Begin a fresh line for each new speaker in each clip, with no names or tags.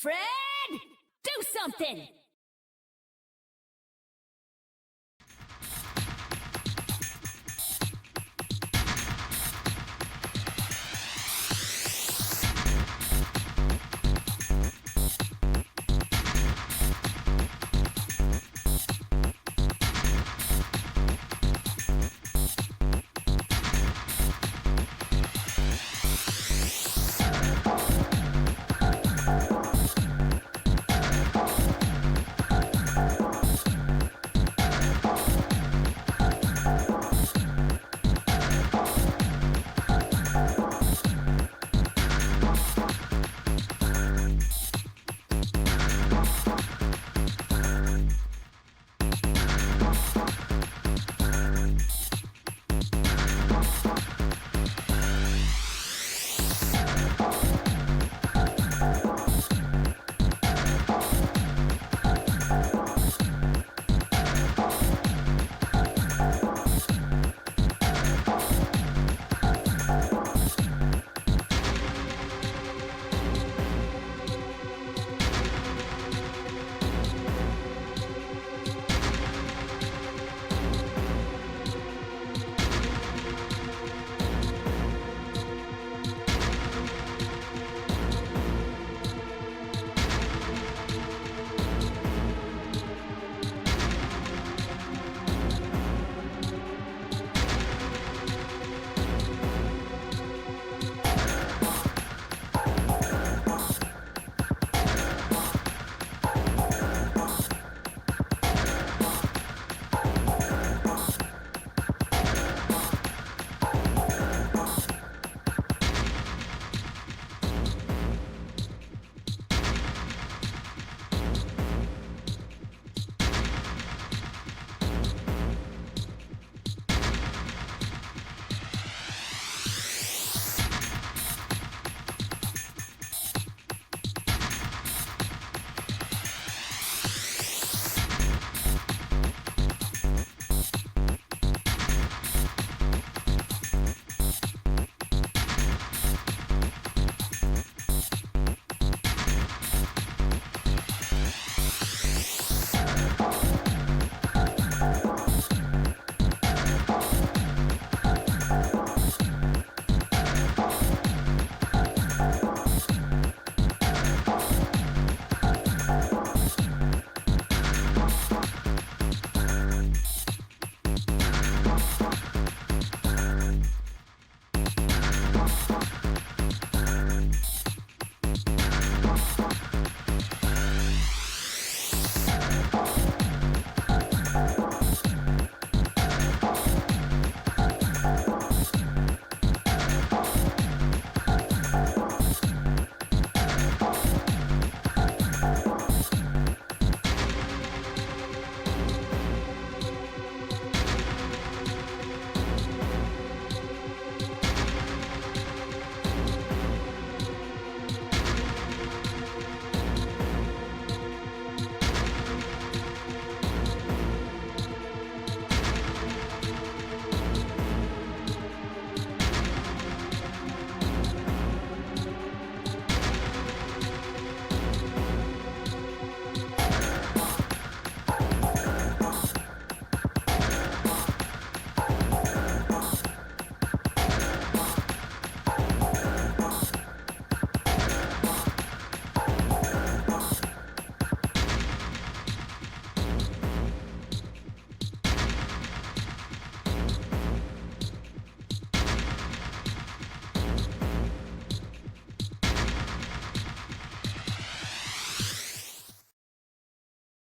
Fred, do something!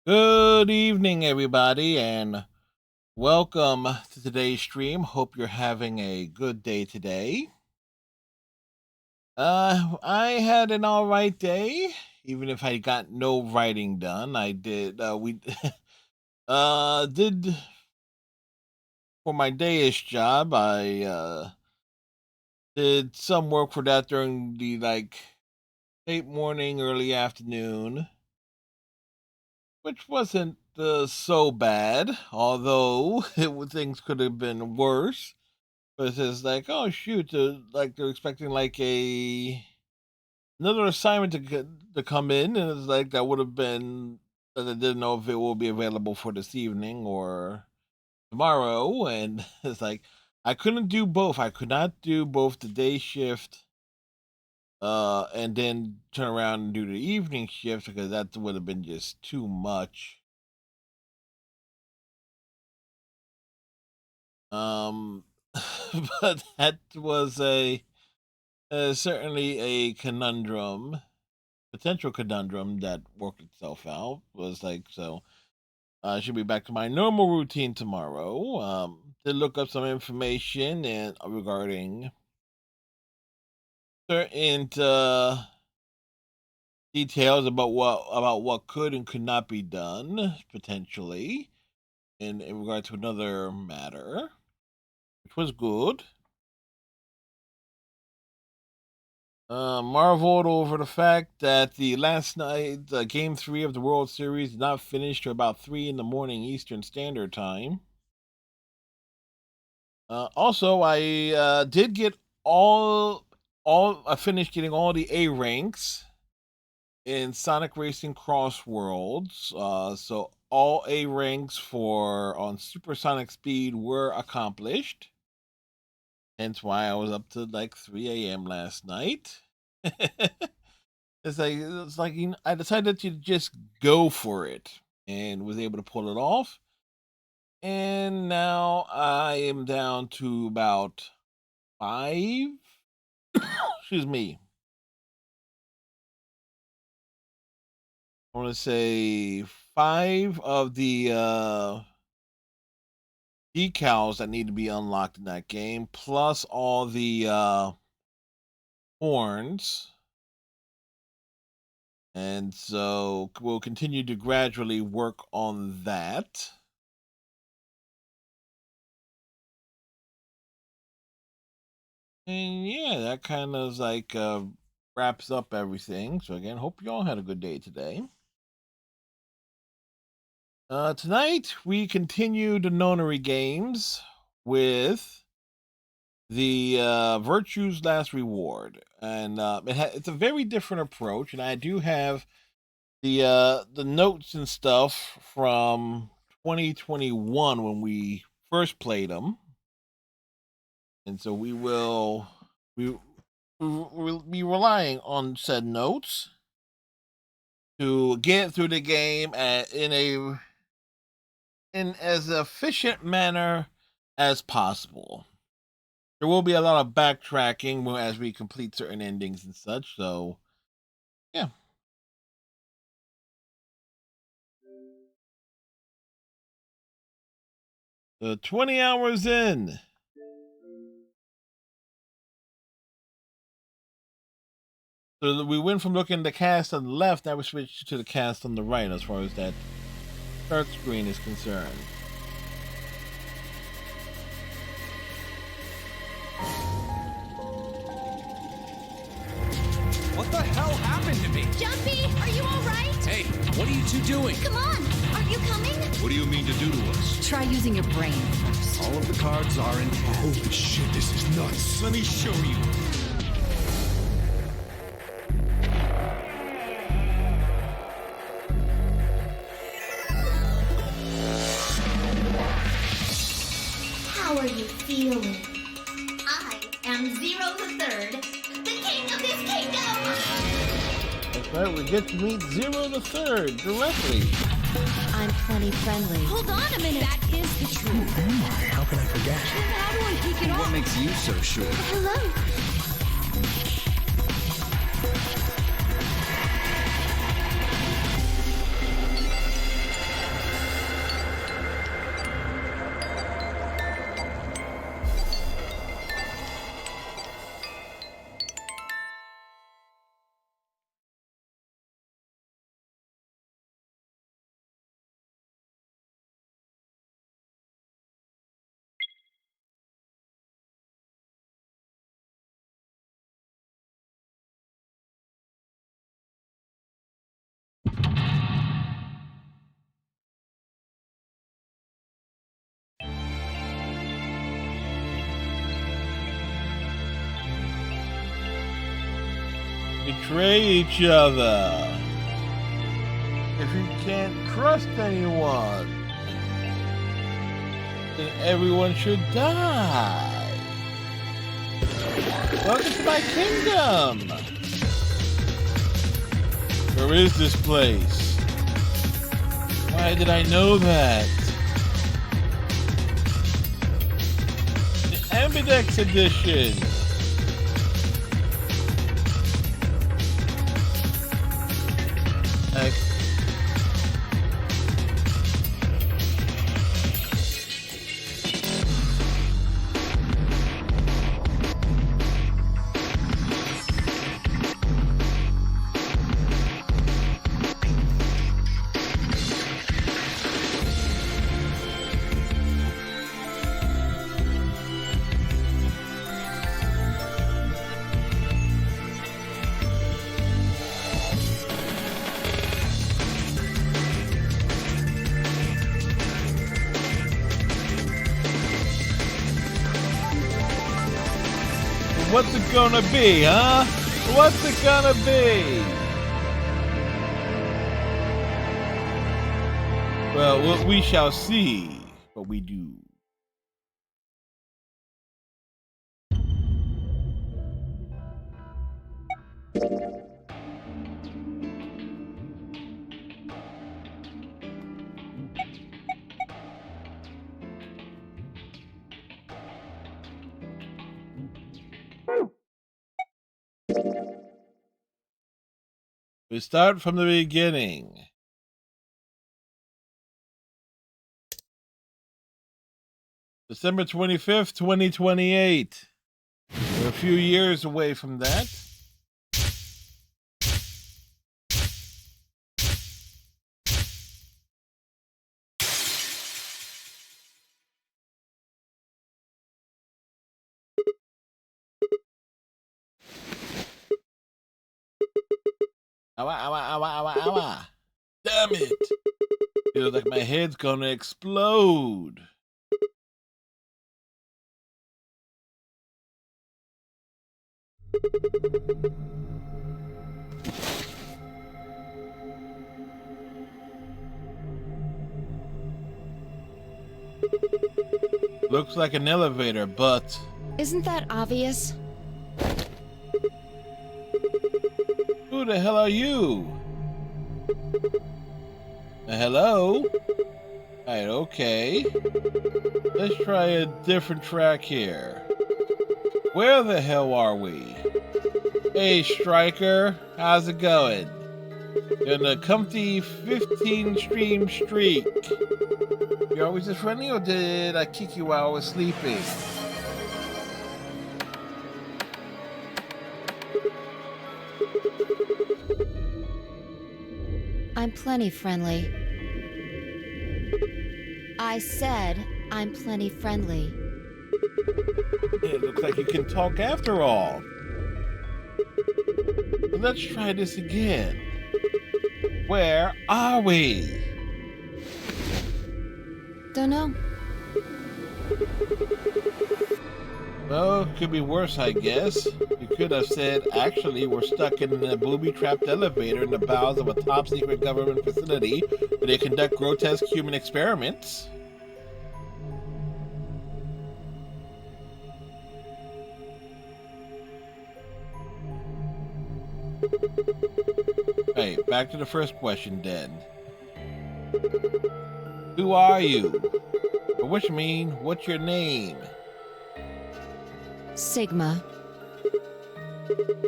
Good evening, everybody, and welcome to today's stream. Hope you're having a good day today. I had an all right day, even if I got no writing done. I did. We did for my dayish job. I did some work for that during the late morning, early afternoon, which wasn't so bad. Although things could have been worse. But it's just like, oh shoot, like they're expecting like a another assignment to come in, and it's like that would have been that I didn't know if it will be available for this evening or tomorrow, and it's like I couldn't do both. I could not do both the day shift and then turn around and do the evening shift because that would have been just too much. Um, but that was certainly a conundrum, potential conundrum that worked itself out. Was like so. I should be back to my normal routine tomorrow. To look up some information and regarding certain details about what could and could not be done potentially in regard to another matter, which was good. Marveled over the fact that the last night, game 3 of the World Series did not finish till about 3 in the morning Eastern Standard Time. Also, I did get I finished getting all the A ranks in Sonic Racing Cross Worlds. So all A ranks for on Supersonic Speed were accomplished. Hence why I was up to like 3 a.m. last night. It's like I decided to just go for it and was able to pull it off. And now I am down to about 5. Excuse me. I want to say 5 of the decals that need to be unlocked in that game, plus all the horns. And so we'll continue to gradually work on that. And yeah, that kind of like wraps up everything. So again, hope you all had a good day today. Tonight we continue the Nonary games with the Virtue's Last Reward, and it's a very different approach. And I do have the notes and stuff from 2021 when we first played them, and so we will be relying on said notes to get through the game in as efficient manner as possible. There will be a lot of backtracking as we complete certain endings and such. So, yeah. 20 hours in. So we went from looking at the cast on the left, now we switched to the cast on the right as far as that start screen is concerned.
What the hell happened to me?
Jumpy, are you all right?
Hey, what are you two doing?
Come on, aren't you coming?
What do you mean to do to us?
Try using your brain first.
All of the cards are in hand.
Holy shit, this is nuts. Let me show you.
How are you feeling? I am Zero the Third, the king of this kingdom!
That's right, we get to meet Zero the Third directly.
I'm plenty friendly.
Hold on a minute! That is the truth.
Who am I? How can I forget?
Then how do I take it off?
What makes you so sure?
Hello?
betray each other. If you can't trust anyone, then everyone should die. Welcome to my kingdom. Where is this place? Why did I know that? The Ambidex edition. What's it gonna be, huh? What's it gonna be? Well, we shall see what we do. We start from the beginning. December 25th, 2028. We're a few years away from that. Ow, ow, ow, ow, ow, ow. Damn it. Feels like my head's gonna explode. Looks like an elevator, but...
Isn't that obvious?
Who the hell are you? Hello? Alright, okay. Let's try a different track here. Where the hell are we? Hey, Striker. How's it going? You're in a comfy 15-stream streak. You always this friendly, or did I kick you while I was sleeping?
I'm plenty friendly. I said I'm plenty friendly.
It looks like you can talk after all. Let's try this again. Where are we?
Don't know.
Well, could be worse, I guess. You could have said, actually, we're stuck in a booby-trapped elevator in the bowels of a top-secret government facility where they conduct grotesque human experiments. Hey, back to the first question, then. Who are you? Or which mean, what's your name?
Sigma.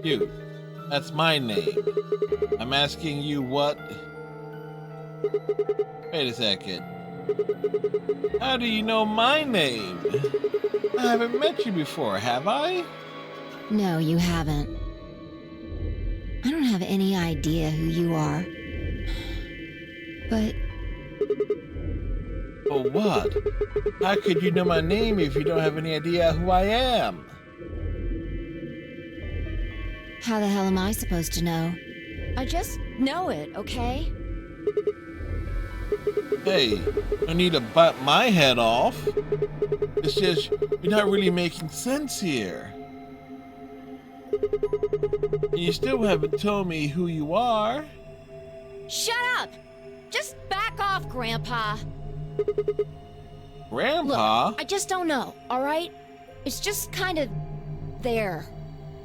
Dude, that's my name. I'm asking you what... Wait a second. How do you know my name? I haven't met you before, have I?
No, you haven't. I don't have any idea who you are. But
For what? How could you know my name if you don't have any idea who I am?
how the hell am I supposed to know? I just know it, okay?
Hey, no need to bite my head off. It's just, you're not really making sense here. You still haven't told me who you are.
Shut up! Just back off, Grandpa.
Grandpa?
Look, I just don't know, alright? It's just kind of there.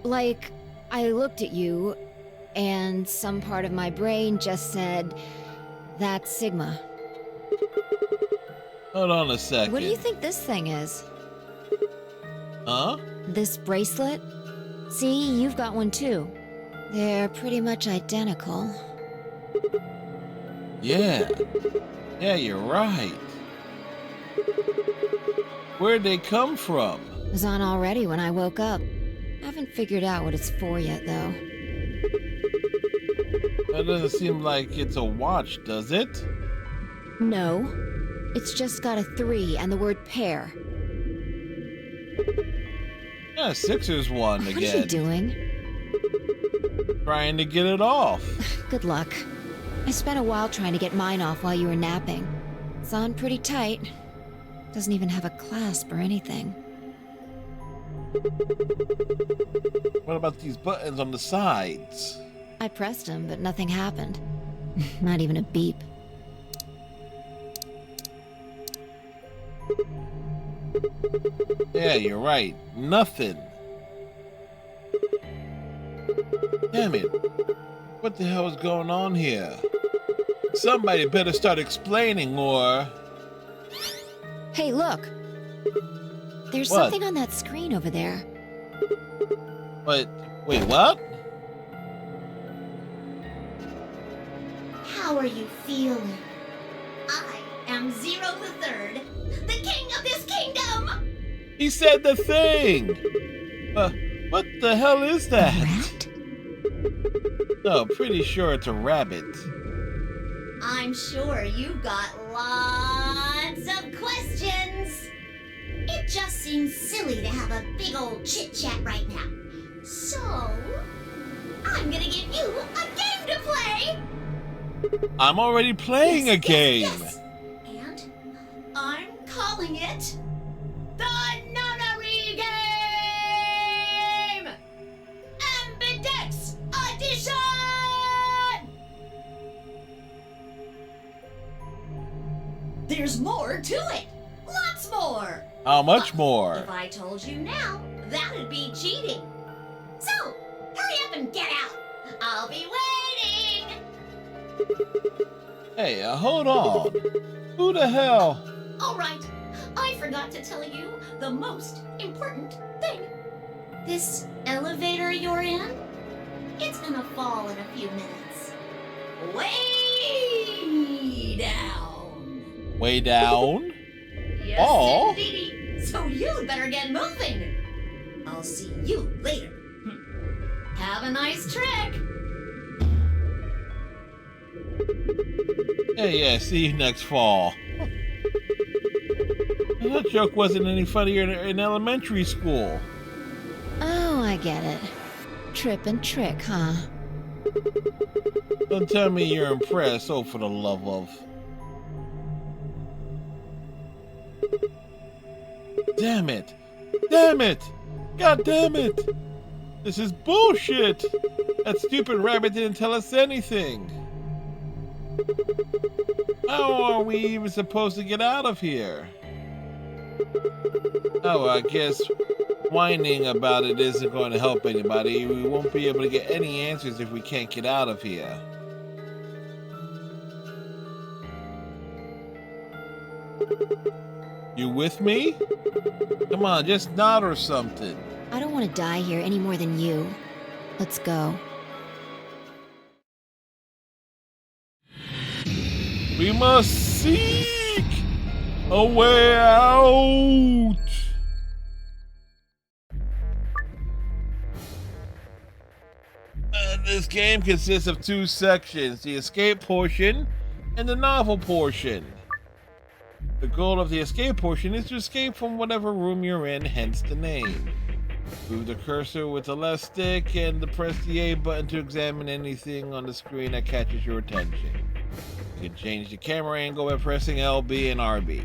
Like, I looked at you, and some part of my brain just said, that's Sigma.
Hold on a second.
What do you think this thing is?
Huh?
This bracelet? See, you've got one too. They're pretty much identical.
Yeah. Yeah, you're right. Where'd they come from?
It was on already when I woke up. Haven't figured out what it's for yet, though.
That doesn't seem like it's a watch, does it?
No. It's just got a 3 and the word pair.
Yeah, Sixer's one
What
again.
are you doing?
Trying to get it off.
Good luck. I spent a while trying to get mine off while you were napping. It's on pretty tight. Doesn't even have a clasp or anything.
What about these buttons on the sides?
I pressed them, but nothing happened. Not even a beep.
Yeah, you're right. Nothing. Damn it. What the hell is going on here? Somebody better start explaining or...
Hey, look! There's
What?
something on that screen over there.
But, wait, what?
How are you feeling? I am Zero the Third, the king of this kingdom!
He said the thing! What the hell is that?
Rat?
No, pretty sure it's a rabbit.
I'm sure you've got lots of questions. It just seems silly to have a big old chit-chat right now. So, I'm gonna give you a game to play!
I'm already playing a game!
Yes. And I'm calling it the Nonary Game! Ambidex Edition! There's more to it! Lots more!
How much
But
more?
If I told you now, that'd be cheating. So, hurry up and get out! I'll be waiting!
Hey, hold on. Who the hell?
All right, I forgot to tell you the most important thing. This elevator you're in, it's gonna fall in a few minutes. Way down.
Way down?
Yes,
Oh.
indeedy. So you'd better get moving. I'll see you later. Have a nice trick.
Yeah, see you next fall. That joke wasn't any funnier in elementary school.
Oh, I get it. Trip and trick, huh?
Don't tell me you're impressed, oh, for the love of... Damn it! Damn it! God damn it! This is bullshit! That stupid rabbit didn't tell us anything! How are we even supposed to get out of here? Oh, I guess whining about it isn't going to help anybody. We won't be able to get any answers if we can't get out of here. You with me? Come on, just nod or something.
I don't want to die here any more than you. Let's go.
We must seek a way out. This game consists of 2 sections, the escape portion and the novel portion. The goal of the escape portion is to escape from whatever room you're in, hence the name. Move the cursor with the left stick and press the A button to examine anything on the screen that catches your attention. You can change the camera angle by pressing LB and RB.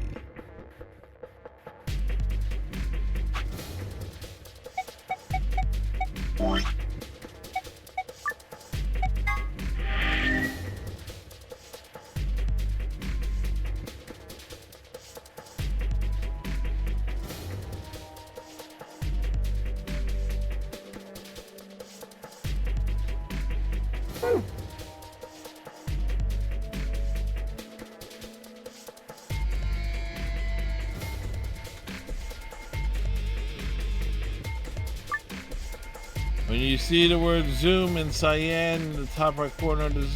When you see the word zoom in cyan in the top right corner of the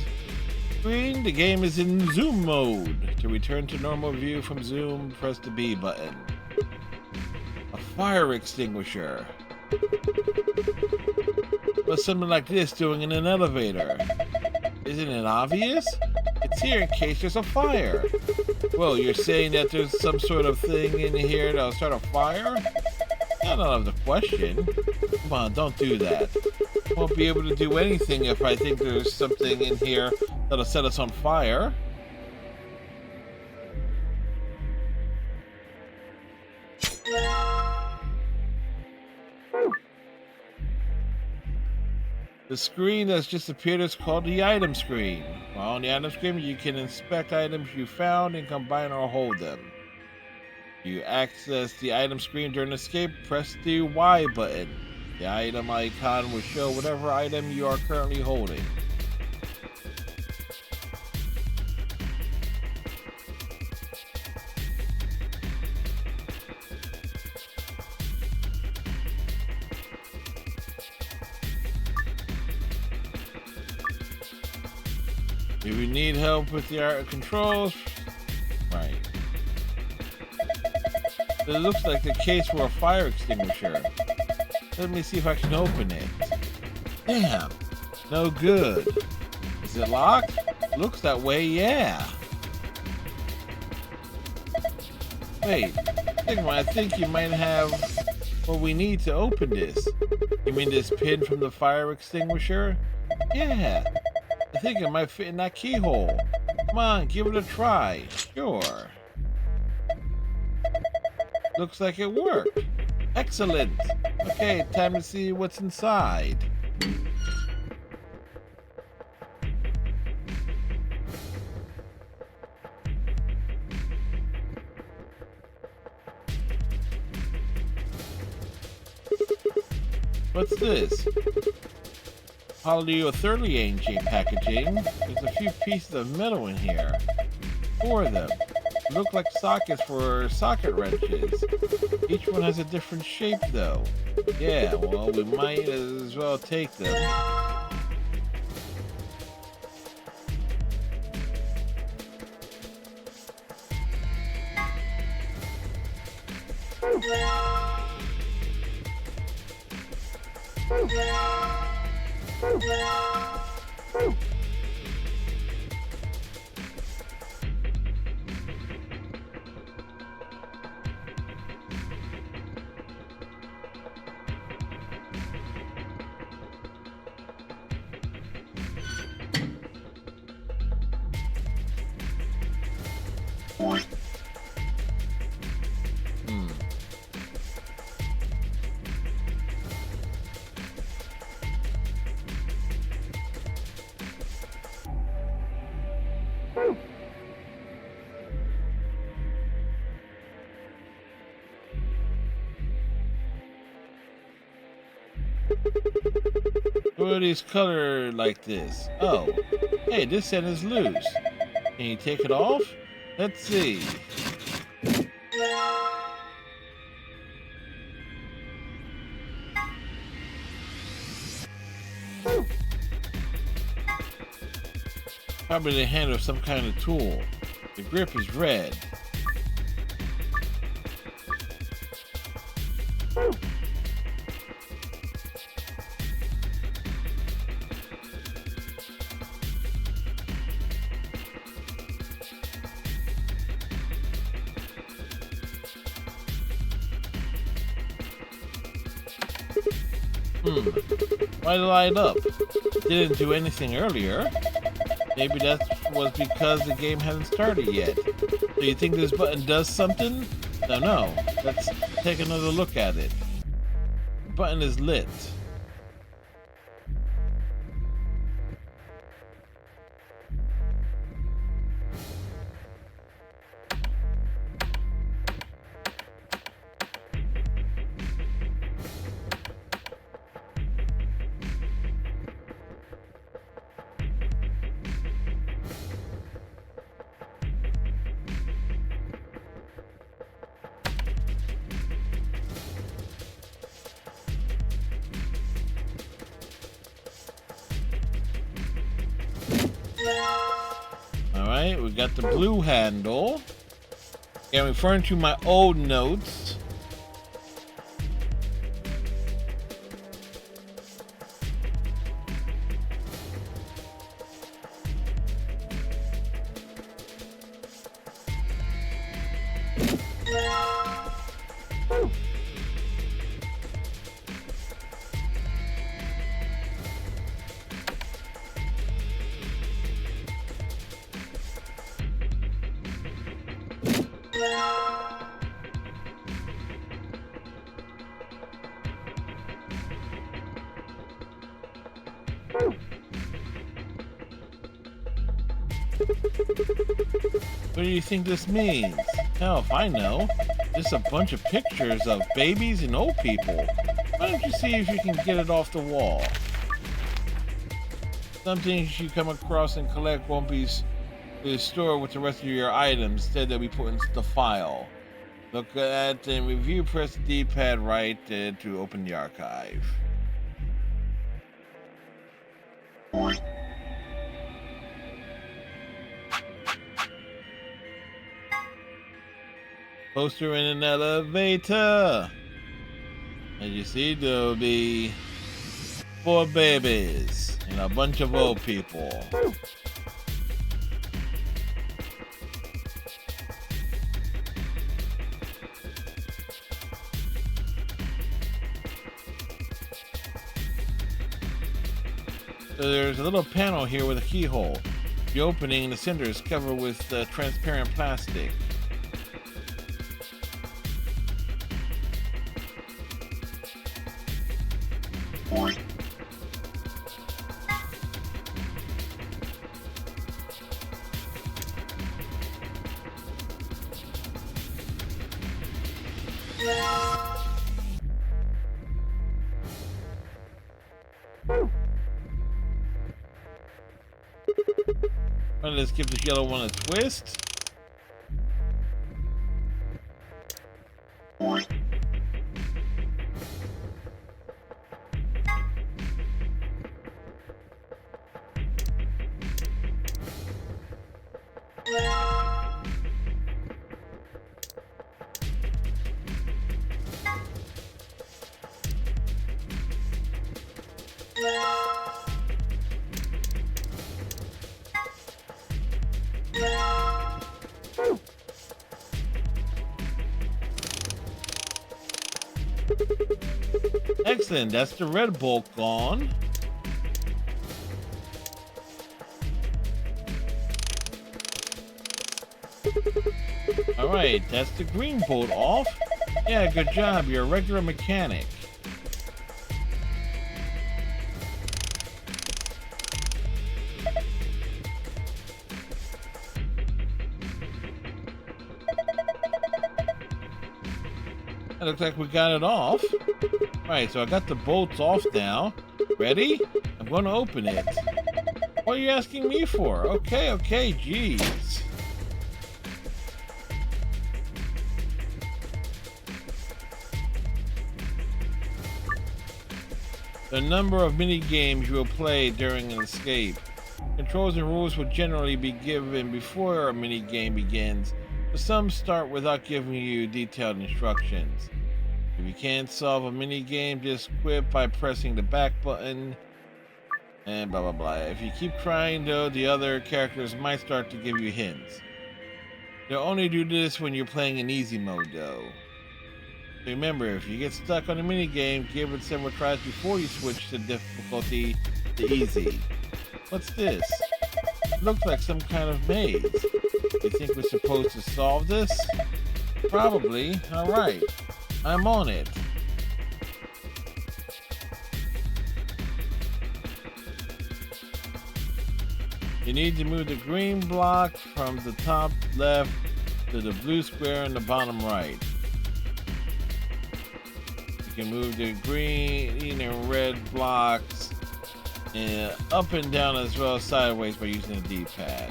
screen, the game is in zoom mode. To return to normal view from zoom, press the B button. A fire extinguisher. What's something like this doing in an elevator? Isn't it obvious? It's here in case there's a fire. Well, you're saying that there's some sort of thing in here that'll start a fire? That's not the question. Come on, don't do that. Won't be able to do anything if I think there's something in here that'll set us on fire. The screen that's just appeared is called the item screen. While on the item screen, you can inspect items you found and combine or hold them. You access the item screen during escape, press the Y button. The item icon will show whatever item you are currently holding. If you need help with the art controls, right. It looks like the case for a fire extinguisher. Let me see if I can open it. Damn, no good. Is it locked? Looks that way, yeah. Wait, I think you might have what we need to open this. You mean this pin from the fire extinguisher? Yeah, I think it might fit in that keyhole. Come on, give it a try. Sure. Looks like it worked. Excellent. Okay, time to see what's inside. What's this? Polyurethane packaging. There's a few pieces of metal in here. 4 of them. Look like sockets for socket wrenches. Each one has a different shape though. Yeah, well, we might as well take them. What are these colored like this? Oh, hey, this end is loose. Can you take it off? Let's see. Probably the handle of some kind of tool. The grip is red. Why did it light up? It didn't do anything earlier. Maybe that was because the game hadn't started yet. So you think this button does something? No. Let's take another look at it. The button is lit. Alright, we got the blue handle. Yeah, I'm referring to my old notes. What do you think this means? Hell if I know. Just a bunch of pictures of babies and old people. Why don't you see if you can get it off the wall? Some things you come across and collect won't be stored with the rest of your items. Instead, they'll be put into the file. Look at and review, press the D-pad right to open the archive. Poster in an elevator. As you see, there'll be 4 babies and a bunch of old people. So there's a little panel here with a keyhole. The opening in the center is covered with transparent plastic. Let's give this yellow one a twist. Excellent, that's the red bolt gone. Alright, that's the green bolt off. Yeah, good job, you're a regular mechanic. It looks like we got it off. Alright, so I got the bolts off now. Ready? I'm going to open it. What are you asking me for? Okay, jeez. The number of mini games you will play during an escape. Controls and rules will generally be given before a mini game begins, but some start without giving you detailed instructions. If you can't solve a mini game, just quit by pressing the back button and blah blah blah. If you keep trying though, the other characters might start to give you hints. They'll only do this when you're playing in easy mode though. Remember, if you get stuck on a mini game, give it several tries before you switch the difficulty to easy. What's this? It looks like some kind of maze. You think we're supposed to solve this? Probably. Alright. I'm on it. You need to move the green block from the top left to the blue square in the bottom right. You can move the green and red blocks up and down as well as sideways by using the D-pad.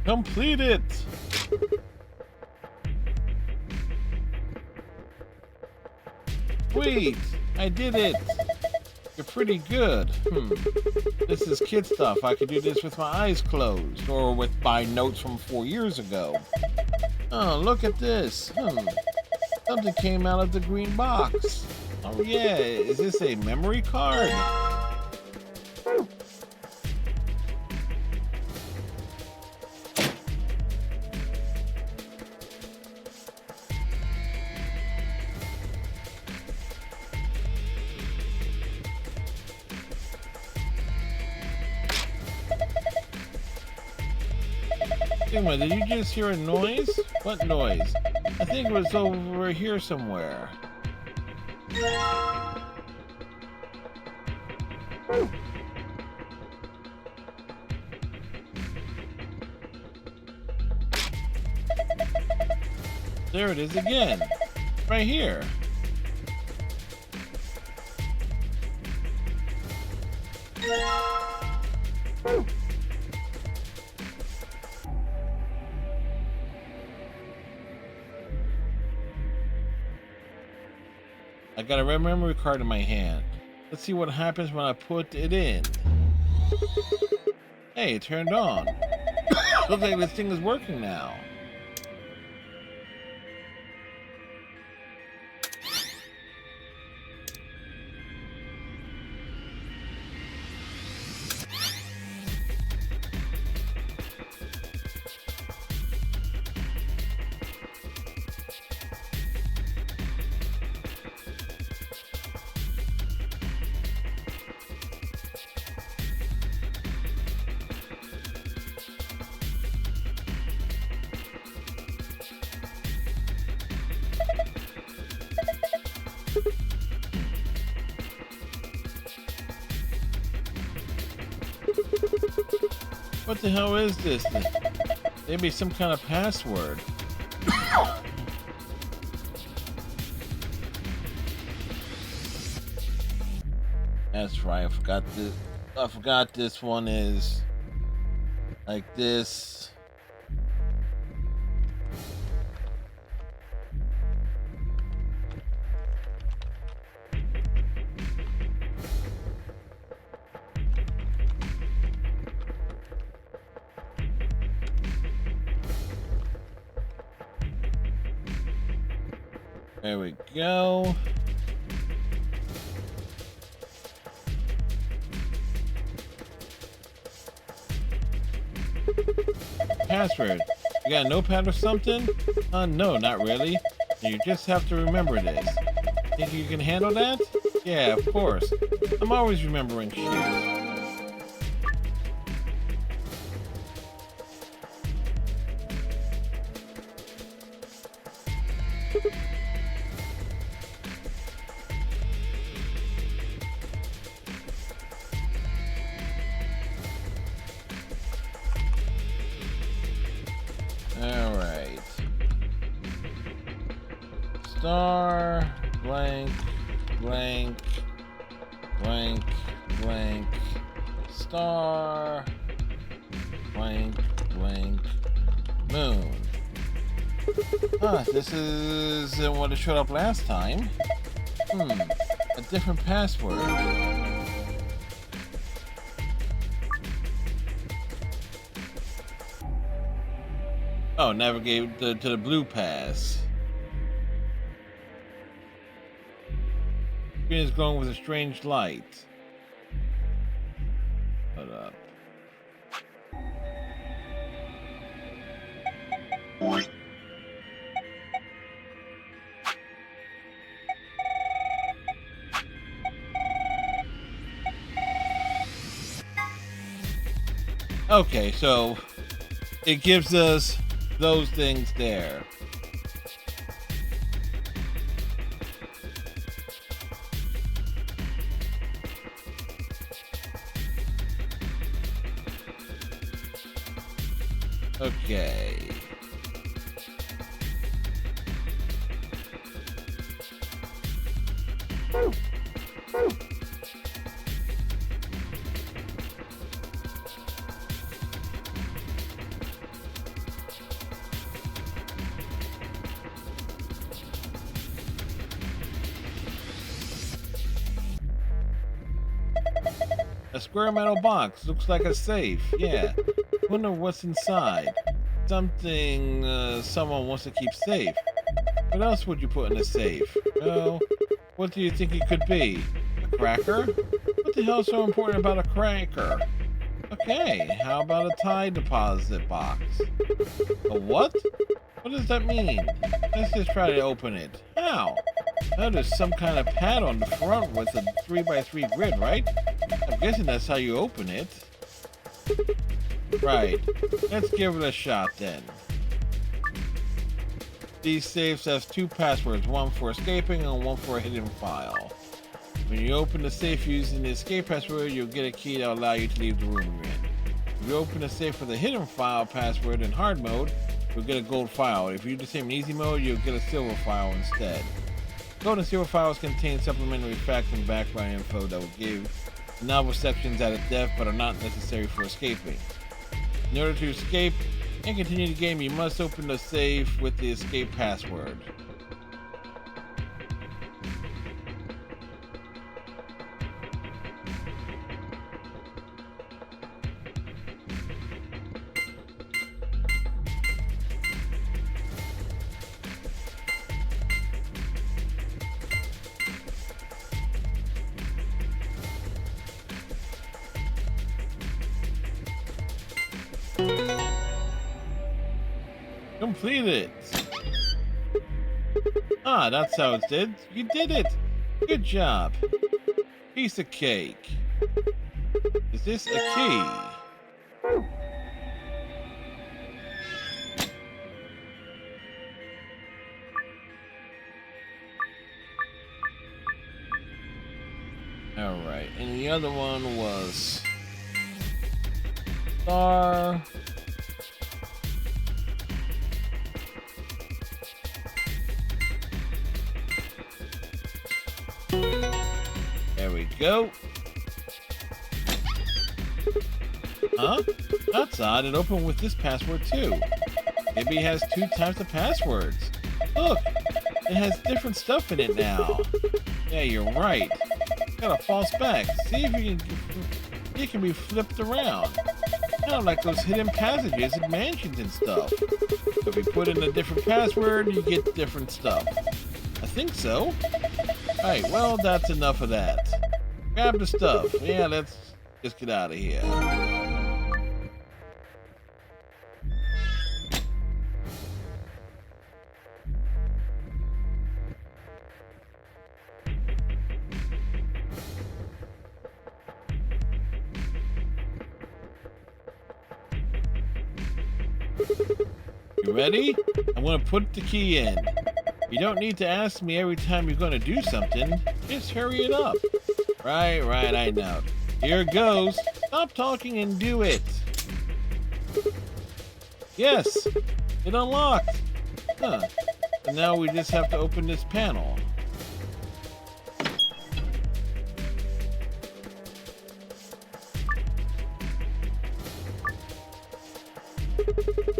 Complete it! Sweet! I did it! You're pretty good. This is kid stuff. I could do this with my eyes closed, or with my notes from 4 years ago. Oh, look at this. Something came out of the green box. Oh yeah, is this a memory card? Sigma, did you just hear a noise? What noise? I think it was over here somewhere. There it is again. Right here. I got a red memory card in my hand. Let's see what happens when I put it in. Hey, it turned on. Looks like this thing is working now. What the hell is this? Maybe some kind of password. That's right, I forgot this. I forgot this one is like this. There we go. Password. You got a notepad or something? No, not really. You just have to remember this. Think you can handle that? Yeah, of course. I'm always remembering shit. Alright. Star, blank, blank, blank, blank, star, blank, blank, moon. This isn't what it showed up last time. A different password. Oh, navigate to the blue pass. Screen is glowing with a strange light. Hold up. Okay, so it gives us those things there. Okay. A square metal box. Looks like a safe. Yeah. Wonder what's inside. Something someone wants to keep safe. What else would you put in a safe? Well, what do you think it could be? A cracker? What the hell's so important about a cracker? Okay, how about a tie deposit box? A what? What does that mean? Let's just try to open it. How? Oh, there's some kind of pad on the front with a 3x3 grid, right? I'm guessing that's how you open it. Right. Let's give it a shot then. These safes have two passwords, one for escaping and one for a hidden file. When you open the safe using the escape password, you'll get a key that will allow you to leave the room you're in. If you open the safe with a hidden file password in hard mode, you'll get a gold file. If you do the same in easy mode, you'll get a silver file instead. Gold and silver files contain supplementary facts and background info that will give novel sections out of depth but are not necessary for escaping. In order to escape and continue the game, you must open the safe with the escape password. Completed. Ah, that's how it did. You did it. Good job. Piece of cake. Is this a key? Alright, and the other one was star. There we go. Huh? That's odd. It opened with this password too. Maybe it has two types of passwords. Look, it has different stuff in it now. Yeah, you're right. Got a false back. See if you can. It can be flipped around. Kind of like those hidden passages in mansions and stuff. If you put in a different password, you get different stuff. I think so. Alright, well, that's enough of that. Grab the stuff. Yeah, let's just get out of here. You ready? I'm gonna put the key in. You don't need to ask me every time you're gonna do something. Just hurry it up. Right, I know. Here it goes. Stop talking and do it. Yes, it unlocked. Huh. And now we just have to open this panel.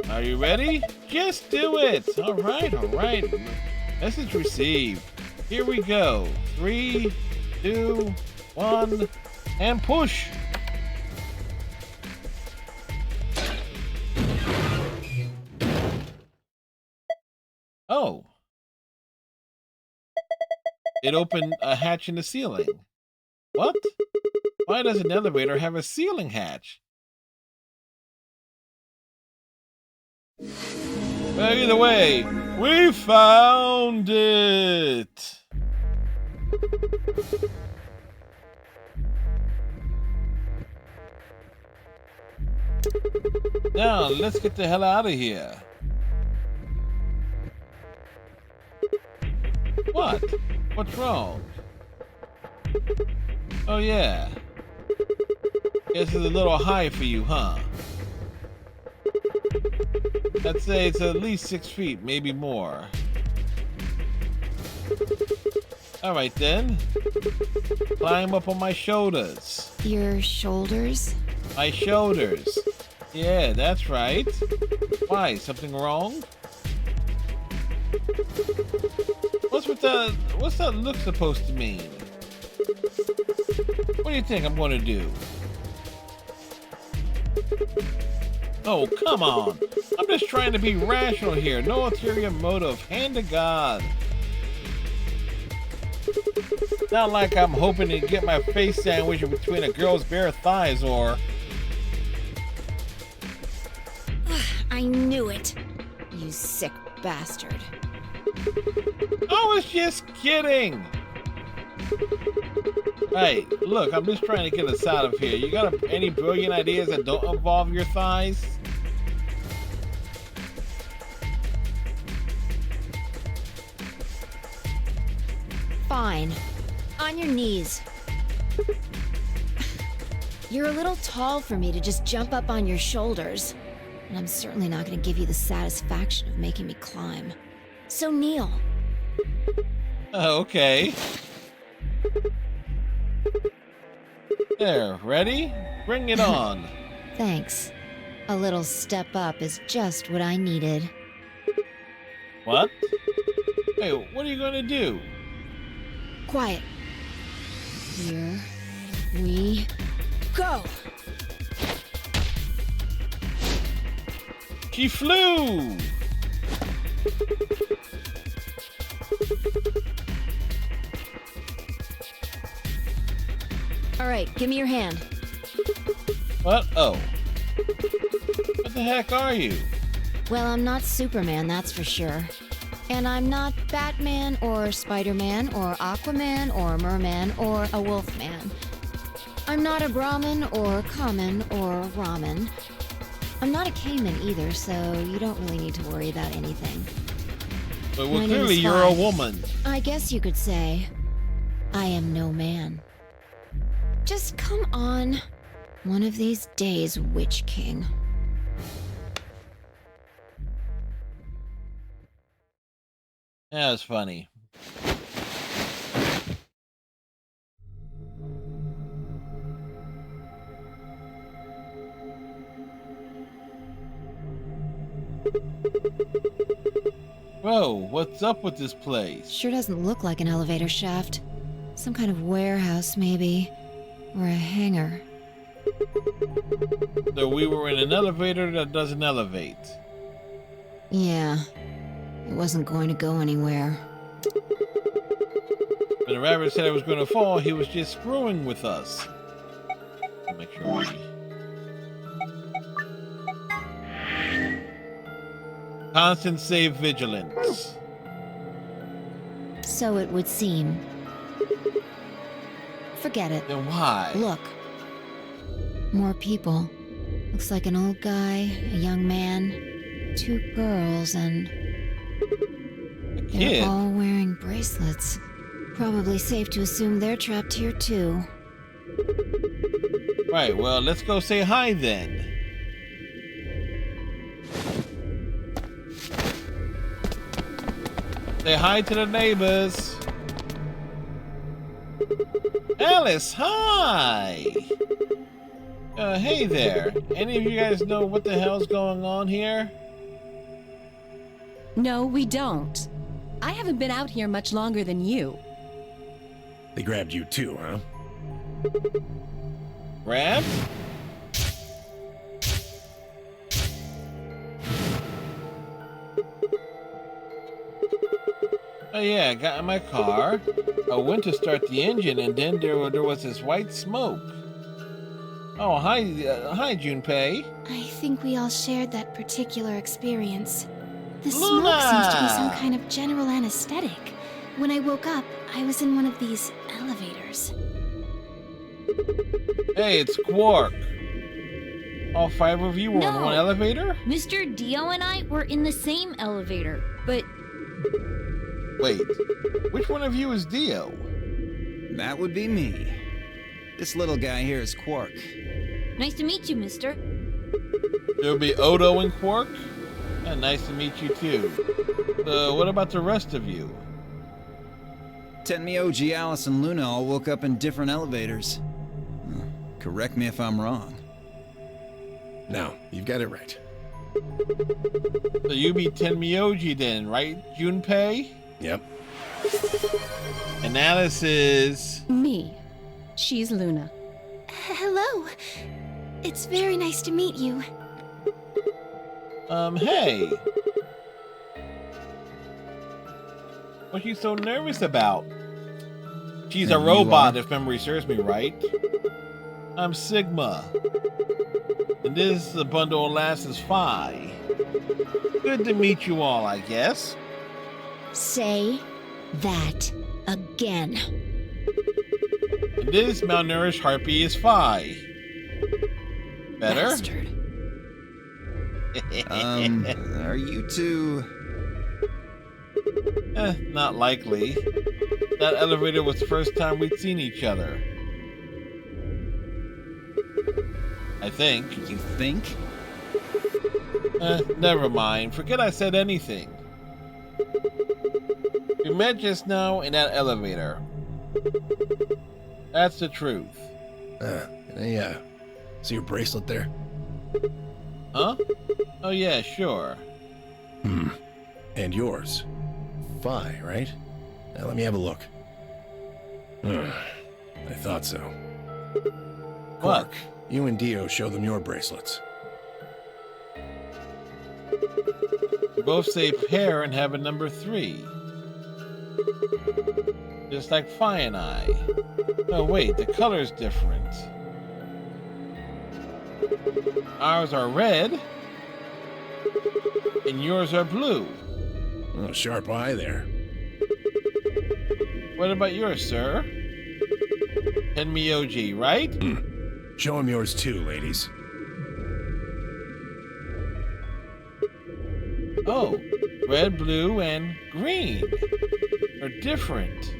Are you ready? Just do it. All right. Message received. Here we go. 3, 2, 1, and push. Oh. It opened a hatch in the ceiling. What? Why does an elevator have a ceiling hatch? Well, either way, we found it! Now, let's get the hell out of here. What? What's wrong? Oh, yeah. Guess it's a little high for you, huh? I'd say it's at least 6 feet, maybe more. Alright then. Climb up on my shoulders.
Your shoulders?
My shoulders. Yeah, that's right. Why? Something wrong? What's that look supposed to mean? What do you think I'm gonna do? Oh, come on. I'm just trying to be rational here. No ulterior motive. Hand to God. Not like I'm hoping to get my face sandwiched between a girl's bare thighs or...
I knew it. You sick bastard.
I was just kidding. Hey, look, I'm just trying to get us out of here. You got any brilliant ideas that don't involve your thighs?
Fine. On your knees. You're a little tall for me to just jump up on your shoulders. And I'm certainly not going to give you the satisfaction of making me climb. So kneel.
Okay. There, ready? Bring it on.
Thanks. A little step up is just what I needed.
What? Hey, what are you going to do?
Quiet. Here we go.
She flew!
All right, give me your hand.
What? Oh. What the heck are you?
Well, I'm not Superman, that's for sure. And I'm not Batman or Spider-Man or Aquaman or Merman or a Wolfman. I'm not a Brahmin or Common or Ramen. I'm not a Cayman either, so you don't really need to worry about anything.
But
My
well,
name
clearly
is
you're a
Spy.
woman.
I guess you could say, I am no man. Just come on. One of these days, Witch King.
That's funny. Whoa, what's up with this place?
Sure doesn't look like an elevator shaft. Some kind of warehouse, maybe. Or a hangar.
So we were in an elevator that doesn't elevate.
Yeah. It wasn't going to go anywhere.
When the rabbit said I was going to fall, he was just screwing with us. I'll make sure we... Constant save vigilance.
So it would seem. Forget it.
Then why?
Look. More people. Looks like an old guy, a young man, 2 girls, and
A
they're
kid?
all wearing bracelets. Probably safe to assume they're trapped here too.
Right, well, let's go say hi then. Say hi to the neighbors. Alice, hi! Hey there. Any of you guys know what the hell's going on here?
No, we don't. I haven't been out here much longer than you.
They grabbed you too, huh?
Grabbed? Oh yeah, I got in my car. I went to start the engine, and then there was this white smoke. Oh, hi, Junpei.
I think we all shared that particular experience. The
Luna!
smoke seems to be some kind of general anesthetic. When I woke up, I was in one of these elevators.
Hey, it's Quark. All 5 of you were in
No.
one elevator?
Mr. Dio and I were in the same elevator, but
Wait, which one of you is Dio?
That would be me. This little guy here is Quark.
nice to meet you, mister.
There would be Odo and Quark? Yeah, nice to meet you too. What about the rest of you?
Tenmyoji, Alice, and Luna all woke up in different elevators. Correct me if I'm wrong.
No, you've got it right.
So you be Tenmyoji then, right, Junpei?
Yep.
And Alice is...
Me. She's Luna.
Hello. It's very nice to meet you.
Hey. What's she so nervous about? She's a
And you
robot,
are?
if memory serves me right. I'm Sigma. And this bundle of laughs is Phi. Good to meet you all, I guess.
Say that again.
And this malnourished harpy is Phi. Better?
Bastard.
Are you two...
Not likely. That elevator was the first time we'd seen each other. I think.
You think?
Never mind. Forget I said anything. We met just now in that elevator. That's the truth.
Can I see your bracelet there?
Huh? Oh yeah, sure.
And yours. Phi, right? Now let me have a look. I thought so.
What?
Quark, you and Dio show them your bracelets.
We both say pair and have a number 3. Just like Phi and I. Oh wait, the color's different. Ours are red, and yours are blue.
Oh, sharp eye there.
What about yours, sir? Tenmyoji, right?
Show him yours too, ladies.
Oh, red, blue, and green are different.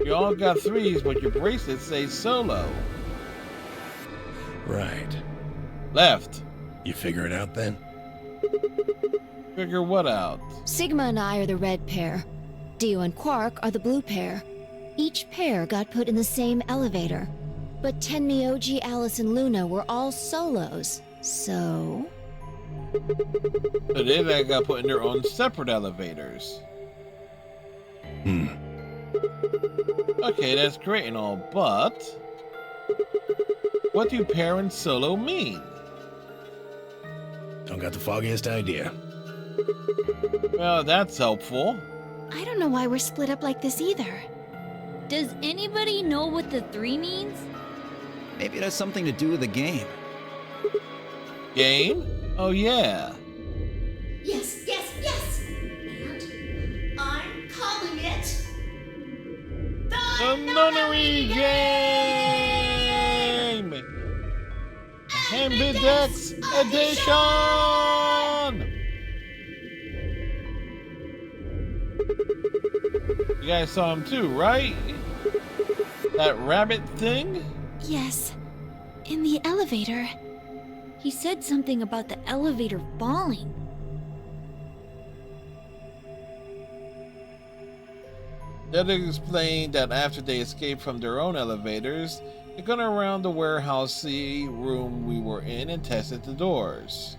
You all got 3s, but your bracelets say solo.
Right.
Left.
You figure it out then?
Figure what out?
Sigma and I are the red pair. Dio and Quark are the blue pair. Each pair got put in the same elevator. But Tenmyoji, Alice, and Luna were all solos. So...
So they got put in their own separate elevators. Okay, that's great and all, but... what do pair and solo mean?
Don't got the foggiest idea.
Well, that's helpful.
I don't know why we're split up like this either.
Does anybody know what the 3 means?
Maybe it has something to do with the game.
Game? Oh yeah.
Yes, yes, yes! And I'm calling it...
The Nonary game! Ambidex Edition! You guys saw him too, right? That rabbit thing?
Yes. In the elevator.
He said something about the elevator falling.
That explained that after they escaped from their own elevators, they got around the warehousey room we were in and tested the doors.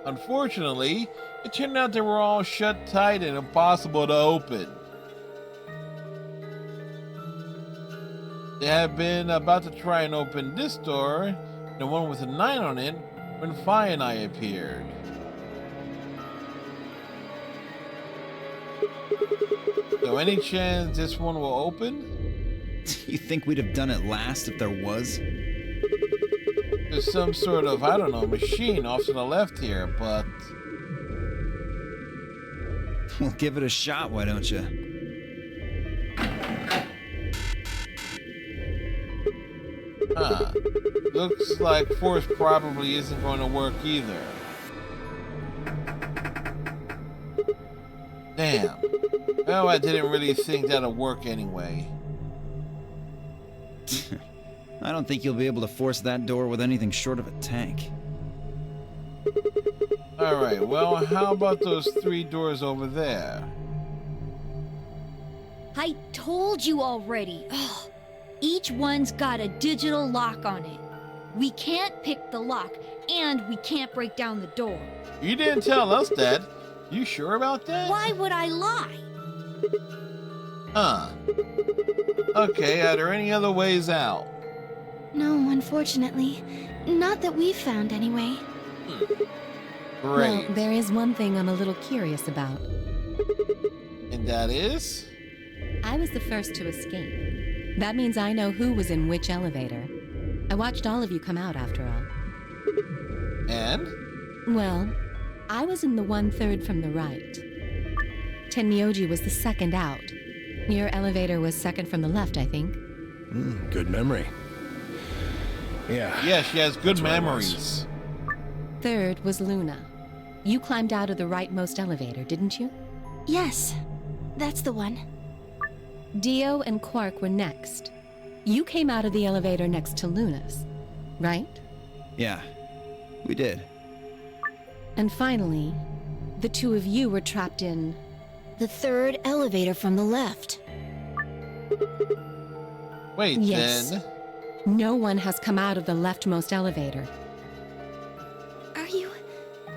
Unfortunately, it turned out they were all shut tight and impossible to open. They had been about to try and open this door, the one with a 9 on it, when Phi and I appeared. So any chance this one will open?
You think we'd have done it last if there was?
There's some sort of, I don't know, machine off to the left here, but...
Well, give it a shot, why don't you?
Huh. Looks like force probably isn't going to work either. Damn. Well, I didn't really think that'd work anyway.
I don't think you'll be able to force that door with anything short of a tank.
Alright, well, how about those 3 doors over there?
I told you already. Ugh. Each one's got a digital lock on it. We can't pick the lock, and we can't break down the door.
You didn't tell us that. You sure about that?
Why would I lie?
Huh. Okay, are there any other ways out?
No, unfortunately. Not that we've found, anyway.
Great.
Well, there is one thing I'm a little curious about.
And that is?
I was the first to escape. That means I know who was in which elevator. I watched all of you come out, after all.
And?
Well, I was in the 1/3 from the right. Tenmyoji was the second out. Your elevator was second from the left, I think.
Good memory. Yeah.
Yeah, she has good
That's where I was.
memories.
Third was Luna. You climbed out of the rightmost elevator, didn't you?
Yes, that's the one.
Dio and Quark were next. You came out of the elevator next to Luna's, right?
Yeah, we did.
And finally, the two of you were trapped in...
The third elevator from the left.
Wait,
Yes.
then.
No one has come out of the leftmost elevator.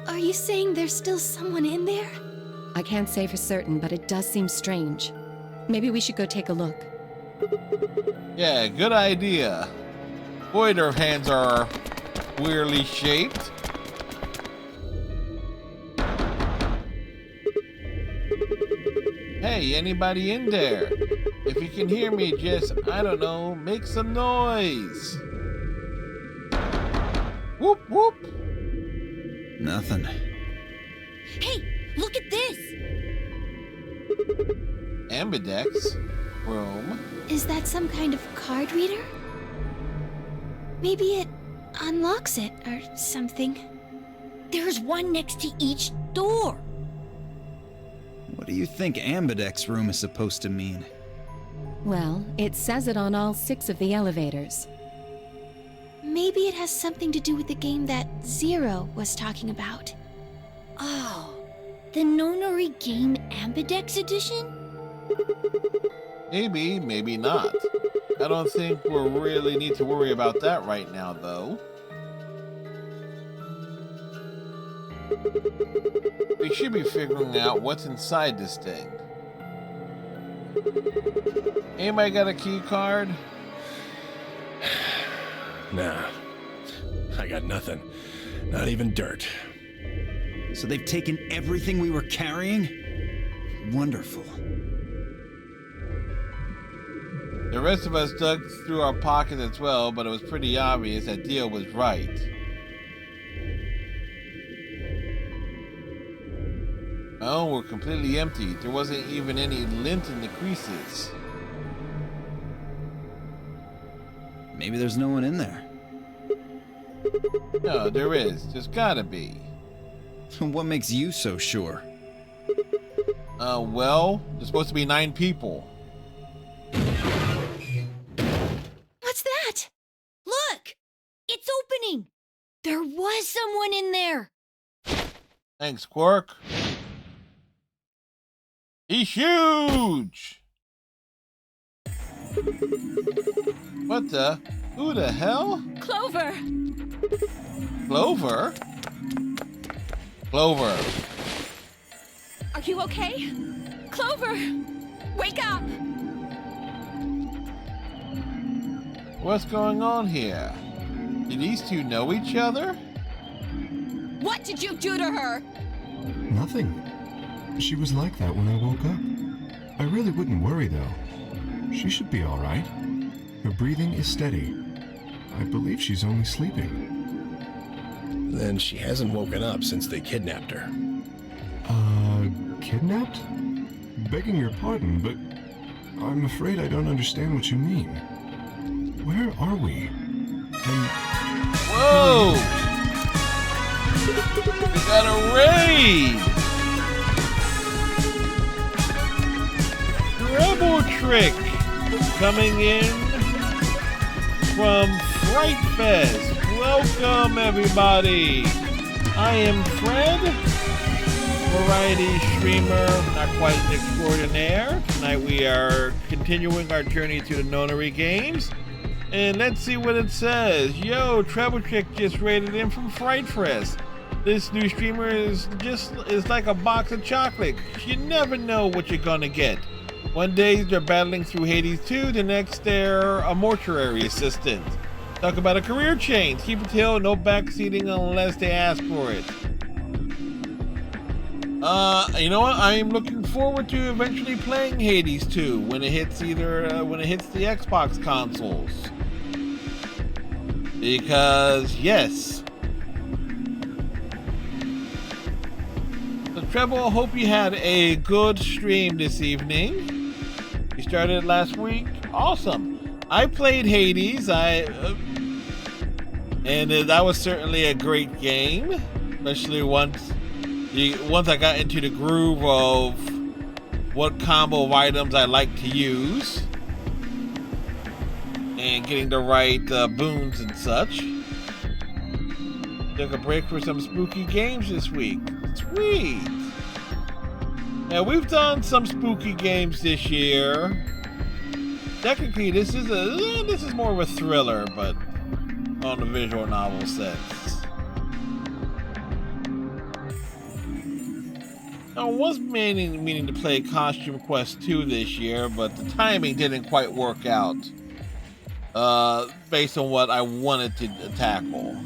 Are you saying there's still someone in there?
I can't say for certain, but it does seem strange. Maybe we should go take a look.
Yeah, good idea. Boy, their hands are weirdly shaped. Hey, anybody in there? If you can hear me, just, I don't know, make some noise. Whoop, whoop.
Nothing.
Hey, look at this!
Ambidex room.
Is that some kind of card reader? Maybe it unlocks it or something.
There's one next to each door.
What do you think Ambidex room is supposed to mean?
Well, it says it on all 6 of the elevators.
Maybe it has something to do with the game that Zero was talking about.
Oh, the Nonary game Ambidex edition?
Maybe, maybe not. I don't think we really need to worry about that right now, though. We should be figuring out what's inside this thing. Anybody got a key card?
Nah. I got nothing. Not even dirt.
So they've taken everything we were carrying? Wonderful.
The rest of us dug through our pockets as well, but it was pretty obvious that Dio was right. Oh, we're completely empty. There wasn't even any lint in the creases.
Maybe there's no one in there.
No, there is. There's gotta be.
What makes you so sure?
Well, there's supposed to be 9 people.
What's that?
Look! It's opening! There was someone in there!
Thanks, Quark. He's huge! What the? Who the hell?
Clover!
Clover? Clover.
Are you okay? Clover! Wake up!
What's going on here? Do these two know each other?
What did you do to her?
Nothing. She was like that when I woke up. I really wouldn't worry, though. She should be all right. Her breathing is steady. I believe she's only sleeping.
Then she hasn't woken up since they kidnapped her.
Kidnapped? Begging your pardon, but I'm afraid I don't understand what you mean. Where are we? And
Whoa! We got a raid! Rebel Trick coming in from Fright Fest. Welcome, everybody. I am Fred, variety streamer, not quite an extraordinaire. Tonight we are continuing our journey to the Nonary games. And let's see what it says. Yo, Treble Trick just raided in from Fright Fest. This new streamer is like a box of chocolate. You never know what you're gonna get. One day they're battling through Hades 2, the next they're a mortuary assistant. Talk about a career change. Keep it tail, no backseating unless they ask for it. You know what? I am looking forward to eventually playing Hades 2 when it hits the Xbox consoles. Because yes. So Treble, hope you had a good stream this evening. You started it last week. Awesome. I played Hades. And that was certainly a great game, especially once I got into the groove of what combo of items I like to use and getting the right boons and such. Took a break for some spooky games this week. Sweet. Now we've done some spooky games this year. Technically, this is more of a thriller, but on the visual novel sense. I was meaning to play Costume Quest 2 this year, but the timing didn't quite work out based on what I wanted to tackle.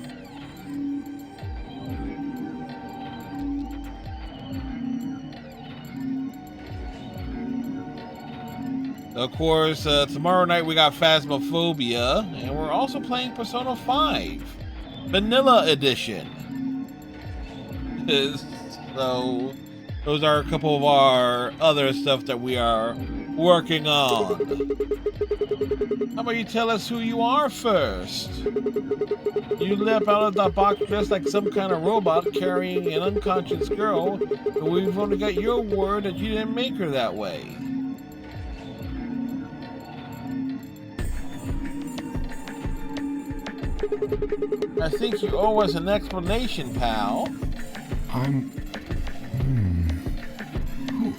Of course, tomorrow night we got Phasmophobia, and we're also playing Persona 5 Vanilla Edition. So those are a couple of our other stuff that we are working on. How about you tell us who you are first? You leap out of the box dressed like some kind of robot carrying an unconscious girl, and we've only got your word that you didn't make her that way. I think you owe us an explanation, pal.
Who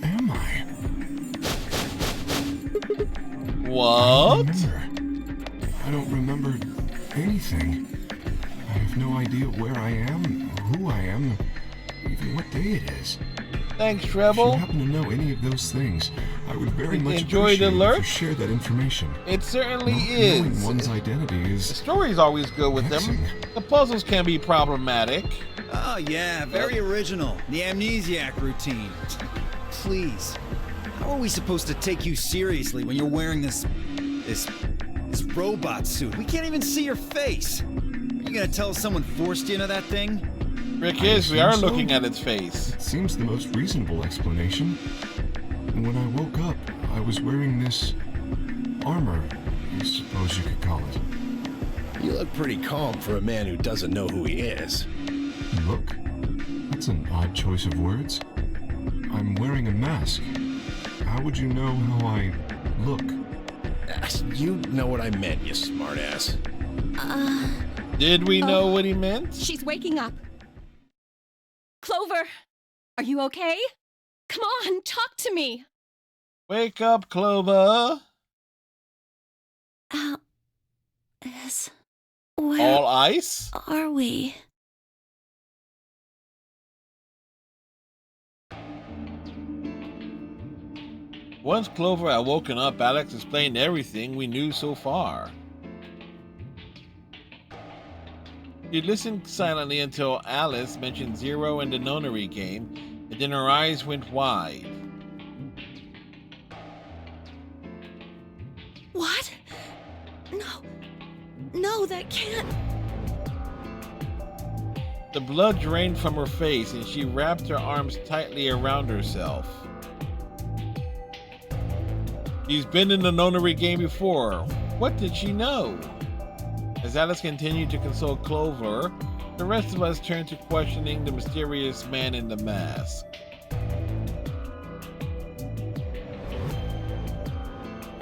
am I?
What?
I don't remember anything. I have no idea where I am, who I am, even what day it is.
Thanks, Treble.
If you happen to know any of those things, I would very much
enjoy the
appreciate
alert.
if you share that information.
It certainly
Not
is.
Knowing one's identity
The
is
story's always good with them. The puzzles can be problematic.
Oh yeah, very original. The amnesiac routine. Please. How are we supposed to take you seriously when you're wearing this robot suit? We can't even see your face. You gonna tell us someone forced you into that thing?
Rick is, we are looking at its face.
It seems the most reasonable explanation. When I woke up, I was wearing this armor, I suppose you could call it.
You look pretty calm for a man who doesn't know who he is.
Look? That's an odd choice of words. I'm wearing a mask. How would you know how I look?
You know what I meant, you smartass.
Did we know what he meant?
She's waking up. Clover, are you okay? Come on, talk to me.
Wake up, Clover.
Where
All ice?
are we?
Once Clover had woken up, Alex explained everything we knew so far. She listened silently until Alice mentioned Zero and the Nonary game, and then her eyes went wide.
What? No, that can't.
The blood drained from her face, and she wrapped her arms tightly around herself. She's been in the Nonary game before. What did she know? As Alice continued to console Clover, the rest of us turned to questioning the mysterious man in the mask.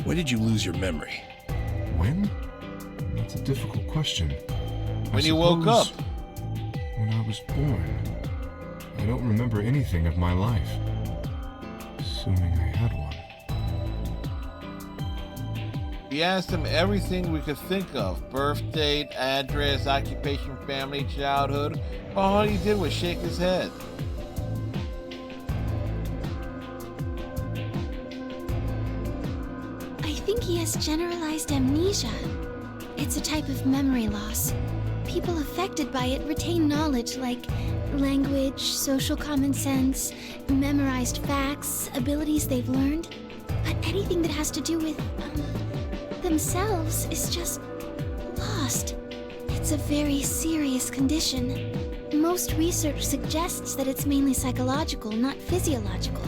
When did you lose your memory?
When? That's a difficult question.
When you woke up.
When I was born. I don't remember anything of my life. Assuming I had one.
We asked him everything we could think of. Birth date, address, occupation, family, childhood. But all he did was shake his head.
he has generalized amnesia. It's a type of memory loss. People affected by it retain knowledge like language, social common sense, memorized facts, abilities they've learned. But anything that has to do with, themselves is just lost. It's a very serious condition. Most research suggests that it's mainly psychological, not physiological.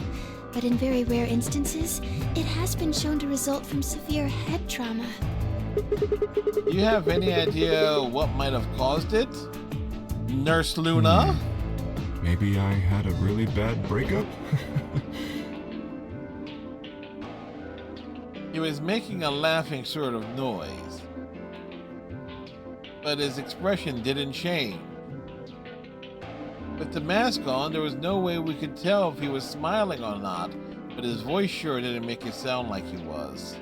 But in very rare instances, it has been shown to result from severe head trauma.
Do you have any idea what might have caused it? Nurse Luna?
Maybe I had a really bad breakup?
He was making a laughing sort of noise, but his expression didn't change. With the mask on, there was no way we could tell if he was smiling or not, but his voice sure didn't make it sound like he was.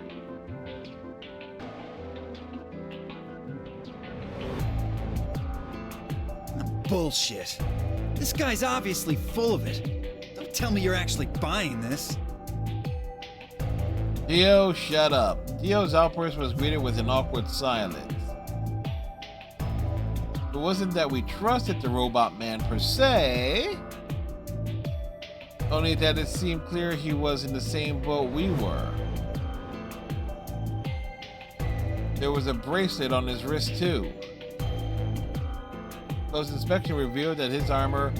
Bullshit. This guy's obviously full of it. Don't tell me you're actually buying this.
Dio, shut up. Dio's outburst was greeted with an awkward silence. It wasn't that we trusted the robot man per se, only that it seemed clear he was in the same boat we were. There was a bracelet on his wrist too. Close inspection revealed that his armor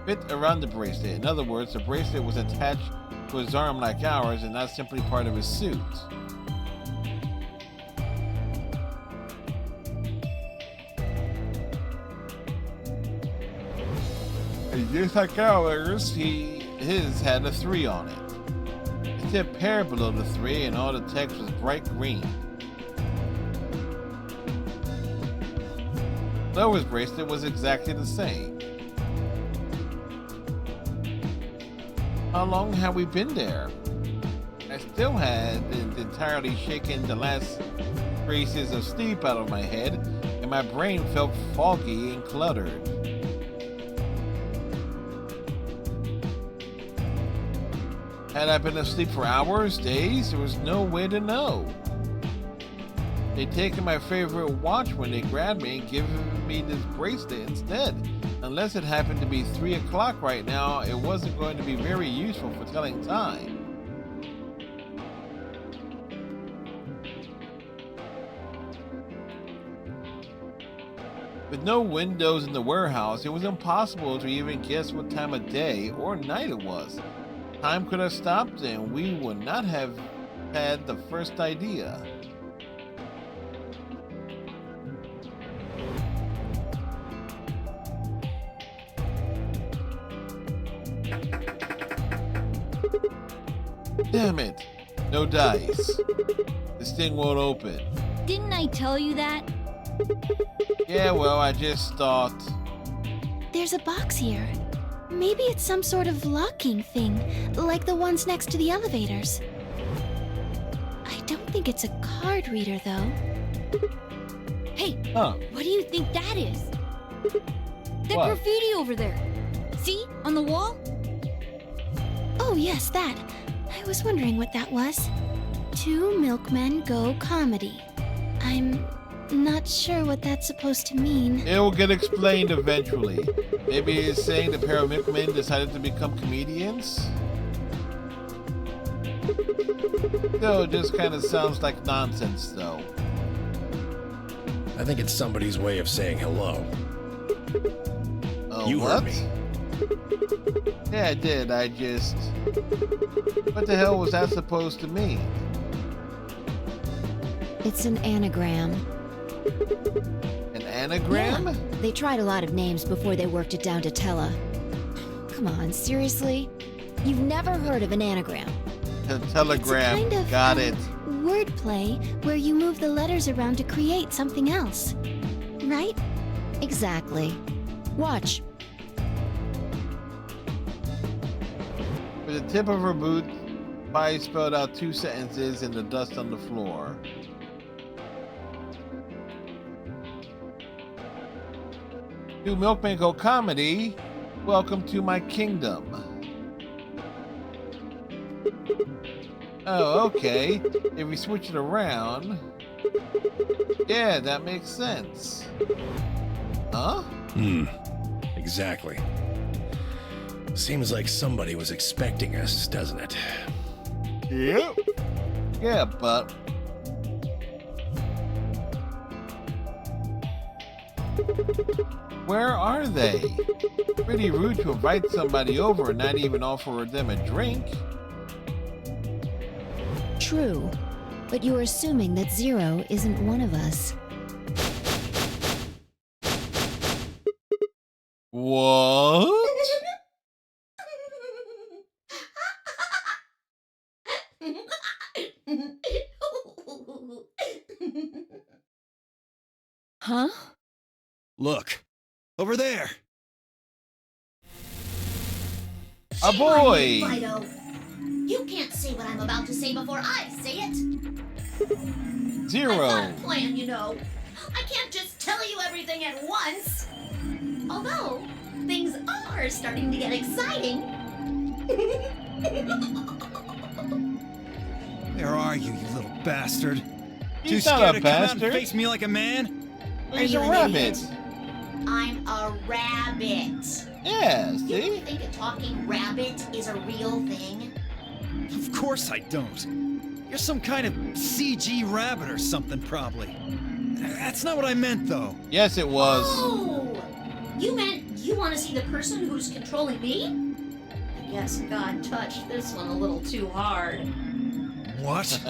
fit around the bracelet. In other words, the bracelet was attached to his arm like ours and not simply part of his suit. And just like ours, his had a 3 on it. It said pair below the 3 and all the text was bright green. Lower's bracelet was exactly the same. How long had we been there? I still hadn't entirely shaken the last traces of sleep out of my head, and my brain felt foggy and cluttered. Had I been asleep for hours, days? There was no way to know. They'd taken my favorite watch when they grabbed me and given me this bracelet instead. Unless it happened to be 3 o'clock right now, it wasn't going to be very useful for telling time. With no windows in the warehouse, it was impossible to even guess what time of day or night it was. Time could have stopped and we would not have had the first idea. Damn it! No dice. This thing won't open.
Didn't I tell you that?
Yeah, well, I just thought...
There's a box here. Maybe it's some sort of locking thing, like the ones next to the elevators. I don't think it's a card reader, though.
Hey, what do you think that is? That
What?
graffiti over there. See? On the wall?
Oh, yes, that. I was wondering what that was. 2 milkmen go comedy. I'm not sure what that's supposed to mean.
It will get explained eventually. Maybe it's saying the pair of milkmen decided to become comedians? No, it just kind of sounds like nonsense, though.
I think it's somebody's way of saying hello. You
what?
heard me.
Yeah, I did. I just... What the hell was that supposed to mean?
It's an anagram.
An anagram?
Yeah. They tried a lot of names before they worked it down to Tella. Come on, seriously? You've never heard of an anagram?
A telegram.
It's a kind of,
Got it.
Wordplay where you move the letters around to create something else. Right?
Exactly. Watch.
With the tip of her boot, Pi spelled out 2 sentences in the dust on the floor. "To Milkman Go Comedy, welcome to my kingdom." Oh, okay. If we switch it around... Yeah, that makes sense. Huh?
Exactly. Seems like somebody was expecting us, doesn't it?
Yep. Yeah, but... Where are they? Pretty rude to invite somebody over and not even offer them a drink.
True, but you're assuming that Zero isn't one of us.
What?
Huh?
Look, over there.
A
Shame on
boy.
you, Fido. You can't say what I'm about to say before I say it.
Zero.
I've got a plan, you know. I can't just tell you everything at once. Although, things are starting to get exciting.
Where are you, you little bastard?
He's
Too
not
scared
a
to come out
bastard.
and face me like a man?
He's
Are
a
you an
rabbit.
idiot? I'm a rabbit.
Yeah,
You
see?
really think a talking rabbit is a real thing?
Of course I don't. You're some kind of CG rabbit or something, probably. That's not what I meant, though.
Yes, it was.
Oh! You meant you want to see the person who's controlling me? I guess God touched this one a little too hard.
What?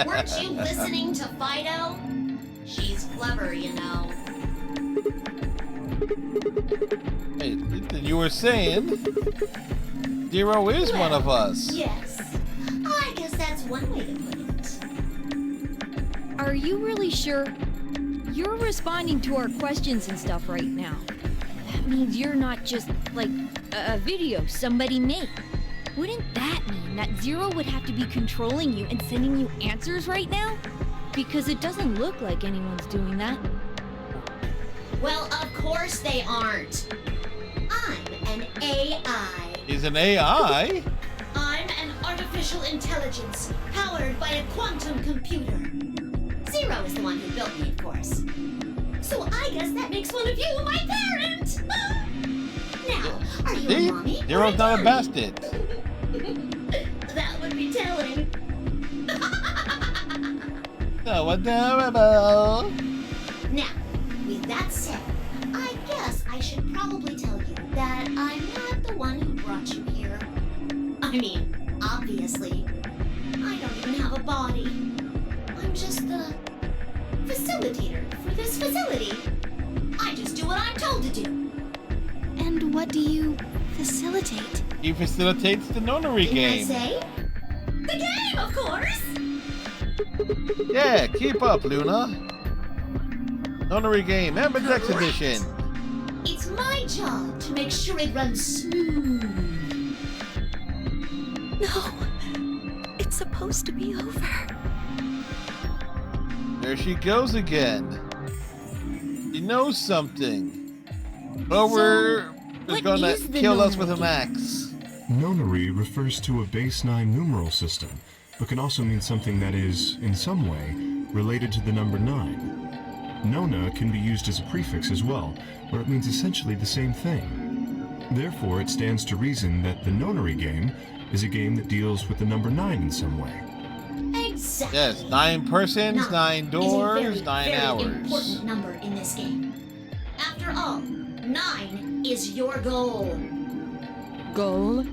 Weren't you listening to Fido? She's clever, you know.
Hey, you were saying Zero is one of us.
Yes. I guess that's one way to put it.
Are you really sure? You're responding to our questions and stuff right now. That means you're not just, like, a video somebody made. Wouldn't that mean that Zero would have to be controlling you and sending you answers right now? Because it doesn't look like anyone's doing that.
Well, of course they aren't. I'm an AI.
He's an AI?
I'm an artificial intelligence powered by a quantum computer. Zero is the one who built me, of course. So I guess that makes one of you my parent. Now, are you
See?
a mommy?
Zero's not a
bastard.
bastard.
That would be telling.
So adorable.
Now, with that said, I guess I should probably tell you that I'm not the one who brought you here. I mean, obviously, I don't even have a body. I'm just the facilitator for this facility. I just do what I'm told to do.
And what do you facilitate?
He facilitates the Nonary
Didn't I
game.
say? The game, of course!
Yeah, keep up, Luna. Nonary game, Amberdex
Correct.
edition.
It's my job to make sure it runs smooth.
No, it's supposed to be over.
There she goes again. She knows something. Clover is
what
gonna
is the
kill us with
Nonary
an axe.
Nonary refers to a base 9 numeral system, but can also mean something that is, in some way, related to the number 9. Nona can be used as a prefix as well, where it means essentially the same thing. Therefore, it stands to reason that the Nonary game is a game that deals with the number 9 in some way.
Exactly.
Yes, 9 persons, 9
is a
doors,
very,
9
very
hours.
important number in this game. After all, 9 is your goal.
Goal?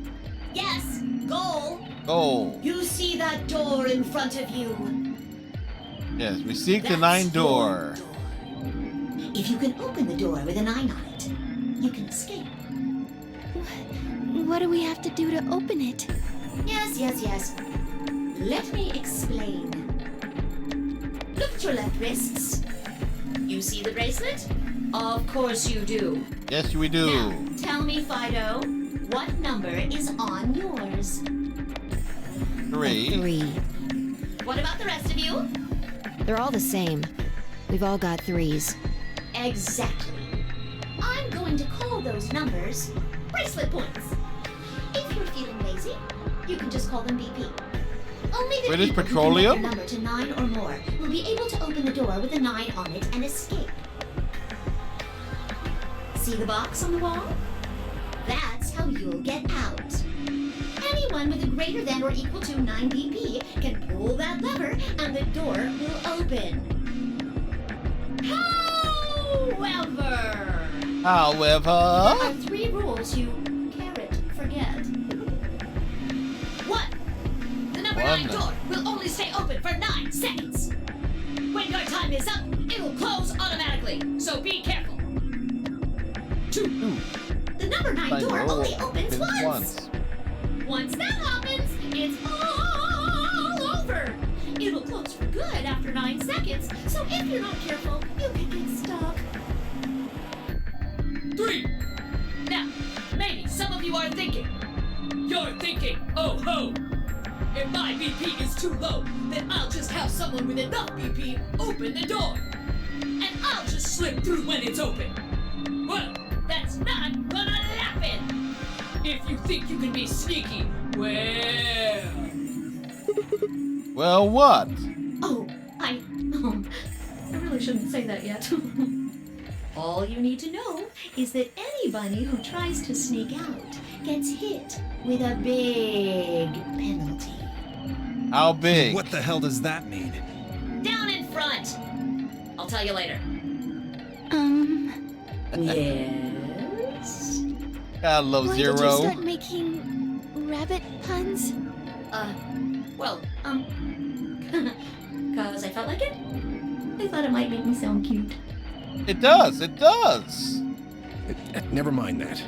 Yes, goal.
Oh,
You see that door in front of you?
yes, we seek the
That's
9
your
door.
If you can open the door with a 9 on it, you can escape.
What do we have to do to open it?
Yes. Let me explain. Look at your left wrists. You see the bracelet? Of course you do.
Yes, we do.
Now, tell me, Fido, what number is on yours?
3.
3.
What about the rest of you?
They're all the same. We've all got 3s.
Exactly. I'm going to call those numbers bracelet points. If you're feeling lazy, you can just call them BP. Only the
British
people
Petroleum?
who can get their number to 9 or more will be able to open the door with a 9 on it and escape. See the box on the wall? That's how you'll get out. Anyone with a greater than or equal to 9 BP can pull that lever and the door will open. However, there are 3 rules you forget. 1. The number 9 door will only stay open for 9 seconds. When your time is up, it'll close automatically, so be careful. 2. The number 9 door only opens once. Once that happens, it's all over. It'll close for good after 9 seconds, so if you're not careful, you can get stuck.
3. Now, maybe some of you are thinking. You're thinking, oh ho! If my BP is too low, then I'll just have someone with enough BP open the door. And I'll just slip through when it's open. Well, that's not gonna happen. If you think you can be sneaky,
Well, what?
Oh, I really shouldn't say that yet. All you need to know is that anybody who tries to sneak out gets hit with a big penalty.
How big?
What the hell does that mean?
Down in front. I'll tell you later. Yes?
I love
Why
Zero.
did you start making rabbit puns?
Cause I felt like it. I thought it might make me sound cute.
It does. It does.
Never mind that.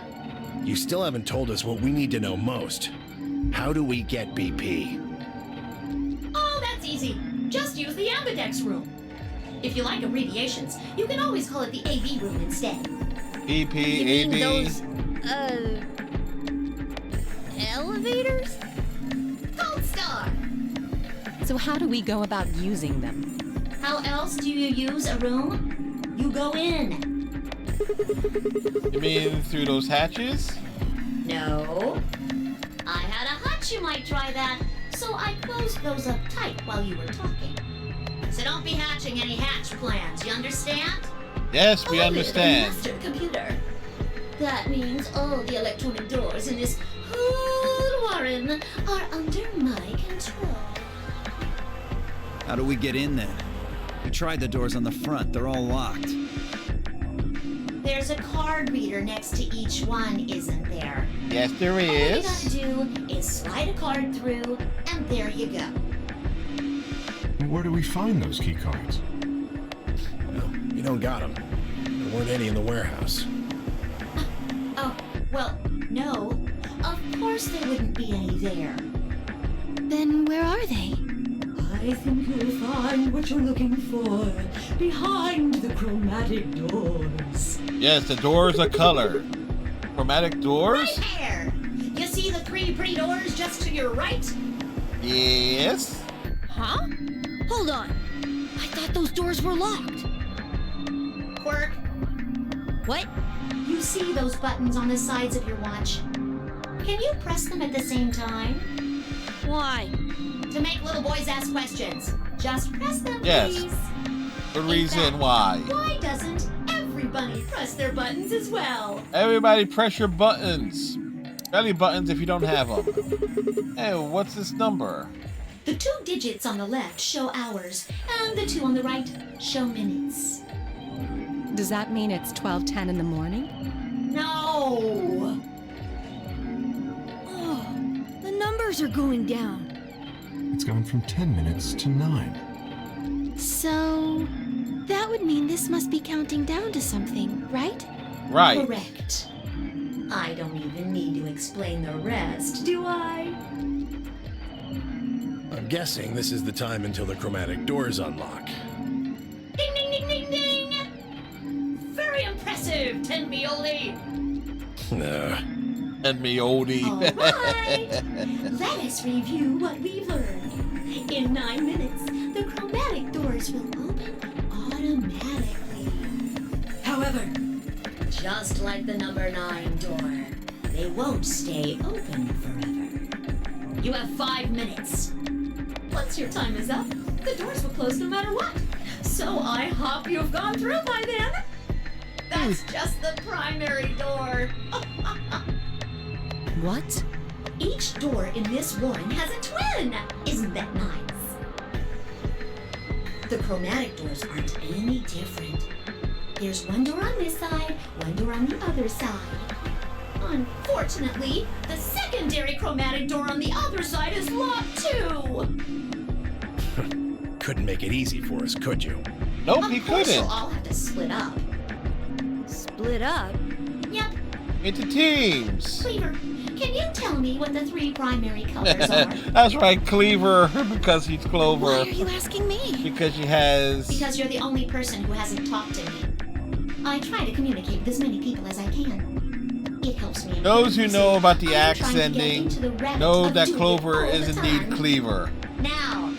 You still haven't told us what we need to know most. How do we get BP?
Oh, that's easy. Just use the ambidex room. If you like abbreviations, you can always call it the AV room instead.
BP,
You mean
AV.
those, elevators?
Gold star!
So how do we go about using them?
How else do you use a room? You go in.
You mean through those hatches?
No. I had a hunch you might try that, so I closed those up tight while you were talking. So don't be hatching any hatch plans, you understand?
Yes, we
I live in a
understand.
master computer. That means all the electronic doors in this whole warren are under my control.
How do we get in then? We tried the doors on the front. They're all locked.
There's a card reader next to each one, isn't there?
Yes, there
All you
is.
gotta do is slide a card through, and there you go.
Where do we find those key cards?
Well, you don't got them. There weren't any in the warehouse.
Oh, well, no. Of course there wouldn't be any there.
Then where are they?
I think you'll find what you're looking for behind the chromatic doors.
Yes, the doors are colored. Chromatic doors?
Right there! You see the 3 pretty doors just to your right?
Yes.
Huh? Hold on. I thought those doors were locked.
Quirk,
What?
you see those buttons on the sides of your watch? Can you press them at the same time?
Why?
To make little boys ask questions. Just press them,
Yes.
please.
The
In
reason
fact,
why.
Why doesn't everybody press their buttons as well?
Everybody press your buttons. Belly buttons if you don't have them. Hey, what's this number?
The 2 digits on the left show hours, and the 2 on the right show minutes.
Does that mean it's 12:10 in the morning?
No!
Oh, the numbers are going down.
It's gone from 10 minutes to 9.
So, that would mean this must be counting down to something, right?
Right.
Correct. I don't even need to explain the rest, do I?
I'm guessing this is the time until the chromatic doors unlock.
Ding, ding, ding, ding, ding! Very impressive, Tenbioli!
And me oldie.
All right, let us review what we've learned. In 9 minutes, the chromatic doors will open automatically. However, just like the number 9 door, they won't stay open forever. You have 5 minutes.
Once your time is up, the doors will close no matter what. So I hope you've gone through by then. That's just the primary door.
What?
Each door in this warren has a twin. Isn't that nice? The chromatic doors aren't any different. There's one door on this side, one door on the other side. Unfortunately, the secondary chromatic door on the other side is locked too.
Couldn't make it easy for us, could you?
Nope, he
Of course,
couldn't.
you'll all have to split up.
Split up?
Yep.
Into teams.
Cleaver, can you tell me what the 3 primary colors are?
That's right, Cleaver, because he's
Why
Clover.
are you asking me?
Because she has.
Because you're the only person who hasn't talked to me. I try to communicate with as many people as I can. It helps me.
Those who know about the
I'm trying to get
accenting
into the rabbit
know
of
that
doing it
Clover
all
is
the
indeed
time.
Cleaver.
Now,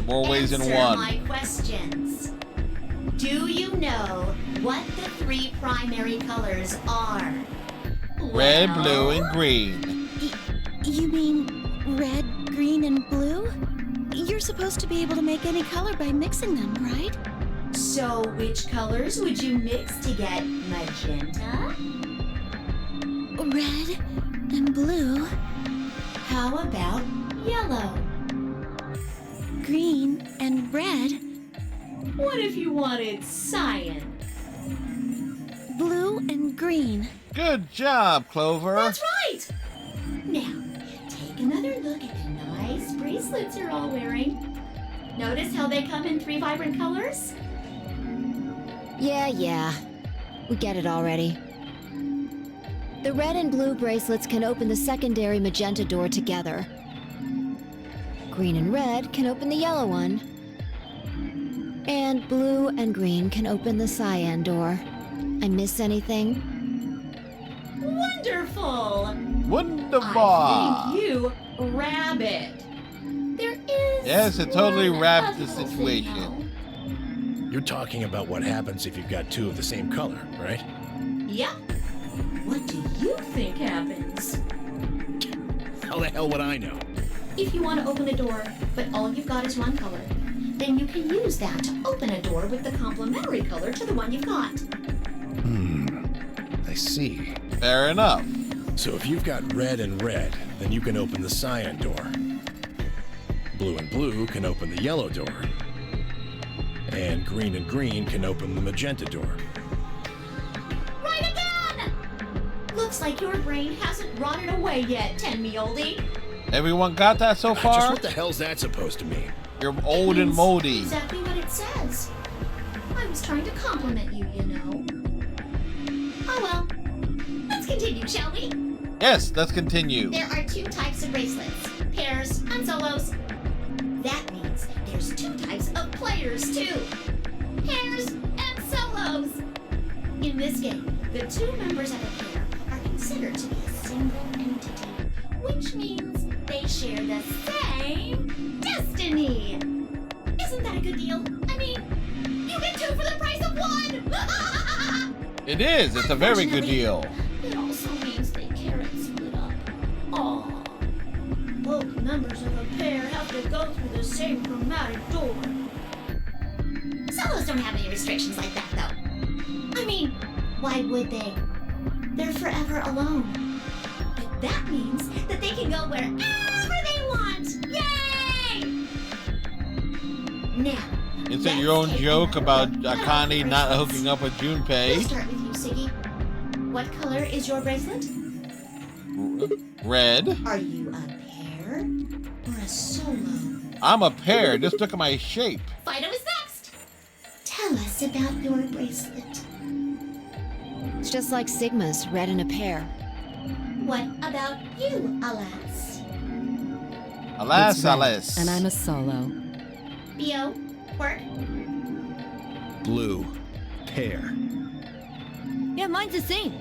More ways than
answer
one.
my questions. Do you know what the 3 primary colors are?
Red,
Well,
blue, and green.
You mean red, green, and blue? You're supposed to be able to make any color by mixing them, right?
So which colors would you mix to get magenta?
Red and blue,
How about yellow?
green and red,
What if you wanted cyan?
blue and green.
Good job, Clover.
That's right! Now, take another look at the nice bracelets you're all wearing. Notice how they come in 3 vibrant colors?
Yeah. We get it already. The red and blue bracelets can open the secondary magenta door together. Green and red can open the yellow one. And blue and green can open the cyan door. I miss anything?
Wonderful!
Wonderful.
I think you rabbit. There is
Yes, it totally
one
wrapped the
other thing,
situation.
though.
You're talking about what happens if you've got 2 of the same color, right?
Yep. What do you think happens?
How the hell would I know?
If you want to open a door, but all you've got is one color, then you can use that to open a door with the complementary color to the one you've got.
I see.
Fair enough.
So if you've got red and red, then you can open the cyan door. Blue and blue can open the yellow door. And green can open the magenta door.
Right again! Looks like your brain hasn't rotted away yet, me oldie.
Everyone got that so
Just
far?
what the hell's that supposed to mean?
You're old and moldy.
Exactly what it says. I was trying to compliment you, you know. Oh well. Let's continue, shall we?
Yes, let's continue.
There are 2 types of bracelets, pairs and solos.
That means there's 2 types of players, too.
Pairs and solos.
In this game, the 2 members of a pair are considered to be a single entity, which means they share the same destiny. Isn't that a good deal? I mean, you get 2 for the price of 1!
It is. It's a very good deal.
It also means they can't split up. Aw. Both members of a pair have to go through the same chromatic door.
Solos don't have any restrictions like that, though. I mean, why would they? They're forever alone.
But that means that they can go wherever they want. Yay! Now,
Is it your own joke about Akane not hooking up with
we'll
Junpei?
start with you, Siggy. What color is your bracelet?
Red.
Are you a pair or a solo?
I'm a pair. Just look at my shape.
Fido is next. Tell us about your bracelet.
It's just like Sigma's, red in a pair.
What about you, Alas?
Alas,
It's red,
alas.
And I'm a solo.
Bio, Quirk,
Blue. Pair.
Yeah, mine's the same.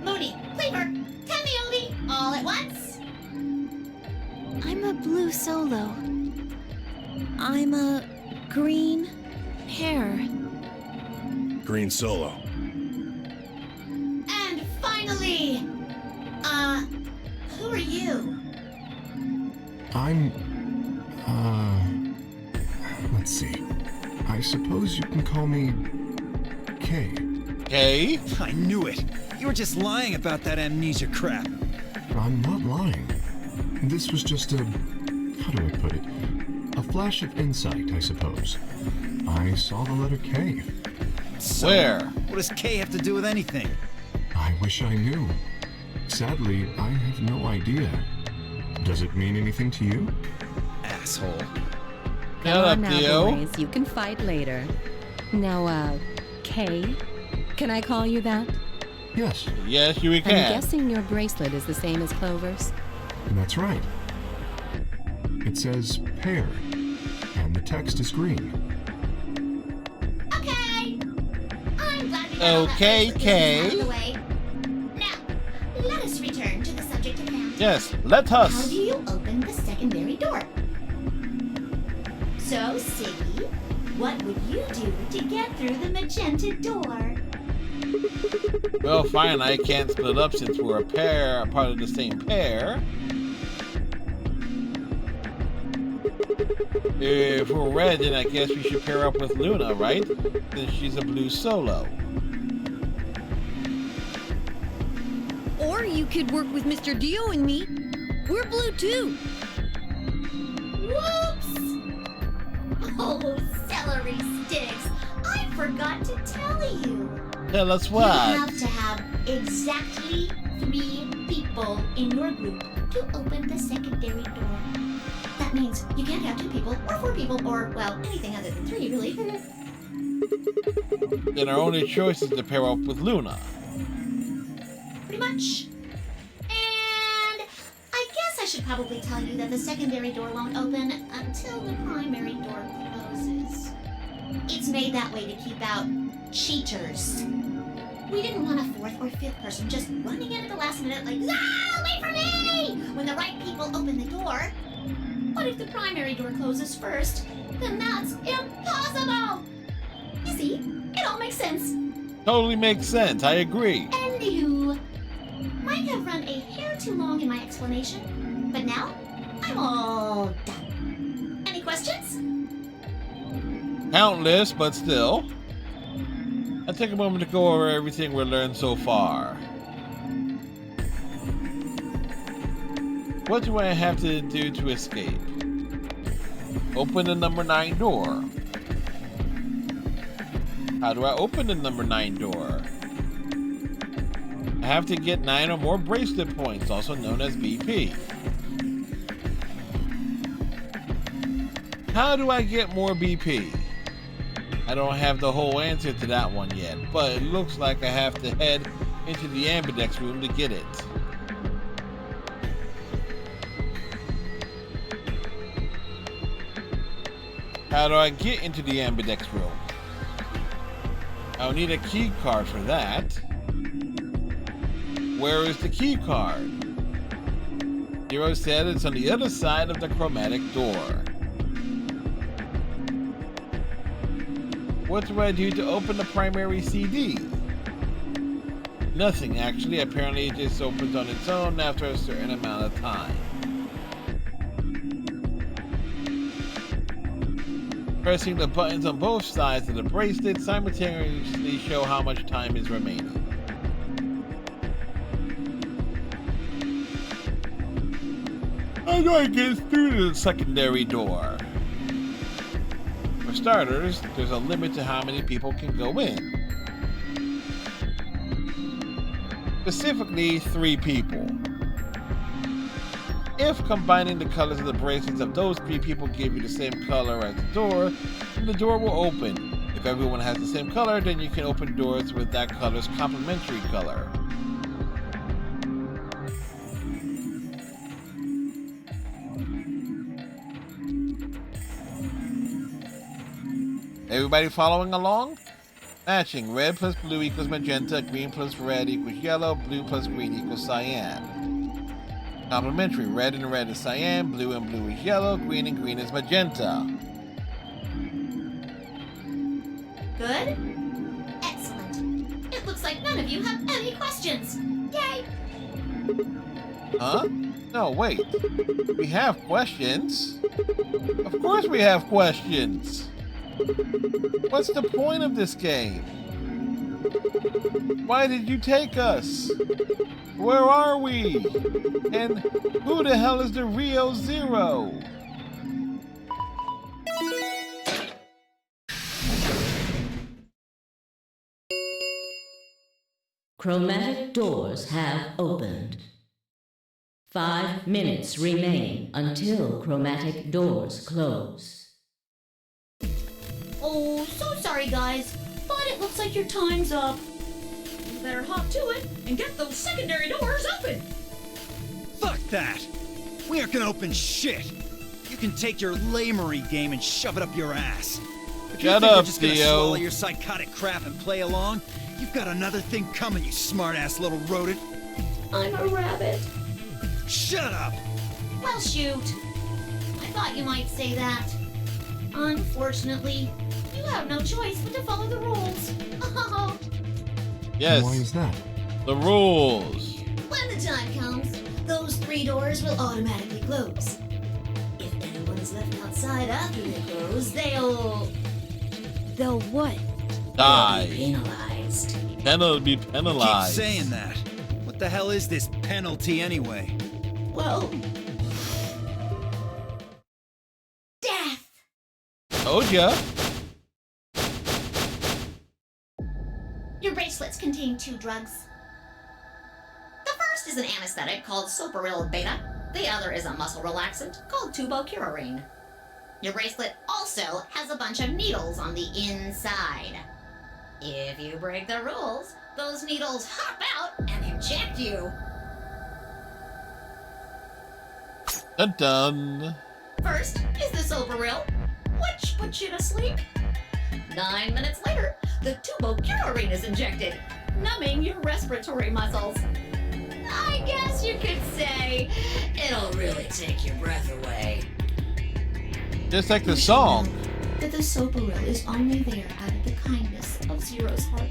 Moody, Cleaver, Oldie, all at once.
I'm a blue solo. I'm a green pair.
Green solo.
And finally, who are you?
I'm Let's see. I suppose you can call me Kay.
Kay?
I knew it. You were just lying about that amnesia crap.
I'm not lying. This was just a... how do I put it? A flash of insight, I suppose. I saw the letter K.
So,
Where?
what does K have to do with anything?
I wish I knew. Sadly, I have no idea. Does it mean anything to you?
Asshole.
Come
Shut
on
up,
now,
Dio.
boys. You can fight later. Now, Kay? Can I call you that?
Yes,
Yes, you
I'm
can.
guessing your bracelet is the same as Clover's.
that's right. It says pear, and the text is green.
Okay. I'm glad we got all that
Okay,
business
Kay.
out of the way. Now, let us return to the subject at hand.
Yes, let
How
us.
do you open the secondary door? So, Siggy, what would you do to get through the magenta door?
Well, fine, I can't split up since we're a pair, a part of the same pair. If we're red, then I guess we should pair up with Luna, right? Since she's a blue solo.
Or you could work with Mr. Dio and me. We're blue too.
Whoops! Oh, celery sticks! I forgot to tell you.
Tell us
You
what.
have to have exactly 3 people in your group to open the secondary door. That means you can't have 2 people, or 4 people, or, well, anything other than 3, really.
Then our only choice is to pair up with Luna.
Pretty much. And I guess I should probably tell you that the secondary door won't open until the primary door closes. It's made that way to keep out cheaters. We didn't want a 4th or 5th person just running in at the last minute like, ah, wait for me! When the right people open the door. But if the primary door closes first, then that's impossible! You see, it all makes sense.
Totally makes sense, I agree.
And you might have run a hair too long in my explanation, but now I'm all done. Any questions?
Countless, but still. I'll take a moment to go over everything we've learned so far. What do I have to do to escape? Open the number 9 door. How do I open the number 9 door? I have to get 9 or more bracelet points, also known as BP. How do I get more BP? I don't have the whole answer to that one yet, but it looks like I have to head into the ambidex room to get it. How do I get into the ambidex room? I'll need a key card for that. Where is the key card? Hero said it's on the other side of the chromatic door. What do I do to open the primary CD? Nothing, actually. Apparently it just opens on its own after a certain amount of time. Pressing the buttons on both sides of the bracelet simultaneously show how much time is remaining. How do I get through the secondary door? For starters, there's a limit to how many people can go in. Specifically, 3 people. If combining the colors of the bracelets of those 3 people give you the same color as the door, then the door will open. If everyone has the same color, then you can open doors with that color's complementary color. Everybody following along? Matching. Red plus blue equals magenta, green plus red equals yellow, blue plus green equals cyan. Complementary. Red and red is cyan, blue and blue is yellow, green and green is magenta.
Good? Excellent. It looks like none of you have any questions. Yay!
Huh? No, wait. We have questions. Of course we have questions. What's the point of this game? Why did you take us? Where are we? And who the hell is the real Zero?
Chromatic doors have opened. 5 minutes remain until chromatic doors close.
Oh, so sorry, guys, but it looks like your time's up.
You better hop to it and get those secondary doors open.
Fuck that! We aren't gonna open shit! You can take your lamery game and shove it up your ass. If you
Shut
think
up,
we're just gonna
Theo.
swallow your psychotic crap and play along, you've got another thing coming, you smart-ass little rodent.
I'm a rabbit.
Shut up!
Well, shoot. I thought you might say that. Unfortunately, you have no choice but to follow the rules.
Yes.
Why is that?
The rules.
When the time comes, those 3 doors will automatically close. If anyone is left outside after they close, they'll
what?
Die.
be penalized.
Be penalized.
Keep saying that. What the hell is this penalty anyway?
Well, death.
Told ya.
Your bracelets contain 2 drugs. The first is an anesthetic called Soparil Beta. The other is a muscle relaxant called Tubocurarine. Your bracelet also has a bunch of needles on the inside. If you break the rules, those needles hop out and inject you.
Dun dun.
First is the Soparil, which puts you to sleep. 9 minutes later, the Tubocurarine is injected, numbing your respiratory muscles. I guess you could say it'll really take your breath away.
Just like the
You should
song.
know that the Soparil is only there out of the kindness of Zero's heart.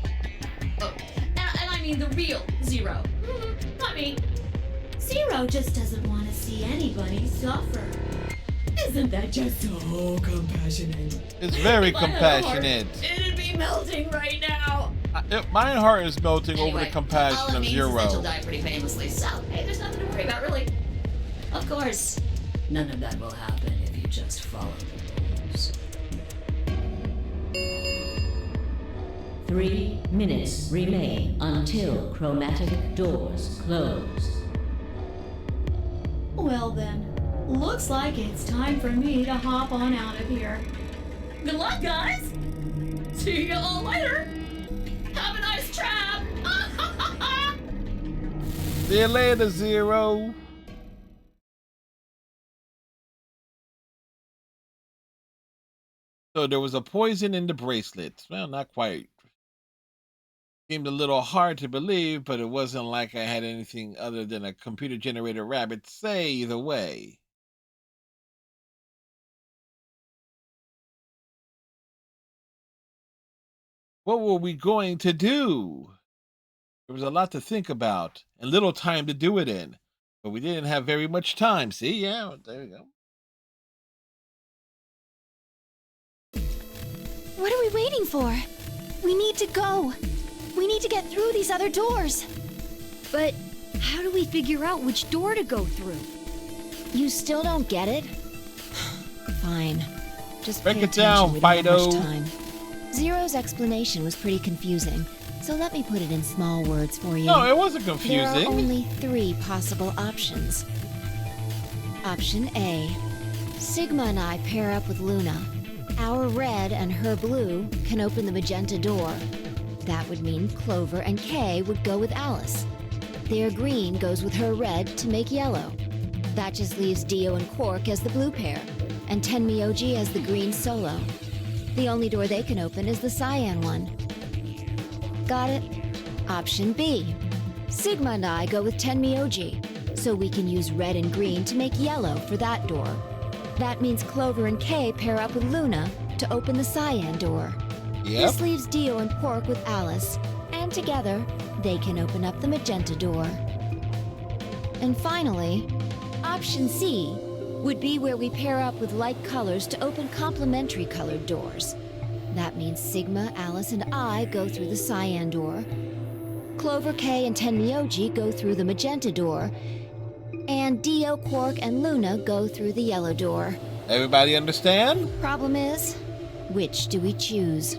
Oh, and I mean the real Zero. Not me. Zero just doesn't want to see anybody suffer. Isn't that just so compassionate?
It's very
If I had a heart,
compassionate.
it'd be melting right now.
My heart is melting over the
Anyway, all
compassion
it
of
means is that
Zero.
you'll die pretty painlessly, so hey, there's nothing to worry about, really. Of course, none of that will happen if you just follow the rules.
3 minutes remain until chromatic doors close.
Well then, looks like it's time for me to hop on out of here. Good luck, guys! See you all later! Have a nice trap!
See you later, Zero. So there was a poison in the bracelet. Well, not quite. Seemed a little hard to believe, but it wasn't like I had anything other than a computer-generated rabbit say either way. What were we going to do? There was a lot to think about and little time to do it in, but we didn't have very much time. See, yeah, there you go.
What are we waiting for? We need to go. We need to get through these other doors.
But how do we figure out which door to go through?
You still don't get it? Fine. Just
Break
pay
it down,
attention. We don't have much
Fido.
time. Zero's explanation was pretty confusing, so let me put it in small words for you.
No, it wasn't
There
confusing.
are only 3 possible options. Option A. Sigma and I pair up with Luna. Our red and her blue can open the magenta door. That would mean Clover and Kay would go with Alice. Their green goes with her red to make yellow. That just leaves Dio and Quark as the blue pair, and Tenmyoji as the green solo. The only door they can open is the cyan one. Got it? Option B. Sigma and I go with Tenmyoji, so we can use red and green to make yellow for that door. That means Clover and Kay pair up with Luna to open the cyan door.
Yep.
This leaves Dio and Quark with Alice, and together, they can open up the magenta door. And finally, option C would be where we pair up with light colors to open complementary colored doors. That means Sigma, Alice, and I go through the cyan door. Clover, K, and Tenmyoji go through the magenta door. And Dio, Quark, and Luna go through the yellow door.
Everybody understand?
Problem is, which do we choose?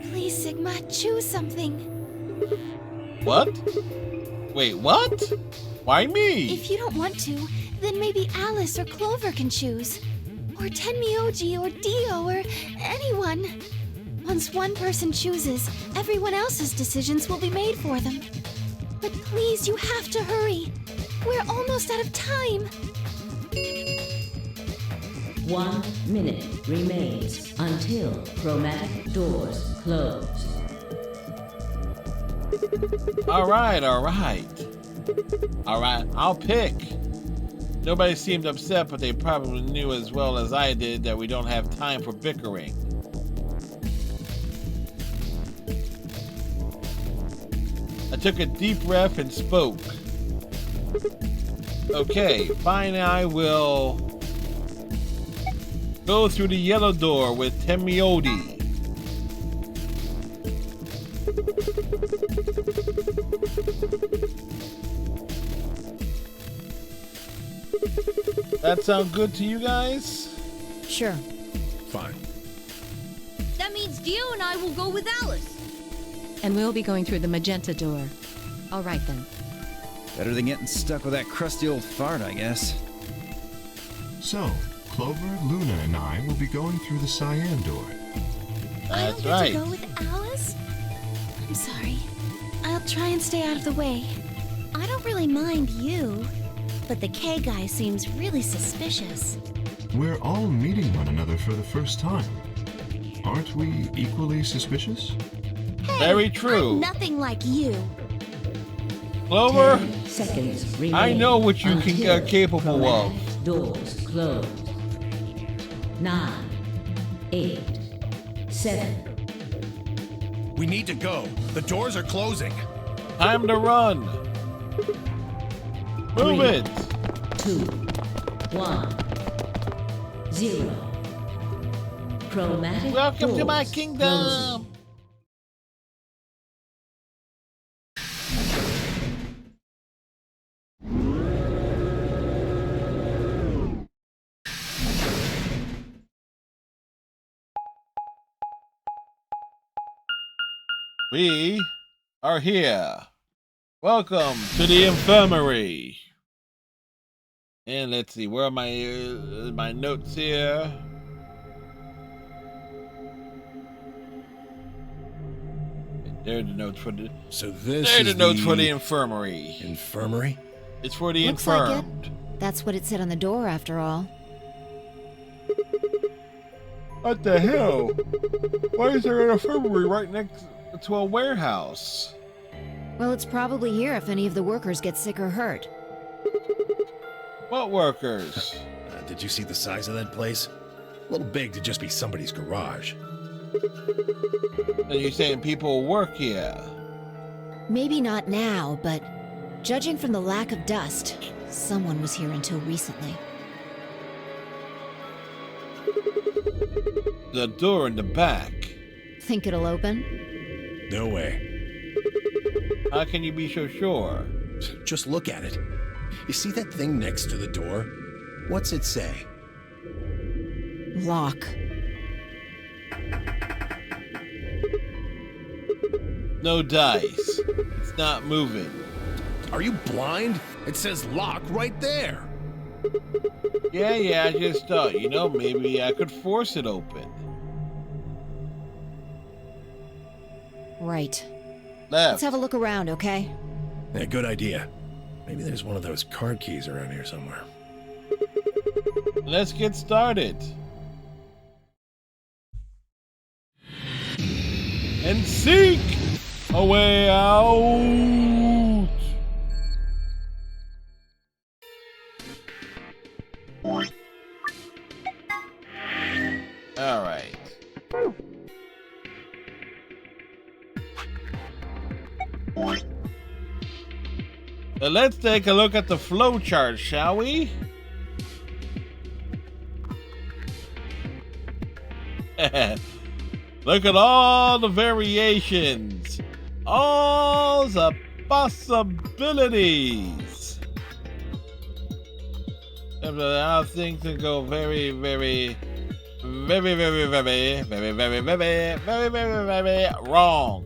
Please, Sigma, choose something.
What? Wait, what? Why me?
If you don't want to, then maybe Alice or Clover can choose. Or Tenmyoji or Dio or anyone. Once one person chooses, everyone else's decisions will be made for them. But please, you have to hurry. We're almost out of time.
1 minute remains until chromatic doors close.
Alright, I'll pick. Nobody seemed upset, but they probably knew as well as I did that we don't have time for bickering. I took a deep breath and spoke. Okay, fine, I will go through the yellow door with Tenmyoji. That sound good to you guys?
Sure.
Fine.
That means Dio and I will go with Alice.
And we'll be going through the magenta door. All right then.
Better than getting stuck with that crusty old fart, I guess.
So, Clover, Luna, and I will be going through the cyan door.
I
That's
don't get
right.
to go with Alice? I'm sorry. I'll try and stay out of the way.
I don't really mind you, but the K guy seems really suspicious.
We're all meeting one another for the first time. Aren't we equally suspicious?
Hey,
Very true.
I'm nothing like you.
Clover,
10 seconds remain.
I know what you can
until
get capable of.
chromatic doors close. 9, 8, 7.
We need to go. The doors are closing.
Time to run. Move
3,
it.
2, 1, 0. Chromatic
Welcome to my
doors
kingdom.
closing.
We are here. Welcome to the infirmary. And let's see, where are my notes here? There are the notes for the.
So this
There are
is
the notes for the infirmary.
infirmary?
It's for the
Looks like it.
infirmed.
That's what it said on the door, after all.
What the hell? Why is there an infirmary right next to a warehouse?
Well, it's probably here if any of the workers get sick or hurt.
What workers?
Did you see the size of that place? A little big to just be somebody's garage.
Are you saying people work here?
Maybe not now, but judging from the lack of dust, someone was here until recently.
The door in the back.
Think it'll open?
No way.
How can you be so sure?
Just look at it. You see that thing next to the door? What's it say?
Lock.
No dice. It's not moving.
Are you blind? It says lock right there.
Yeah, I just thought, maybe I could force it open.
Right.
Left.
Let's have a look around, okay?
Yeah, good idea. Maybe there's one of those card keys around here somewhere.
Let's get started. And seek a way out. All right. So let's take a look at the flow chart, shall we? Look at all the variations. All the possibilities. And how things can go very, very, very, very, very, very, very, very, very, very, very, very wrong.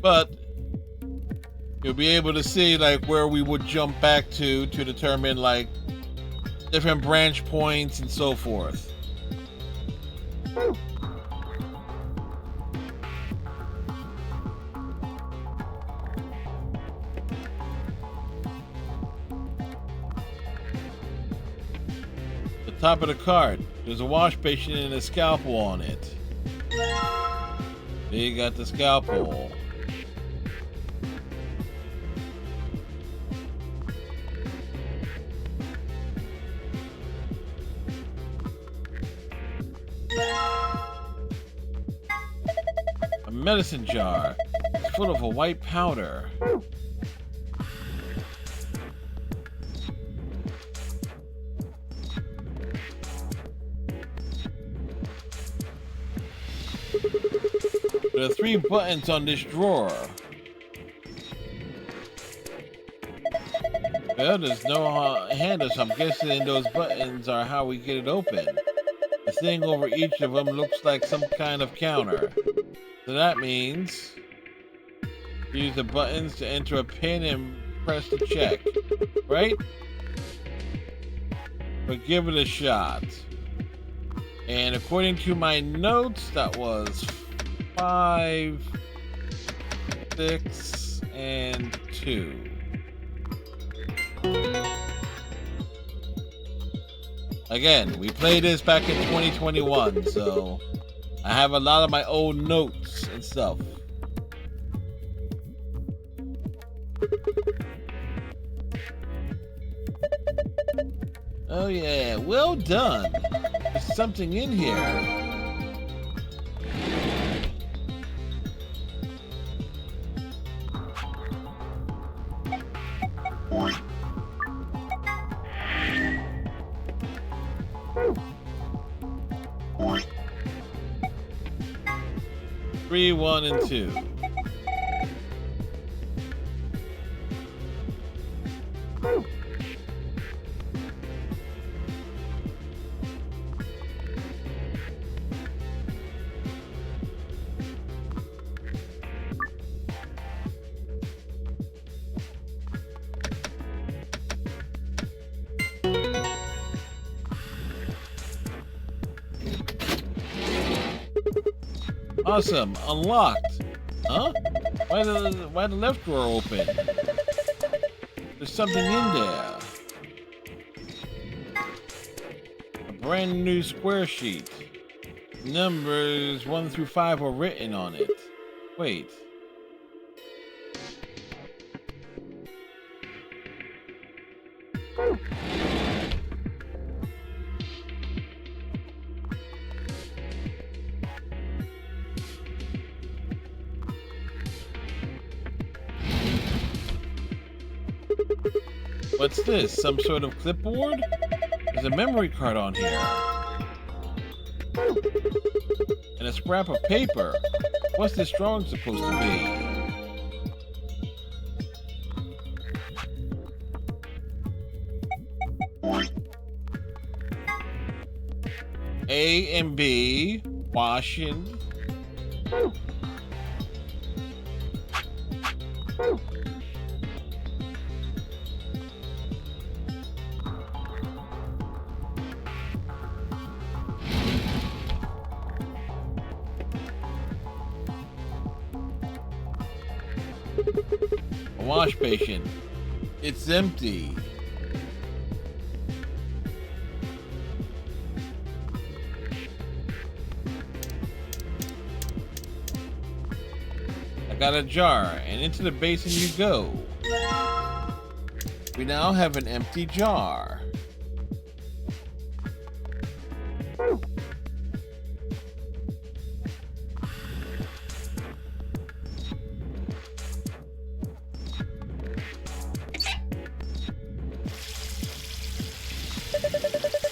But you'll be able to see like where we would jump back to determine like different branch points and so forth. The top of the cart, there's a wash basin and a scalpel on it. There you got the scalpel. A medicine jar. It's full of a white powder. There are 3 buttons on this drawer. Well, there's no handle, so I'm guessing those buttons are how we get it open. The thing over each of them looks like some kind of counter. So that means use the buttons to enter a pin and press to check, right? But give it a shot. And according to my notes, that was 5, 6, and 2. Again, we played this back in 2021, so I have a lot of my old notes and stuff. Oh yeah, well done. There's something in here. 3, 1, and 2. Awesome, unlocked. Huh? Why the left drawer open? There's something in there. A brand new square sheet. Numbers 1 through 5 are written on it. Wait. What's this? Some sort of clipboard? There's a memory card on here. And a scrap of paper. What's this drawing supposed to be? A and B, washing. A wash basin. It's empty. I got a jar, and into the basin you go. We now have an empty jar.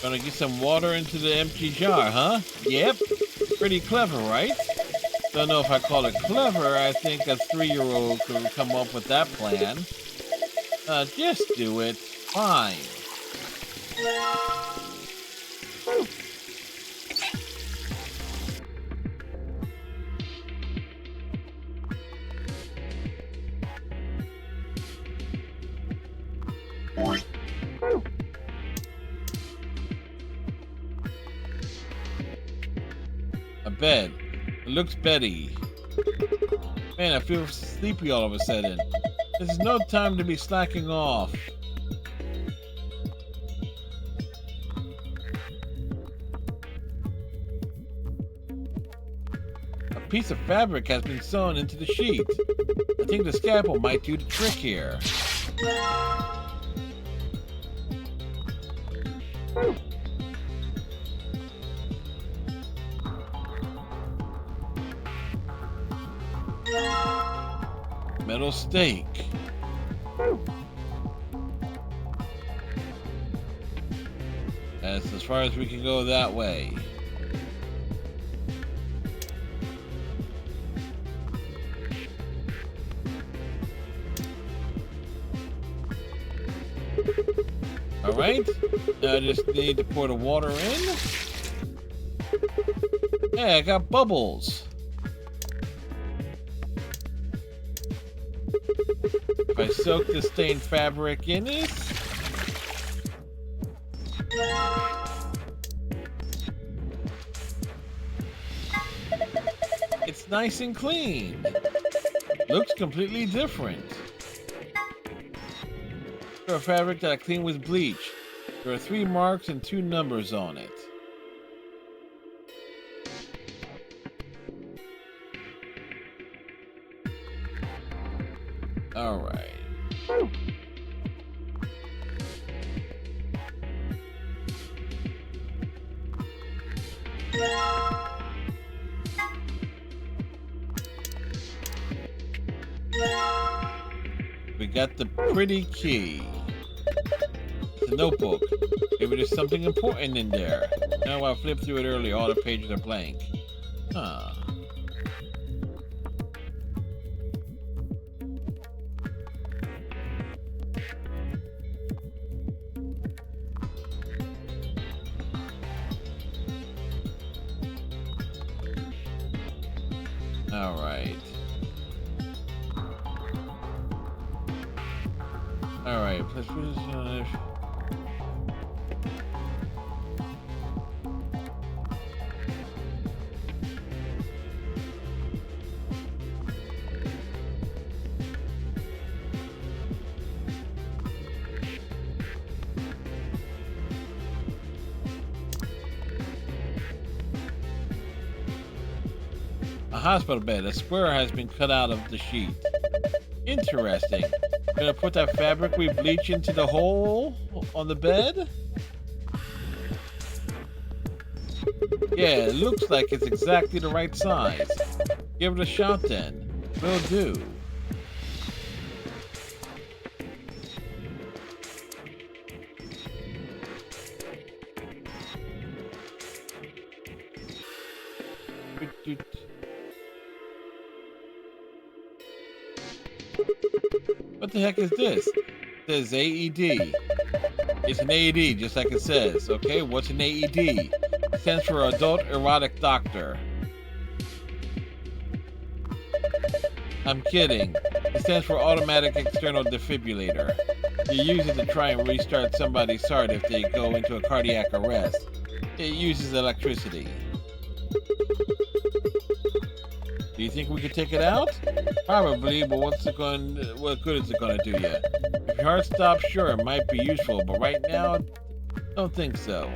Gonna Want to get some water into the empty jar, huh? Yep. Pretty clever, right? Don't know if I call it clever. I think a 3-year-old could come up with that plan. Just do it. Fine. A bed. It looks Betty. Man, I feel sleepy all of a sudden. This is no time to be slacking off. A piece of fabric has been sewn into the sheet. I think the scalpel might do the trick here. Metal stake. That's as far as we can go that way. Alright, now I just need to pour the water in. Hey, I got bubbles. If I soak the stained fabric in it, it's nice and clean. Looks completely different. For a fabric that I cleaned with bleach, there are 3 marks and 2 numbers on it. All right. We got the pretty key. It's a notebook. Maybe there's something important in there. Now I flipped through it earlier, all the pages are blank. Huh. All right. All right. Let's put this on. A hospital bed. A square has been cut out of the sheet. Interesting. Gonna put that fabric we bleach into the hole on the bed? Yeah, it looks like it's exactly the right size. Give it a shot then. Will do. What the heck is this? It says AED. It's an AED, just like it says. Okay, what's an AED? It stands for Adult Erotic Doctor. I'm kidding. It stands for Automatic External Defibrillator. You use it to try and restart somebody's heart if they go into a cardiac arrest. It uses electricity. Do you think we could take it out? Probably, but what good is it going to do you? If your heart stops, sure, it might be useful, but right now, don't think so.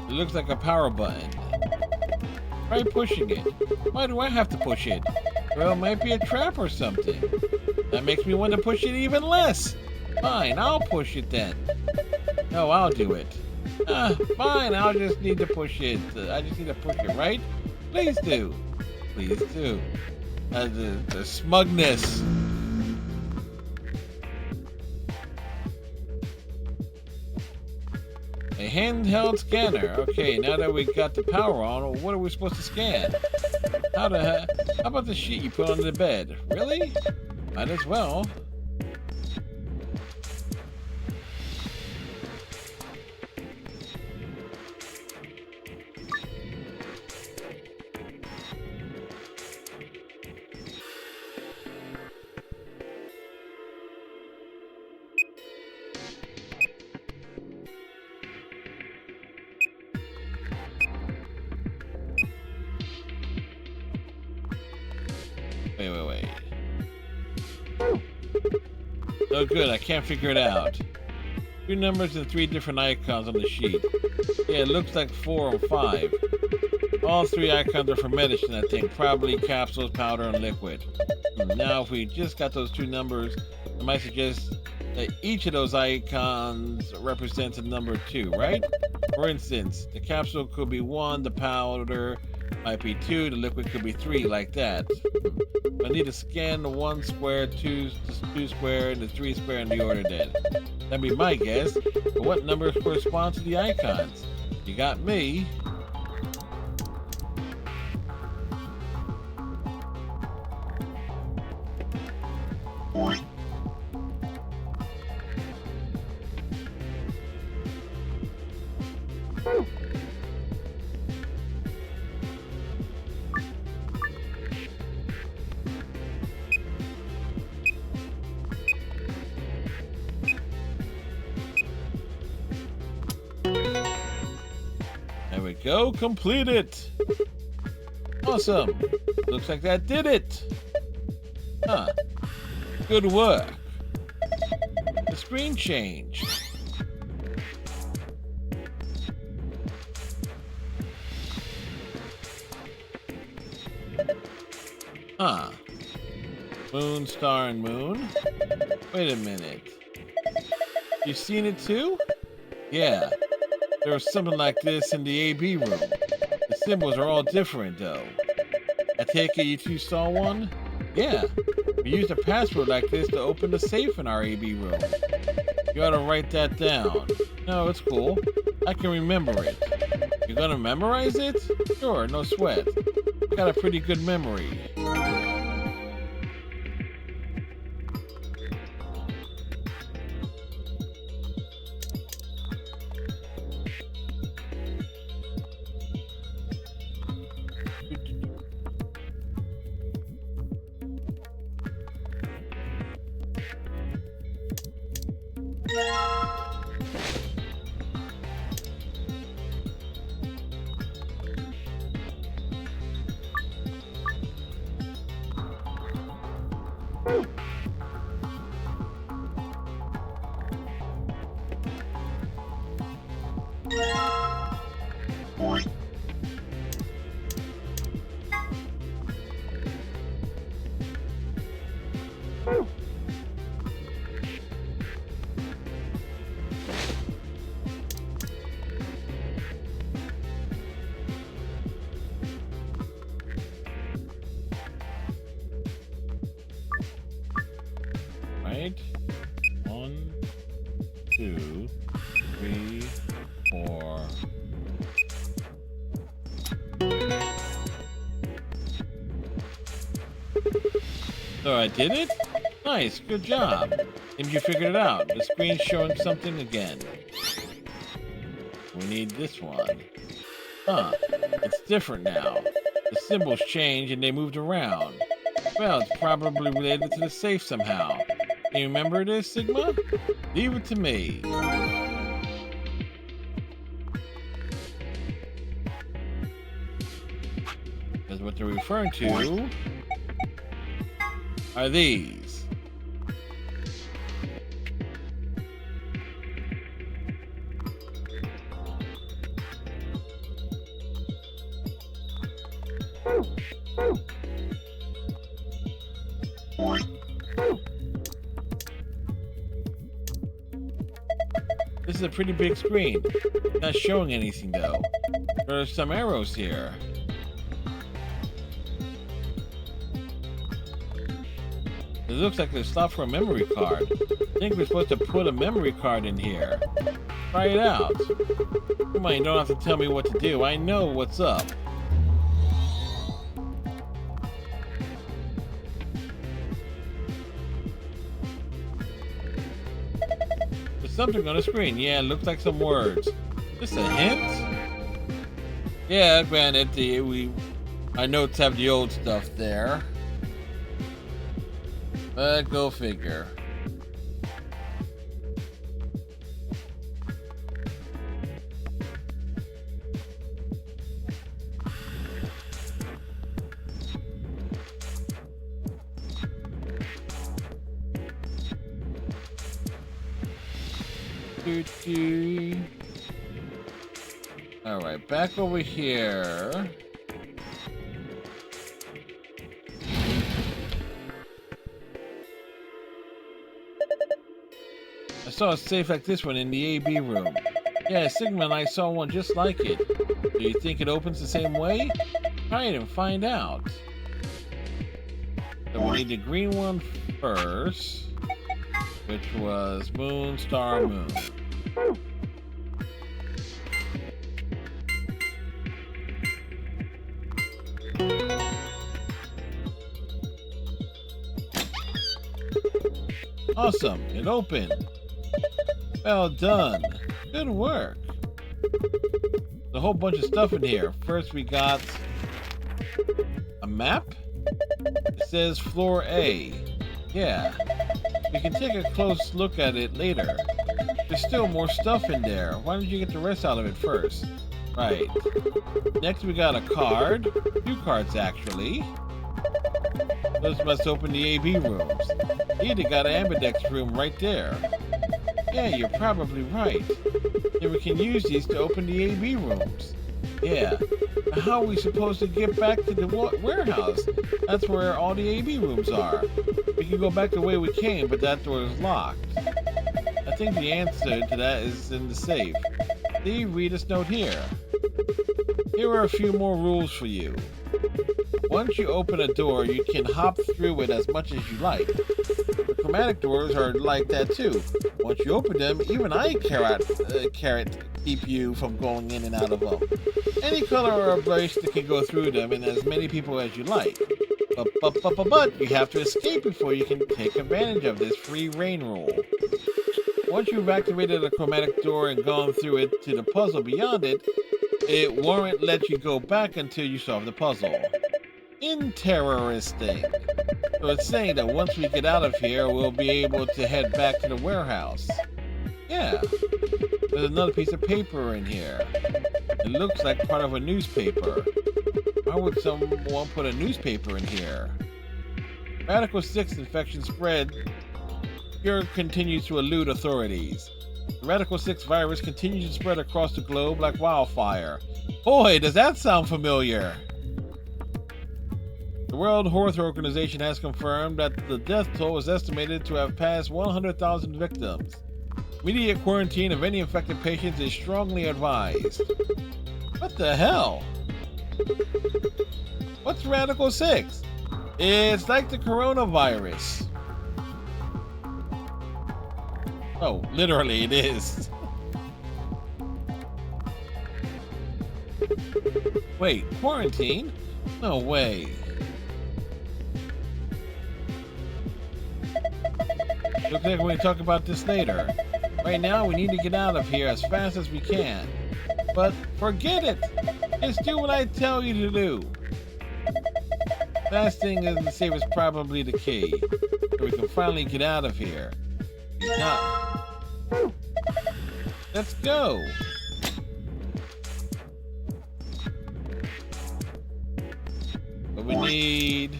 It looks like a power button. Try pushing it. Why do I have to push it? Well, it might be a trap or something. That makes me want to push it even less. Fine, I'll push it then. No, I'll do it. Fine, I'll just need to push it. I just need to push it, right? Please do. Please do. The smugness. A handheld scanner. Okay, now that we got the power on, what are we supposed to scan? How about the sheet you put on the bed? Really? Might as well. Wait. Oh good, I can't figure it out. 2 numbers and 3 different icons on the sheet. Yeah, it looks like 4 or 5. All 3 icons are for medicine, I think. Probably capsules, powder, and liquid. Now, if we just got those 2 numbers, I might suggest that each of those icons represents a number 2, right? For instance, the capsule could be 1, the powder might be 2, the liquid could be 3, like that. I need to scan the 1 square, 2 square, and the 3 square in the order then. That'd be my guess. But what numbers correspond to the icons? You got me. There we go, complete it. Awesome. Looks like that did it. Huh. Good work. The screen changed. Huh. Moon, star, and moon? Wait a minute. You seen it too? Yeah. There was something like this in the AB room. The symbols are all different, though. I take it you two saw one? Yeah. We used a password like this to open the safe in our AB room. You ought to write that down. No, it's cool. I can remember it. You gonna memorize it? Sure, no sweat. I got a pretty good memory. Right? 1, 2, 3, 4. So I did it? Nice, good job. Seems you figured it out. The screen's showing something again. We need this one. Huh, it's different now. The symbols changed and they moved around. Well, it's probably related to the safe somehow. Can you remember this, Sigma? Leave it to me. Because what they're referring to are these. This is a pretty big screen. Not showing anything though. There are some arrows here. It looks like there's stuff for a memory card. I think we're supposed to put a memory card in here. Try it out. Come on, you don't have to tell me what to do. I know what's up. There's something on the screen. Yeah, it looks like some words. Just a hint? Yeah, granted, my notes have the old stuff there. But go figure. Alright, back over here. I saw a safe like this one in the AB room. Yeah, Sigma and I saw one just like it. Do you think it opens the same way? Try it and find out. So we need the green one first, which was moon, star, moon. Awesome, it opened. Well done. Good work. There's a whole bunch of stuff in here. First we got a map. It says floor A. Yeah. We can take a close look at it later. There's still more stuff in there. Why don't you get the rest out of it first? Right. Next we got a card. 2 cards actually. Those must open the AB rooms. You either got an ambidex room right there. Yeah, you're probably right. Then we can use these to open the AB rooms. Yeah. Now how are we supposed to get back to the warehouse? That's where all the AB rooms are. We can go back the way we came, but that door is locked. I think the answer to that is in the safe. See, read this note here. Here are a few more rules for you. Once you open a door, you can hop through it as much as you like. The chromatic doors are like that too. Once you open them, even I carrot keep you from going in and out of them. Any color or a brush that can go through them, and as many people as you like. But you have to escape before you can take advantage of this free reign rule. Once you've activated a chromatic door and gone through it to the puzzle beyond it, it won't let you go back until you solve the puzzle. Interesting. So it's saying that once we get out of here, we'll be able to head back to the warehouse. Yeah. There's another piece of paper in here. It looks like part of a newspaper. Why would someone put a newspaper in here? Radical 6 infection spread. Cure continues to elude authorities. The Radical 6 virus continues to spread across the globe like wildfire. Boy, does that sound familiar! The World Health Organization has confirmed that the death toll is estimated to have passed 100,000 victims. Immediate quarantine of any infected patients is strongly advised. What the hell? What's Radical 6? It's like the coronavirus. Oh, literally it is. Wait, quarantine? No way. Looks like we're going to talk about this later. Right now, we need to get out of here as fast as we can. But forget it! Just do what I tell you to do. Fasting and the safe is probably the key. So we can finally get out of here. Now, let's go! What we need...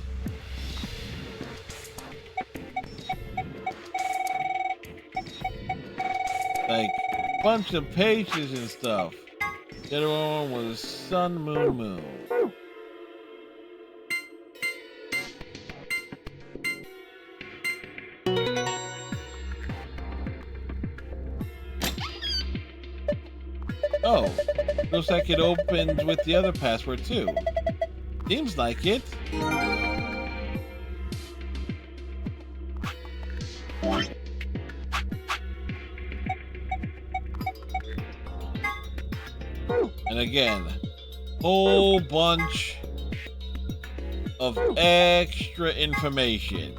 like a bunch of pages and stuff. The other one was sun, moon, moon. Oh, looks like it opens with the other password too. Seems like it. And again, whole bunch of extra information.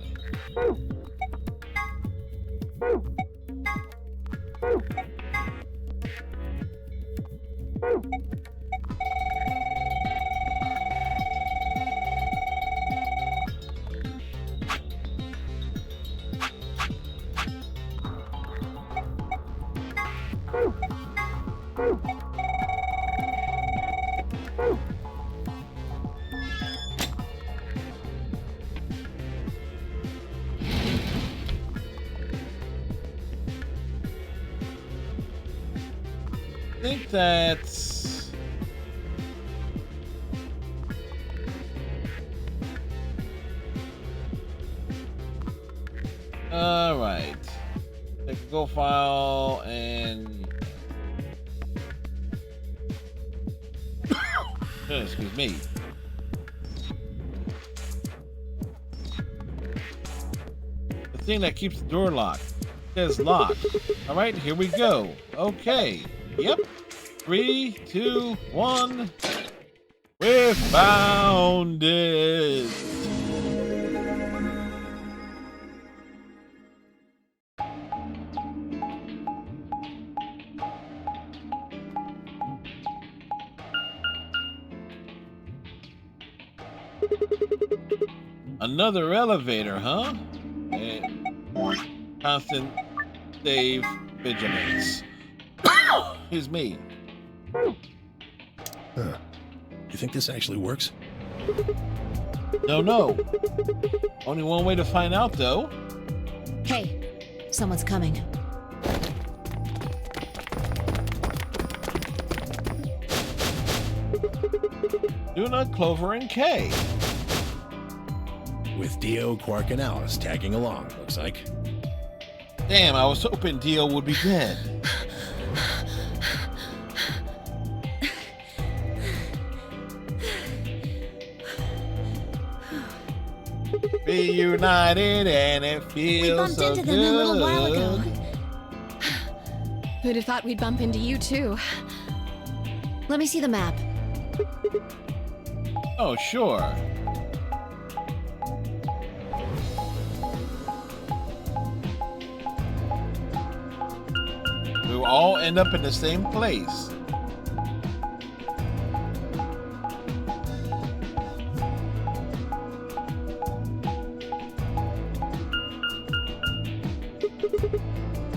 I think that's all right. Take a go file and excuse me. The thing that keeps the door locked. It says locked. All right, here we go. Okay. Yep. 3, 2, 1. We found it. Another elevator, huh? Constant save vigilance. Here's me.
You think this actually works?
No. Only one way to find out, though.
Hey, someone's coming.
Luna, Clover, and Kay.
With Dio, Quark, and Alice tagging along, looks like.
Damn, I was hoping Dio would be dead. Reunited and it feels so good.
We bumped into them a little while ago.
Who'd have thought we'd bump into you too?
Let me see the map.
Oh, sure. We'll all end up in the same place.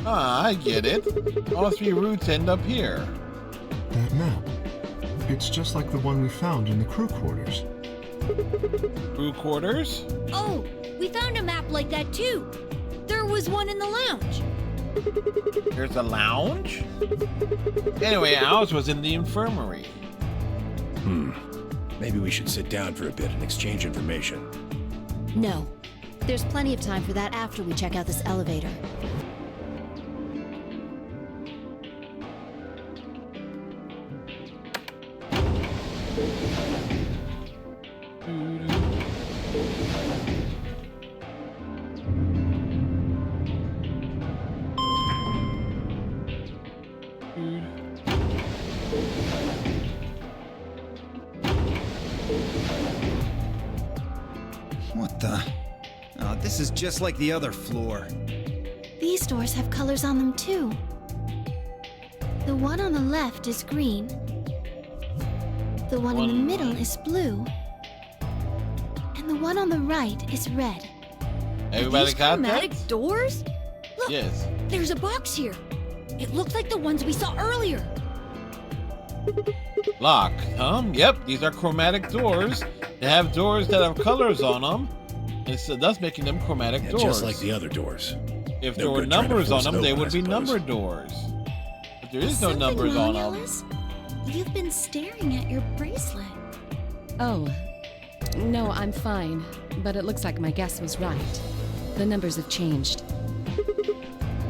Ah, I get it. All 3 routes end up here.
That map. It's just like the one we found in the crew quarters.
Crew quarters?
Oh, we found a map like that too. There was one in the lounge.
There's a lounge? Anyway, ours was in the infirmary.
Maybe we should sit down for a bit and exchange information.
No. There's plenty of time for that after we check out this elevator.
What the? Oh, this is just like the other floor.
These doors have colors on them too. The one on the left is green. The one in the middle is blue. And the one on the right is red.
Everybody
These
got
chromatic
that?
doors? Look,
Yes.
there's a box here. It looks like the ones we saw earlier.
Lock, huh? Yep, these are chromatic doors. They have doors that have colors on them, and so thus making them chromatic
Yeah,
doors.
just like the other doors.
If
No
there were
good trying to
numbers on
force
them,
it
they
open,
would
I
be
suppose.
numbered doors. But there is no
Something
numbers
wrong,
on them.
Alice? You've been staring at your bracelet.
Oh. No, I'm fine. But it looks like my guess was right. The numbers have changed.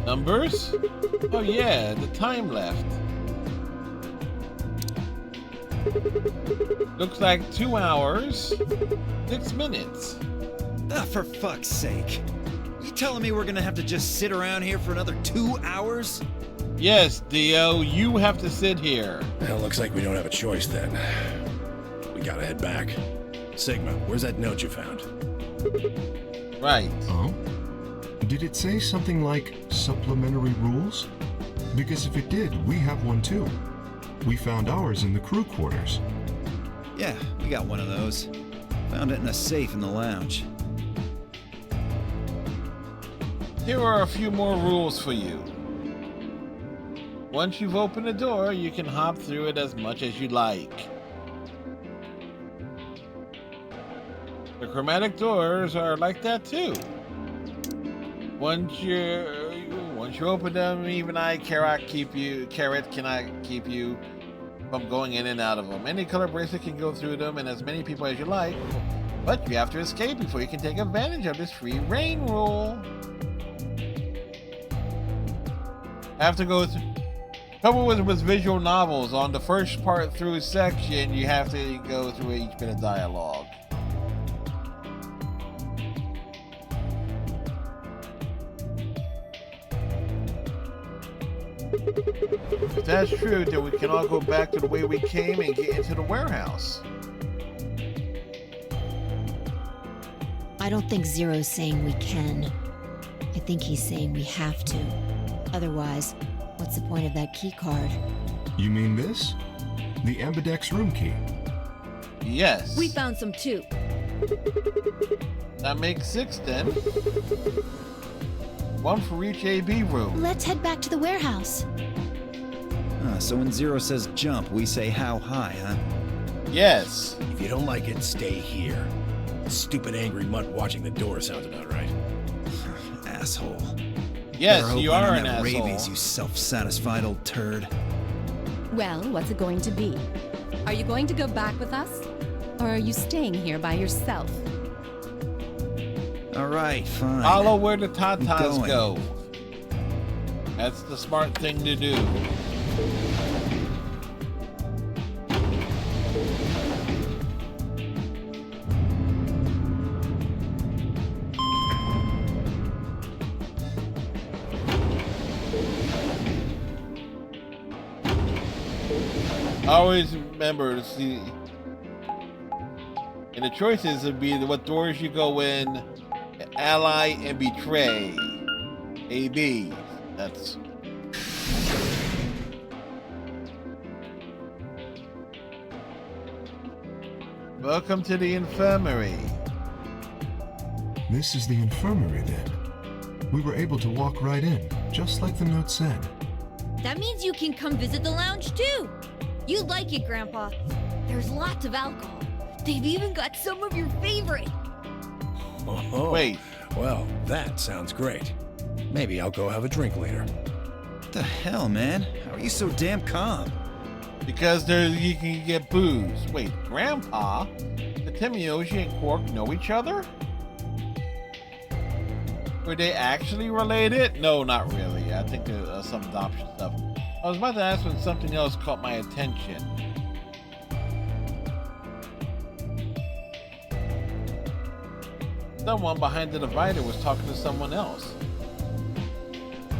Numbers? Oh yeah, the time left. Looks like 2 hours, 6 minutes.
Ah, for fuck's sake. You telling me we're gonna have to just sit around here for another 2 hours?
Yes, Dio, you have to sit here.
Well, looks like we don't have a choice then. We gotta head back. Sigma, where's that note you found?
Right.
Oh? Did it say something like supplementary rules? Because if it did, we have one too. We found ours in the crew quarters.
Yeah, we got one of those. Found it in a safe in the lounge.
Here are a few more rules for you. Once you've opened the door, you can hop through it as much as you like. The chromatic doors are like that too. Once you open them, even Carrot cannot keep you from going in and out of them. Any color bracelet can go through them, and as many people as you like, but you have to escape before you can take advantage of this free reign rule. Have to go through. Trouble with visual novels, on the first part through section, you have to go through each bit of dialogue. If that's true, then we can all go back to the way we came and get into the warehouse.
I don't think Zero's saying we can. I think he's saying we have to. Otherwise, what's the point of that key card?
You mean this? The Ambidex room key?
Yes.
We found some too.
That makes 6 then. 1 for each AB room.
Let's head back to the warehouse.
So when Zero says jump, we say how high, huh?
Yes.
If you don't like it, stay here. Stupid angry mutt watching the door sounds about right.
Asshole.
Yes,
Better
you
hope I
are
don't
an
have
asshole.
rabies, you self-satisfied old turd.
Well, what's it going to be? Are you going to go back with us? Or are you staying here by yourself?
All right, fine.
Follow where the Tatas
going.
go. That's the smart thing to do. Always remember to see, and the choices would be what doors you go in, ally and betray. AB. That's. Welcome to the infirmary.
This is the infirmary then. We were able to walk right in, just like the note said.
That means you can come visit the lounge too. You'd like it, Grandpa. There's lots of alcohol. They've even got some of your favorite.
Oh,
wait.
Well, that sounds great. Maybe I'll go have a drink later.
What the hell, man? How are you so damn calm?
Because you can get booze. Wait, Grandpa? The Timioshi and Quark know each other? Were they actually related? No, not really. I think there's some adoption stuff. I was about to ask when something else caught my attention. Someone behind the divider was talking to someone else.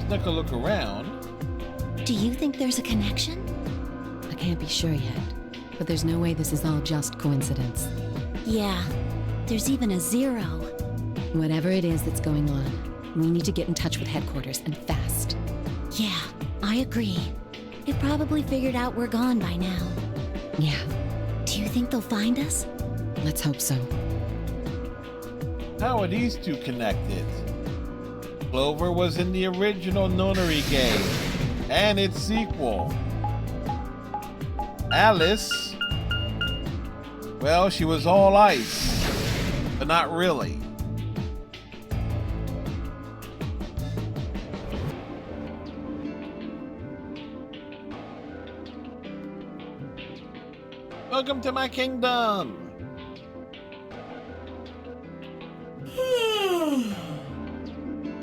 Snuck a look around.
Do you think there's a connection?
I can't be sure yet, but there's no way this is all just coincidence.
Yeah, there's even a Zero.
Whatever it is that's going on, we need to get in touch with headquarters, and fast.
Yeah, I agree. It probably figured out we're gone by now.
Yeah,
Do you think they'll find us?
let's hope so.
How are these two connected? Clover was in the original Nonary game and its sequel. Alice, well, she was all ice, but not really. Welcome to my kingdom.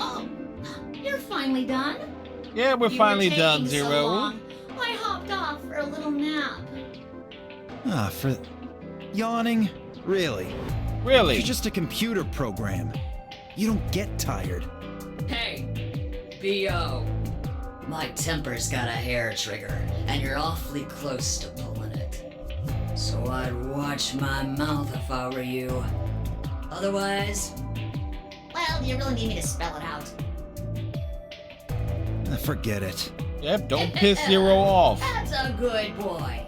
Oh, you're finally done?
Yeah, we're
You
finally
were
done,
taking so
Zero.
long. I hopped off for a little nap.
For yawning? Really?
Really?
You're just a computer program. You don't get tired.
Hey, B.O. My temper's got a hair trigger, and you're awfully close to pulling it. So I'd watch my mouth if I were you. Otherwise...
Well, do you really need me to spell it out?
Forget it.
Yep, don't piss Zero off.
That's a good boy.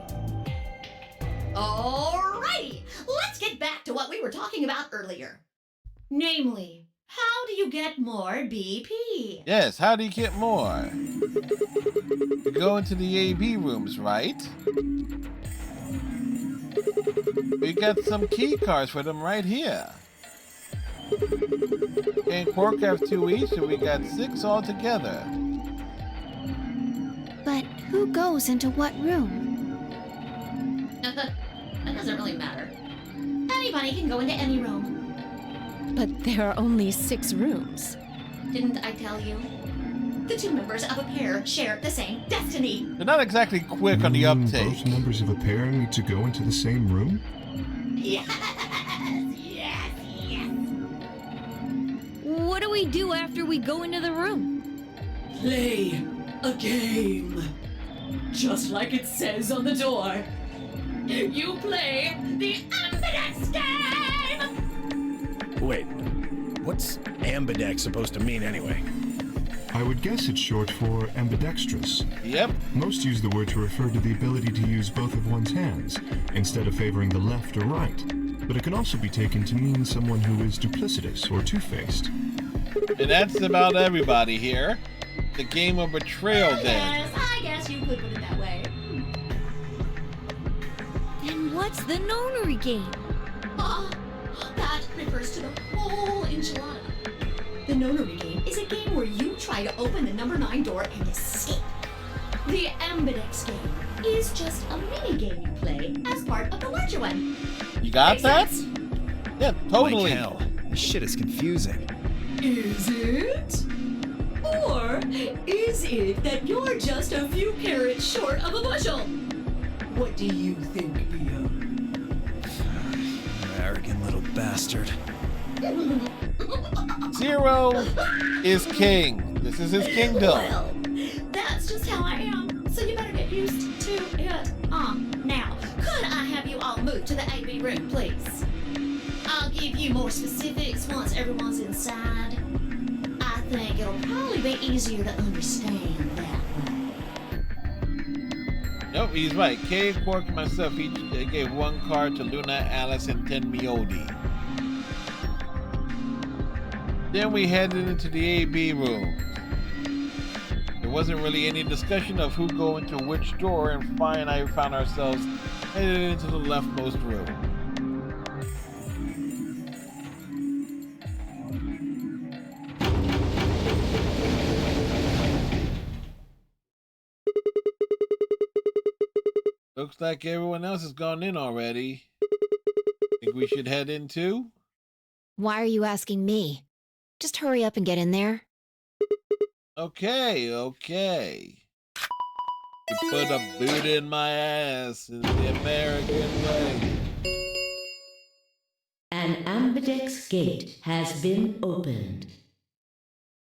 Alrighty, let's get back to what we were talking about earlier. Namely, how do you get more BP?
Yes, how do you get more? You go into the AB rooms, right? We got some key cards for them right here. And Quark have 2 each, so we got 6 altogether.
But who goes into what room?
That doesn't really matter. Anybody can go into any room.
But there are only 6 rooms.
Didn't I tell you? The 2 members of a pair share the same destiny.
They're not exactly quick on the uptake.
Both members of a pair need to go into the same room?
Yes, yes, yes.
What do we do after we go into the room?
Play a game. Just like it says on the door. You play the Ambidex game!
Wait, what's ambidex supposed to mean anyway?
I would guess it's short for ambidextrous.
Yep.
Most use the word to refer to the ability to use both of one's hands, instead of favoring the left or right. But it can also be taken to mean someone who is duplicitous or two-faced.
And that's about everybody here. The game of betrayal, then.
Yes, I guess you could put it that way.
Then what's the Nonary game?
That refers to the whole enchilada. The Nonary game is a game where you try to open the number 9 door and escape. The Ambidex game is just a mini game you play as part of the larger one.
You got that? Yeah, totally.
Like hell. This shit is confusing.
Is it? Or is it that you're just a few carrots short of a bushel? What do you think, B.O.?
Arrogant little bastard.
Zero is king. This is his kingdom.
Well, that's just how I am. So you better get used to it. Now, could I have you all move to the AB room, please? I'll give you more specifics once everyone's inside. I think it'll probably be easier to understand that way.
Nope, he's right. Kay, Quark, and myself each gave 1 card to Luna, Alice, and Tenmiodi. Then we headed into the AB room. There wasn't really any discussion of who go into which door, and Fi and I found ourselves headed into the leftmost room. Looks like everyone else has gone in already. Think we should head in too?
Why are you asking me? Just hurry up and get in there.
Okay. You put a boot in my ass in the American way.
An ambidex gate has been opened.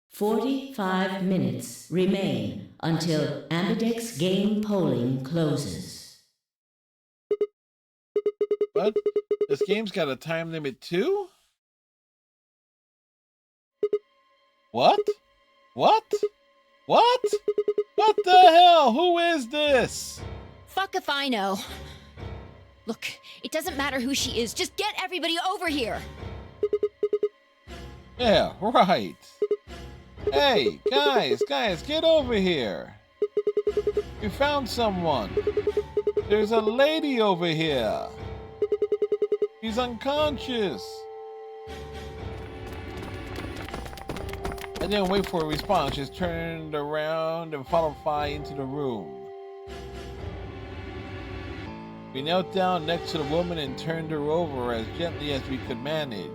45 minutes remain until ambidex game polling closes.
What? This game's got a time limit too? What? What the hell? Who is this?
Fuck if I know. Look, it doesn't matter who she is. Just get everybody over here.
Yeah, right. Hey, guys, get over here. We found someone. There's a lady over here. She's unconscious. I didn't wait for a response. Just turned around and followed Fi into the room. We knelt down next to the woman and turned her over as gently as we could manage.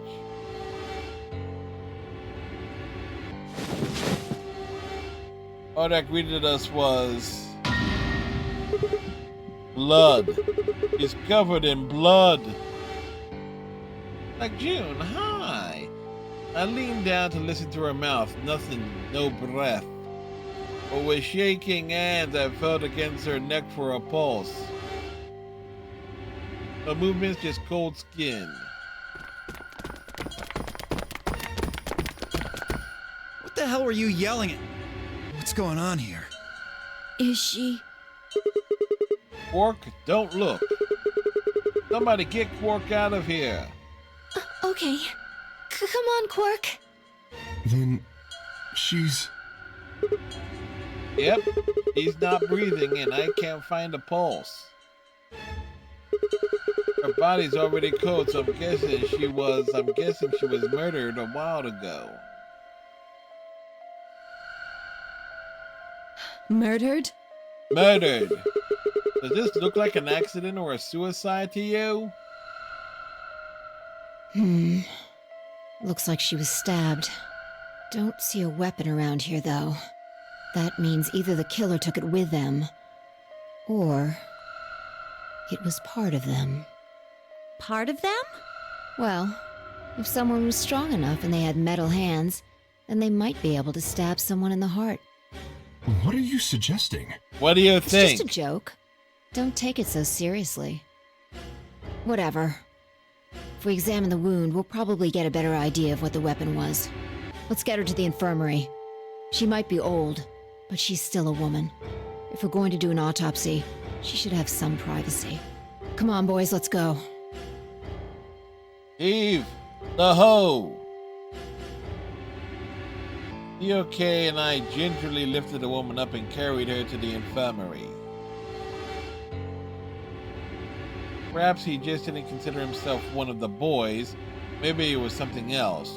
All that greeted us was... Blood. He's covered in blood. Like June, hi. I leaned down to listen to her mouth. Nothing, no breath. But with shaking hands, I felt against her neck for a pulse. Her movements, just cold skin.
What the hell were you yelling at? What's going on here?
Is she?
Quark, don't look. Somebody get Quark out of here.
Okay. Come on, Quark.
Then she's...
Yep, he's not breathing and I can't find a pulse. Her body's already cold, so I'm guessing she was murdered a while ago.
Murdered?
Murdered. Does this look like an accident or a suicide to you?
Looks like she was stabbed. Don't see a weapon around here, though. That means either the killer took it with them, or it was part of them.
Part of them?
Well, if someone was strong enough and they had metal hands, then they might be able to stab someone in the heart.
What are you suggesting?
What do you
It's
think?
just a joke. Don't take it so seriously. Whatever. If we examine the wound, we'll probably get a better idea of what the weapon was. Let's get her to the infirmary. She might be old, but she's still a woman. If we're going to do an autopsy, she should have some privacy. Come on, boys, let's go.
Eve, the hoe. EOK and I gingerly lifted the woman up and carried her to the infirmary. Perhaps he just didn't consider himself one of the boys. Maybe it was something else.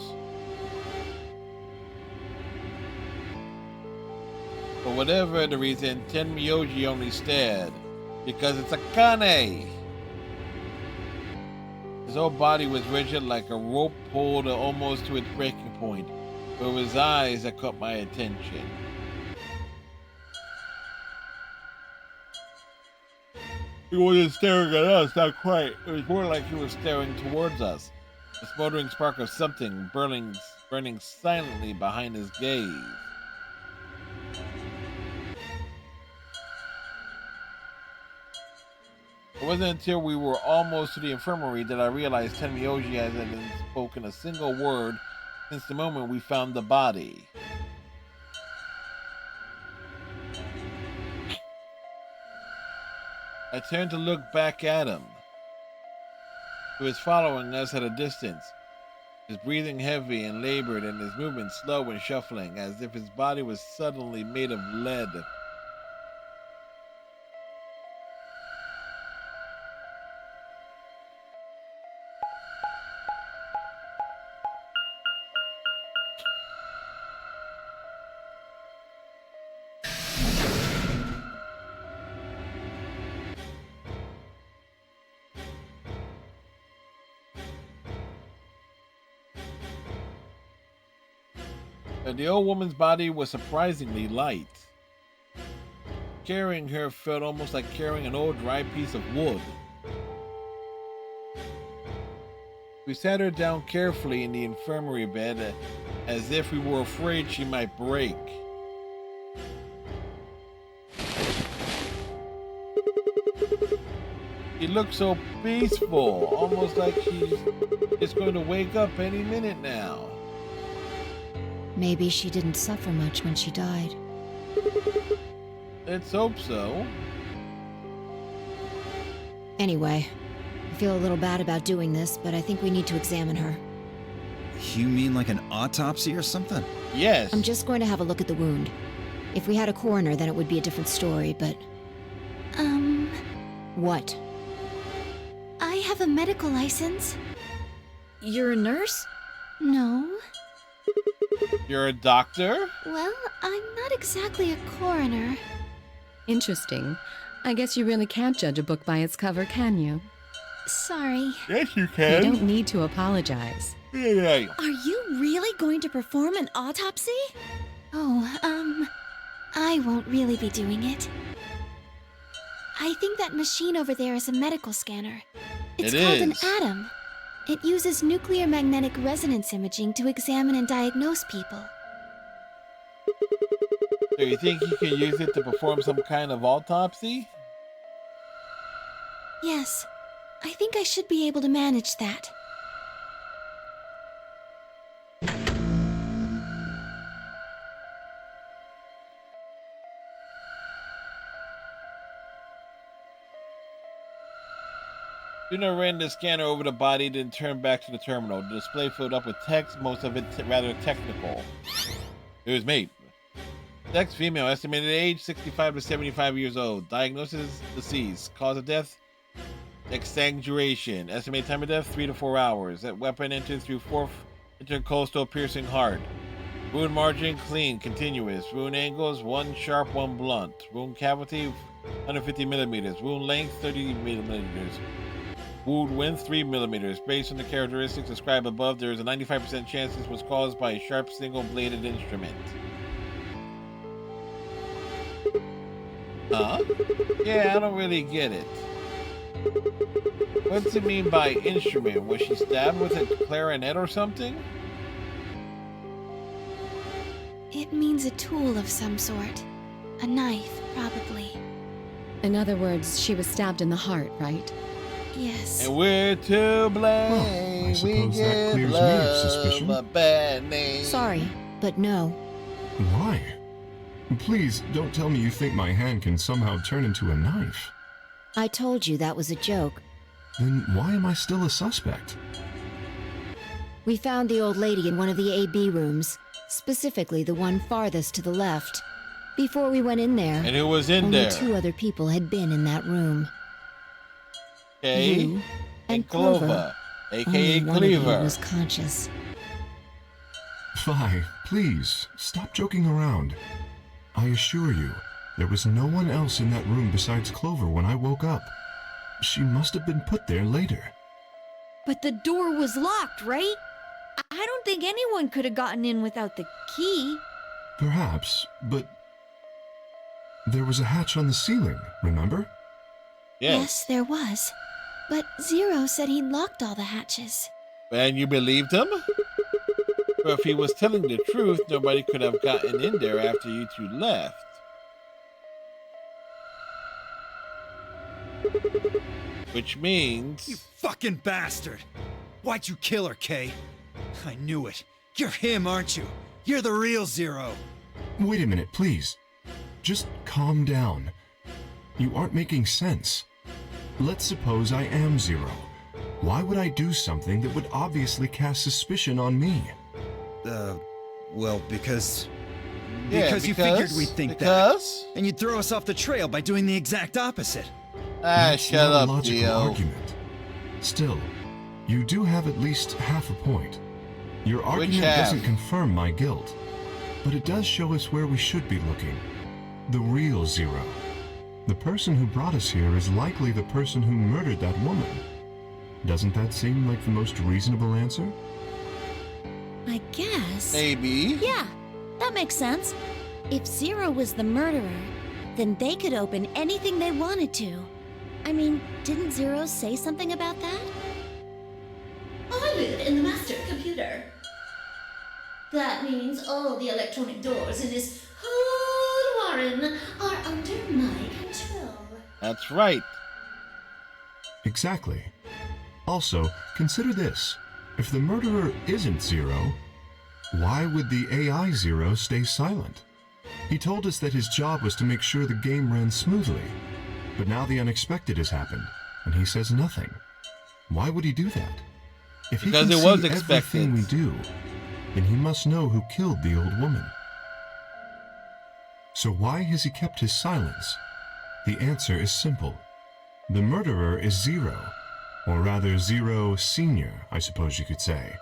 For whatever the reason, Tenmyoji only stared. Because it's a Kane! His whole body was rigid like a rope pulled almost to its breaking point. But it was his eyes that caught my attention. He wasn't staring at us, not quite. It was more like he was staring towards us. A smoldering spark of something burning silently behind his gaze. It wasn't until we were almost to the infirmary that I realized Tenmyoji hasn't spoken a single word since the moment we found the body. I turned to look back at him. He was following us at a distance, his breathing heavy and labored and his movements slow and shuffling, as if his body was suddenly made of lead. The old woman's body was surprisingly light. Carrying her felt almost like carrying an old dry piece of wood. We sat her down carefully in the infirmary bed as if we were afraid she might break. She looked so peaceful, almost like she's just going to wake up any minute now.
Maybe she didn't suffer much when she died.
Let's hope so.
Anyway, I feel a little bad about doing this, but I think we need to examine her.
You mean like an autopsy or something?
Yes.
I'm just going to have a look at the wound. If we had a coroner, then it would be a different story, but... What?
I have a medical license.
You're a nurse?
No.
You're a doctor?
Well, I'm not exactly a coroner.
Interesting. I guess you really can't judge a book by its cover, can you?
Sorry.
Yes, you
You
can.
don't need to apologize.
Yeah.
Are you really going to perform an autopsy? Oh, I won't really be doing it. I think that machine over there is a medical scanner. It's
It
called an
is.
ATOM. It uses nuclear magnetic resonance imaging to examine and diagnose people.
So you think he can use it to perform some kind of autopsy?
Yes, I think I should be able to manage that.
Luna ran the scanner over the body, then turned back to the terminal. The display filled up with text, most of it rather technical. It was made. Sex, female, estimated age 65 to 75 years old. Diagnosis, deceased. Cause of death, exsanguination. Estimated time of death, 3 to 4 hours. That weapon entered through fourth intercostal piercing heart. Wound margin, clean, continuous. Wound angles, 1 sharp, 1 blunt. Wound cavity, 150 millimeters. Wound length, 30 millimeters. Wound width, 3 millimeters. Based on the characteristics described above, there is a 95% chance this was caused by a sharp single-bladed instrument. Huh? Yeah, I don't really get it. What's it mean by instrument? Was she stabbed with a clarinet or something?
It means a tool of some sort. A knife, probably.
In other words, she was stabbed in the heart, right?
Yes.
And we're to blame.
Well, I suppose
we
that
give
clears me of
love
suspicion.
a bad name.
Sorry, but no.
Why? Please, don't tell me you think my hand can somehow turn into a knife.
I told you that was a joke.
Then why am I still a suspect?
We found the old lady in one of the AB rooms, specifically the one farthest to the left. Before we went in there,
And who was in
only
there?
2 other people had been in that room.
Okay.
You and Clover.
aka
Only one of you
Cleaver.
was conscious.
Fi, please, stop joking around. I assure you, there was no one else in that room besides Clover when I woke up. She must have been put there later.
But the door was locked, right? I don't think anyone could have gotten in without the key.
Perhaps, but there was a hatch on the ceiling, remember?
Yes, there was. But Zero said he locked all the hatches.
And you believed him? Well, if he was telling the truth, nobody could have gotten in there after you 2 left. Which means...
You fucking bastard! Why'd you kill her, Kay? I knew it. You're him, aren't you? You're the real Zero.
Wait a minute, please. Just calm down. You aren't making sense. Let's suppose I am Zero. Why would I do something that would obviously cast suspicion on me?
Well, because...
Yeah,
because you figured we'd think
because?
that. And you'd throw us off the trail by doing the exact opposite.
That's
shut
not
up,
a logical
Dio.
argument. Still, you do have at least half a point. Your argument
half?
doesn't confirm my guilt, but it does show us where we should be looking. The real Zero. The person who brought us here is likely the person who murdered that woman. Doesn't that seem like the most reasonable answer?
I guess.
Maybe.
Yeah, that makes sense. If Zero was the murderer, then they could open anything they wanted to. I mean, didn't Zero say something about that?
I live in the master computer. That means all the electronic doors in this whole warren are under my control.
That's right.
Exactly. Also, consider this. If the murderer isn't Zero, why would the AI Zero stay silent? He told us that his job was to make sure the game ran smoothly. But now the unexpected has happened, and he says nothing. Why would he do that? If he
Because
can
it was
see everything we
expected.
do, then he must know who killed the old woman. So why has he kept his silence? The answer is simple. The murderer is Zero, or rather Zero Senior, I suppose you could say.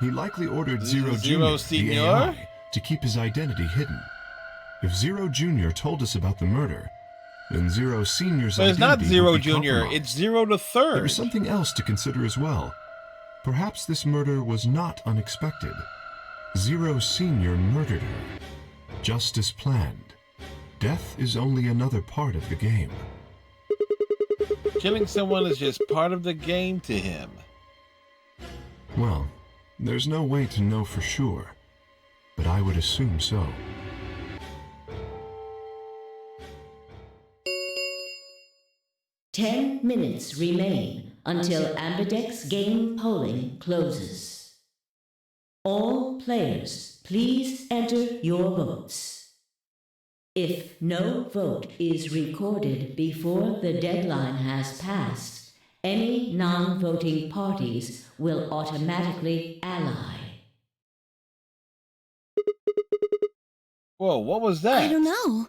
He likely ordered Zero
Zero
Jr., the
Senior?
AI, to keep his identity hidden. If Zero Jr. told us about the murder, then Zero Senior's
But it's not
identity
Zero
would be
Jr.,
compromised.
it's Zero the Third.
There is something else to consider as well. Perhaps this murder was not unexpected. Zero Senior murdered her, just as planned. Death is only another part of the game.
Killing someone is just part of the game to him.
Well, there's no way to know for sure, but I would assume so.
Ten minutes remain until Ambidex game polling closes. All players, please enter your votes. If no vote is recorded before the deadline has passed, any non-voting parties will automatically ally.
Whoa, what was that?
I don't know.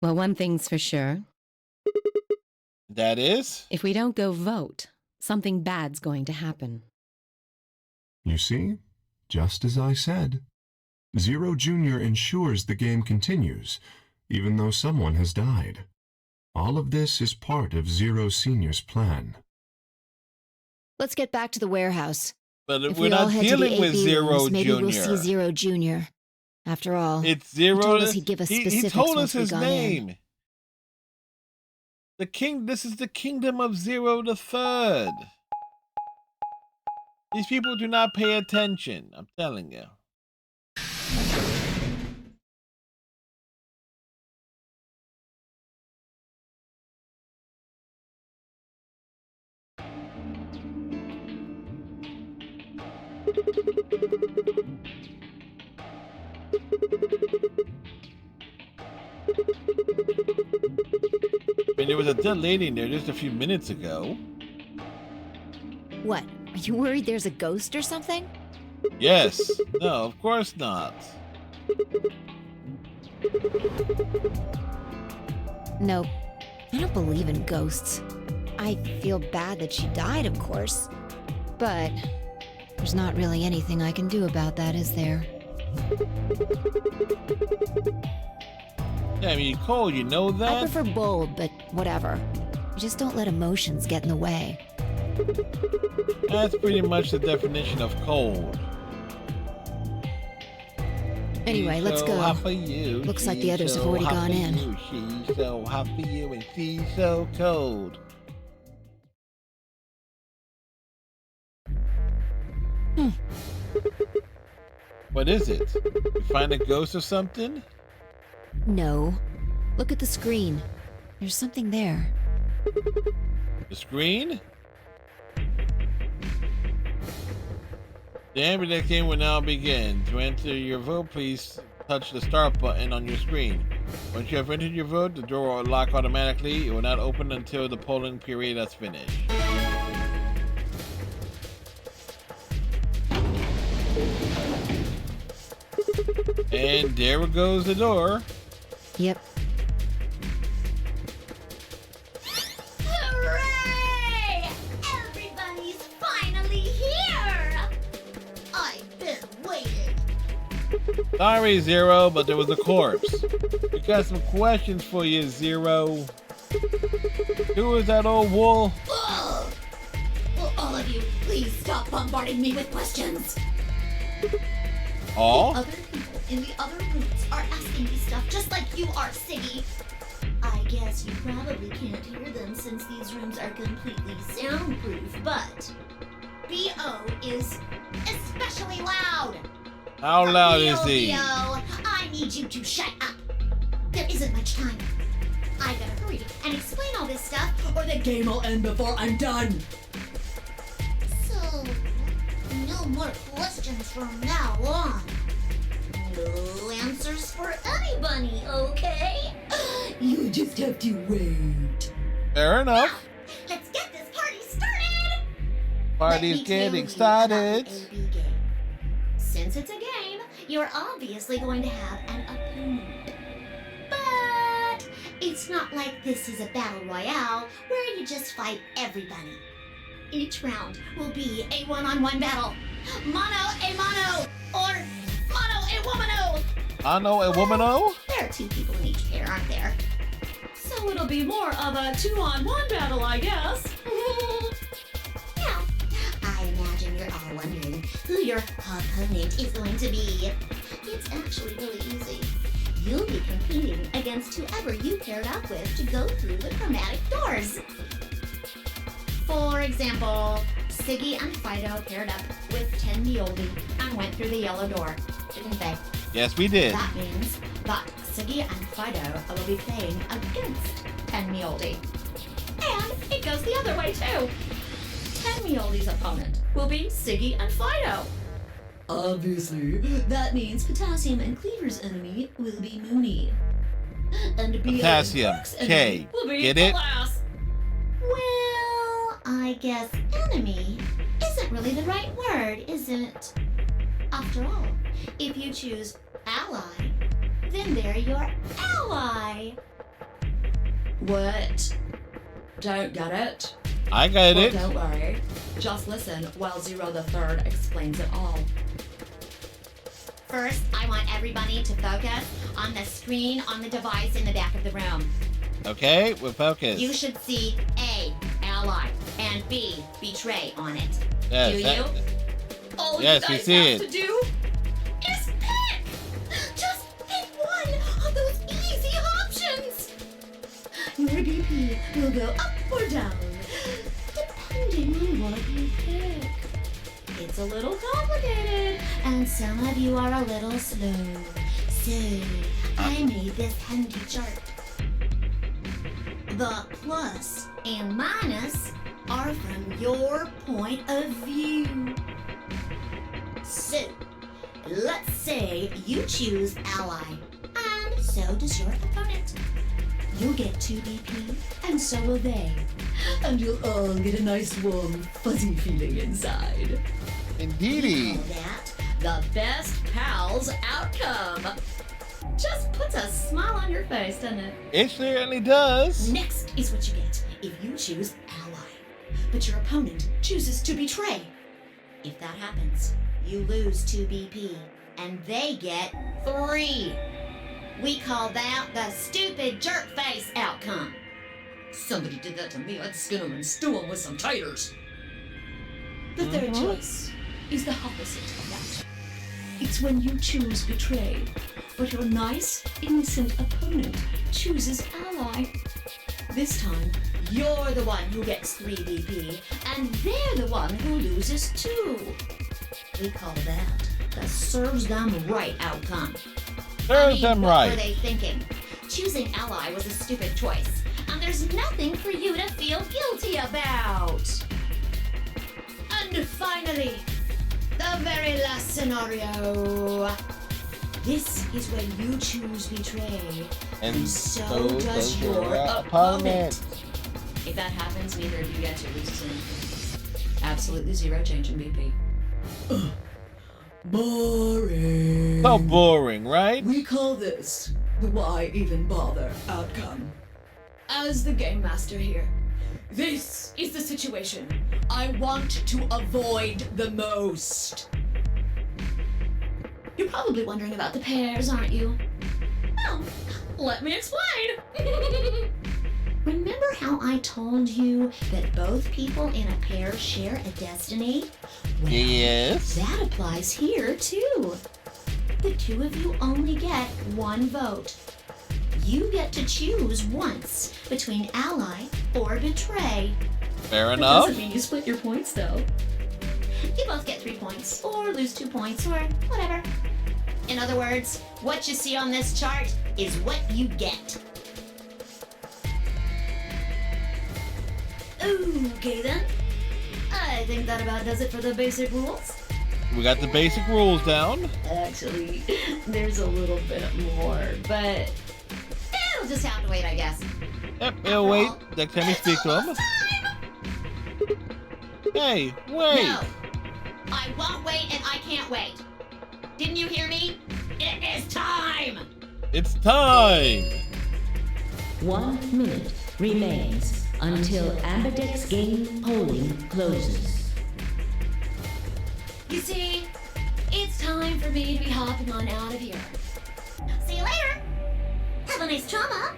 Well, one thing's for sure.
That is?
If we don't go vote, something bad's going to happen.
You see? Just as I said. Zero Jr. ensures the game continues, even though someone has died. All of this is part of Zero Sr.'s plan.
Let's get back to the warehouse.
But
If
we're
we all
not
head to the
dealing with
AB
Zero
rooms, maybe
Jr.
we'll see Zero Jr. After all,
It's Zero.
he told us he'd give us
he
specifics
told us
once we
his
got
name.
in.
This is the kingdom of Zero the Third. These people do not pay attention. I'm telling you. I mean, there was a dead lady in there just a few minutes ago.
What? Are you worried there's a ghost or something?
Yes. No, of course not.
No, I don't believe in ghosts. I feel bad that she died, of course. But there's not really anything I can do about that, is there?
Yeah, I mean, Cole, you know
I
that?
prefer bold, but whatever. Just don't let emotions get in the way.
That's pretty much the definition of cold.
Anyway,
She's
let's
so
go.
hot for you.
Looks like
She's
the others have
so
already
hot
gone
for
in.
you. She's so hot for you and she's so cold. What is it? You find a ghost or something?
No. Look at the screen. There's something there.
The screen? The Ambidex game will now begin. To enter your vote, please touch the start button on your screen. Once you have entered your vote, the door will lock automatically. It will not open until the polling period has finished. And there goes the door.
Yep.
Hooray! Everybody's finally here! I've been waiting.
Sorry, Zero, but there was a corpse. We got some questions for you, Zero. Who is that old wool?
Ugh! Will all of you please stop bombarding me with questions?
All?
Other people in the other rooms are asking me stuff just like you are, Siggy. I guess you probably can't hear them since these rooms are completely soundproof, but B.O. is especially loud.
How loud is he?
B.O., I need you to shut up. There isn't much time. I gotta hurry and explain all this stuff, or the game will end before I'm done. So, no more questions from now on. No answers for anybody, okay? You just have to wait.
Fair enough.
Let's get this party started!
Party's getting started.
Since it's a game, you're obviously going to have an opponent. But it's not like this is a battle royale where you just fight everybody. Each round will be a one-on-one battle. Mono a mono, or mono a womano.
Mono a womano?
There are two people in each pair, aren't there?
So it'll be more of a 2-on-1 battle, I guess.
Now, I imagine you're all wondering who your opponent is going to be. It's actually really easy. You'll be competing against whoever you paired up with to go through the chromatic doors. For example, Siggy and Fido paired up with Tenmioldi and went through the yellow door, didn't they?
Yes, we did.
That means that Siggy and Fido will be playing against Tenmioldi. And it goes the other way too. Tenmioldi's opponent will be Siggy and Fido. Obviously, that means Potassium and Cleaver's enemy will be Mooney. And Beta
Potassium,
and Brooks'
K.
enemy will be
Get it?
Glass. Well, I guess enemy isn't really the right word, is it? After all, if you choose ally, then they're your ally. What? Don't get it?
I got
Well,
it.
don't worry. Just listen while Zero the Third explains it all. First, I want everybody to focus on the screen on the device in the back of the room.
Okay, we're focused.
You should see A, ally, and B, betray on it.
Yes,
Do you?
that-
All
yes,
you
we
guys
see
have
it.
to do is pick! Just pick one of those easy options! Your BP will go up or down, depending on what you pick. It's a little complicated, and some of you are a little slow. So, I made this handy chart. The plus and minus are from your point of view. So, let's say you choose ally, and so does your opponent. You'll get 2 BP, and so will they. And you'll all get a nice warm, fuzzy feeling inside.
Indeedy.
We call that the best pals outcome. Just puts a smile on your face, doesn't it?
It certainly does.
Next is what you get if you choose ally, but your opponent chooses to betray. If that happens, you lose 2 BP, and they get 3. We call that the stupid jerk face outcome. Somebody did that to me, I'd skin them and stew them with some taters. The third choice is the opposite of that. It's when you choose betray, but your nice, innocent opponent chooses ally. This time, you're the one who gets 3 BP, and they're the one who loses 2. We call that the serves them right outcome.
Serves them
What were
right.
they thinking? Choosing ally was a stupid choice, and there's nothing for you to feel guilty about. And finally, the very last scenario. This is when you choose betray,
And
so does your opponent. If that happens, neither of you get to lose anything. Absolutely zero change in BP. Boring.
So boring, right?
We call this the why even bother outcome. As the game master here, this is the situation I want to avoid the most. You're probably wondering about the pairs, aren't you? Well, let me explain. Remember how I told you that both people in a pair share a destiny? Well,
Yes.
that applies here, too. The two of you only get 1 vote. You get to choose once between ally or betray.
Fair
That
enough.
doesn't mean you split your points, though. You both get 3 points, or lose 2 points, or whatever. In other words, what you see on this chart is what you get. Okay then. I think that about does it for the basic rules.
We got the basic rules down.
Actually, there's a little bit more, but it'll just have to wait, I guess.
Yep, we'll wait. Next time we speak to him. Hey, wait.
No, I won't wait and I can't wait. Didn't you hear me? It is time!
It's time.
1 minute remains until Ambidex game polling closes.
You see, it's time for me to be hopping on out of here. See you later! Have a nice trauma!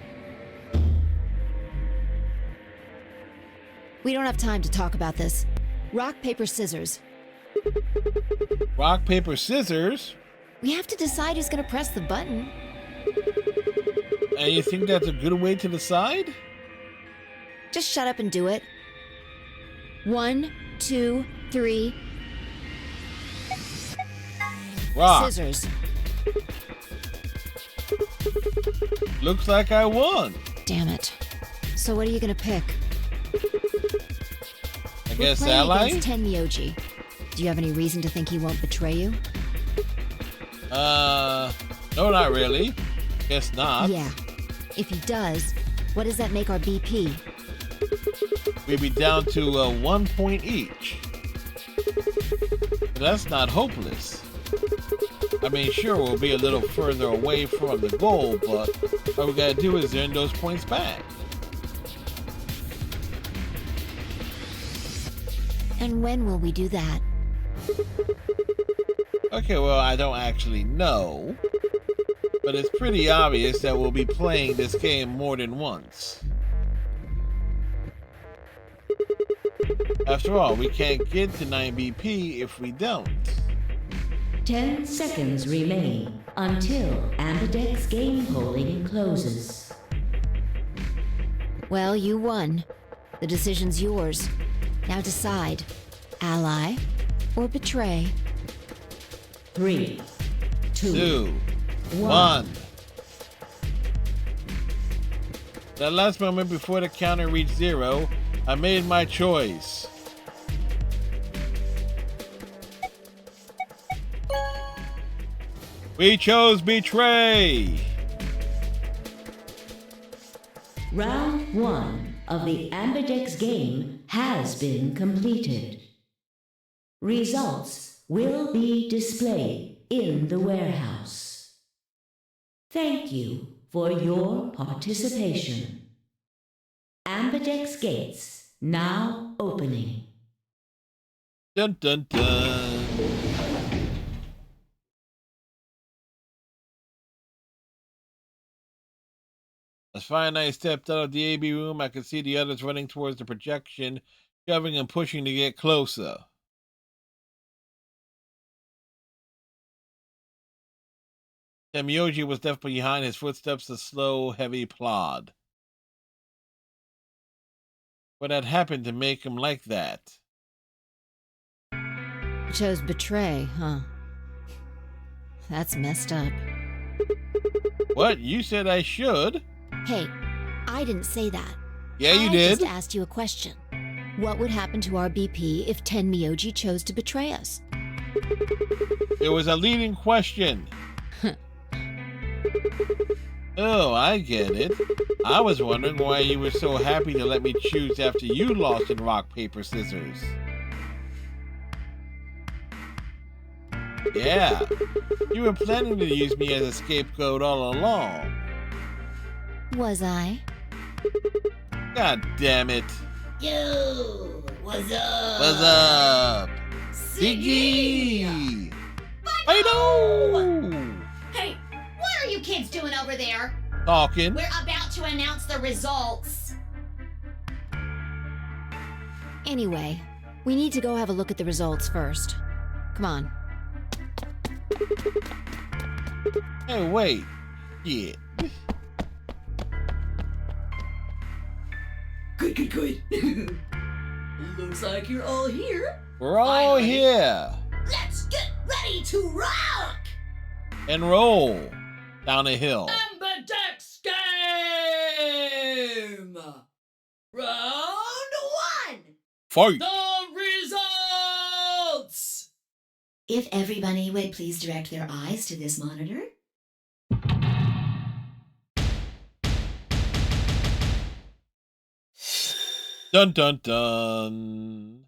We don't have time to talk about this. Rock, paper, scissors.
Rock, paper, scissors.
We have to decide who's gonna press the button.
And you think that's a good way to decide?
Just shut up and do it. 1, 2, 3.
Rock.
Scissors.
Looks like I won.
Damn it. So what are you gonna pick?
I guess
We're playing
ally?
against Tenmyoji. Do you have any reason to think he won't betray you?
No, not really. Guess not.
Yeah. If he does, what does that make our BP?
We'd be down to 1 point each. But that's not hopeless. I mean, sure, we'll be a little further away from the goal, but all we gotta do is earn those points back.
And when will we do that?
Okay, well, I don't actually know, but it's pretty obvious that we'll be playing this game more than once. After all, we can't get to 9 BP if we don't.
10 seconds remain until Ambidex game polling closes.
Well, you won. The decision's yours. Now decide. Ally or betray?
3,
2, 1. That last moment before the counter reached 0, I made my choice. We chose betray.
Round 1 of the Ambidex game has been completed. Results will be displayed in the warehouse. Thank you for your participation. Ambidex gates now opening.
Dun dun dun. As Fire Knight stepped out of the AB room, I could see the others running towards the projection, shoving and pushing to get closer. Tenmyoji was left behind, his footsteps a slow, heavy plod. What had happened to make him like that?
You chose betray, huh? That's messed up.
What? You said I should?
Hey, I didn't say that.
Yeah, you
I
did.
just asked you a question. What would happen to our BP if Tenmyoji chose to betray us?
It was a leading question. Oh, I get it. I was wondering why you were so happy to let me choose after you lost in rock, paper, scissors. Yeah, you were planning to use me as a scapegoat all along.
Was I?
God damn it.
Yo, what's up?
What's up?
Siggy!
Fido!
Hey, what are you kids doing over there?
Talking.
We're about to announce the results.
Anyway, we need to go have a look at the results first. Come on.
Hey, wait. Yeah.
Good. Looks like you're all here.
We're all here.
Let's get ready to rock!
And roll down a hill.
Ambidex game! Round 1!
Fight!
The results!
If everybody would please direct their eyes to this monitor.
Dun dun dun.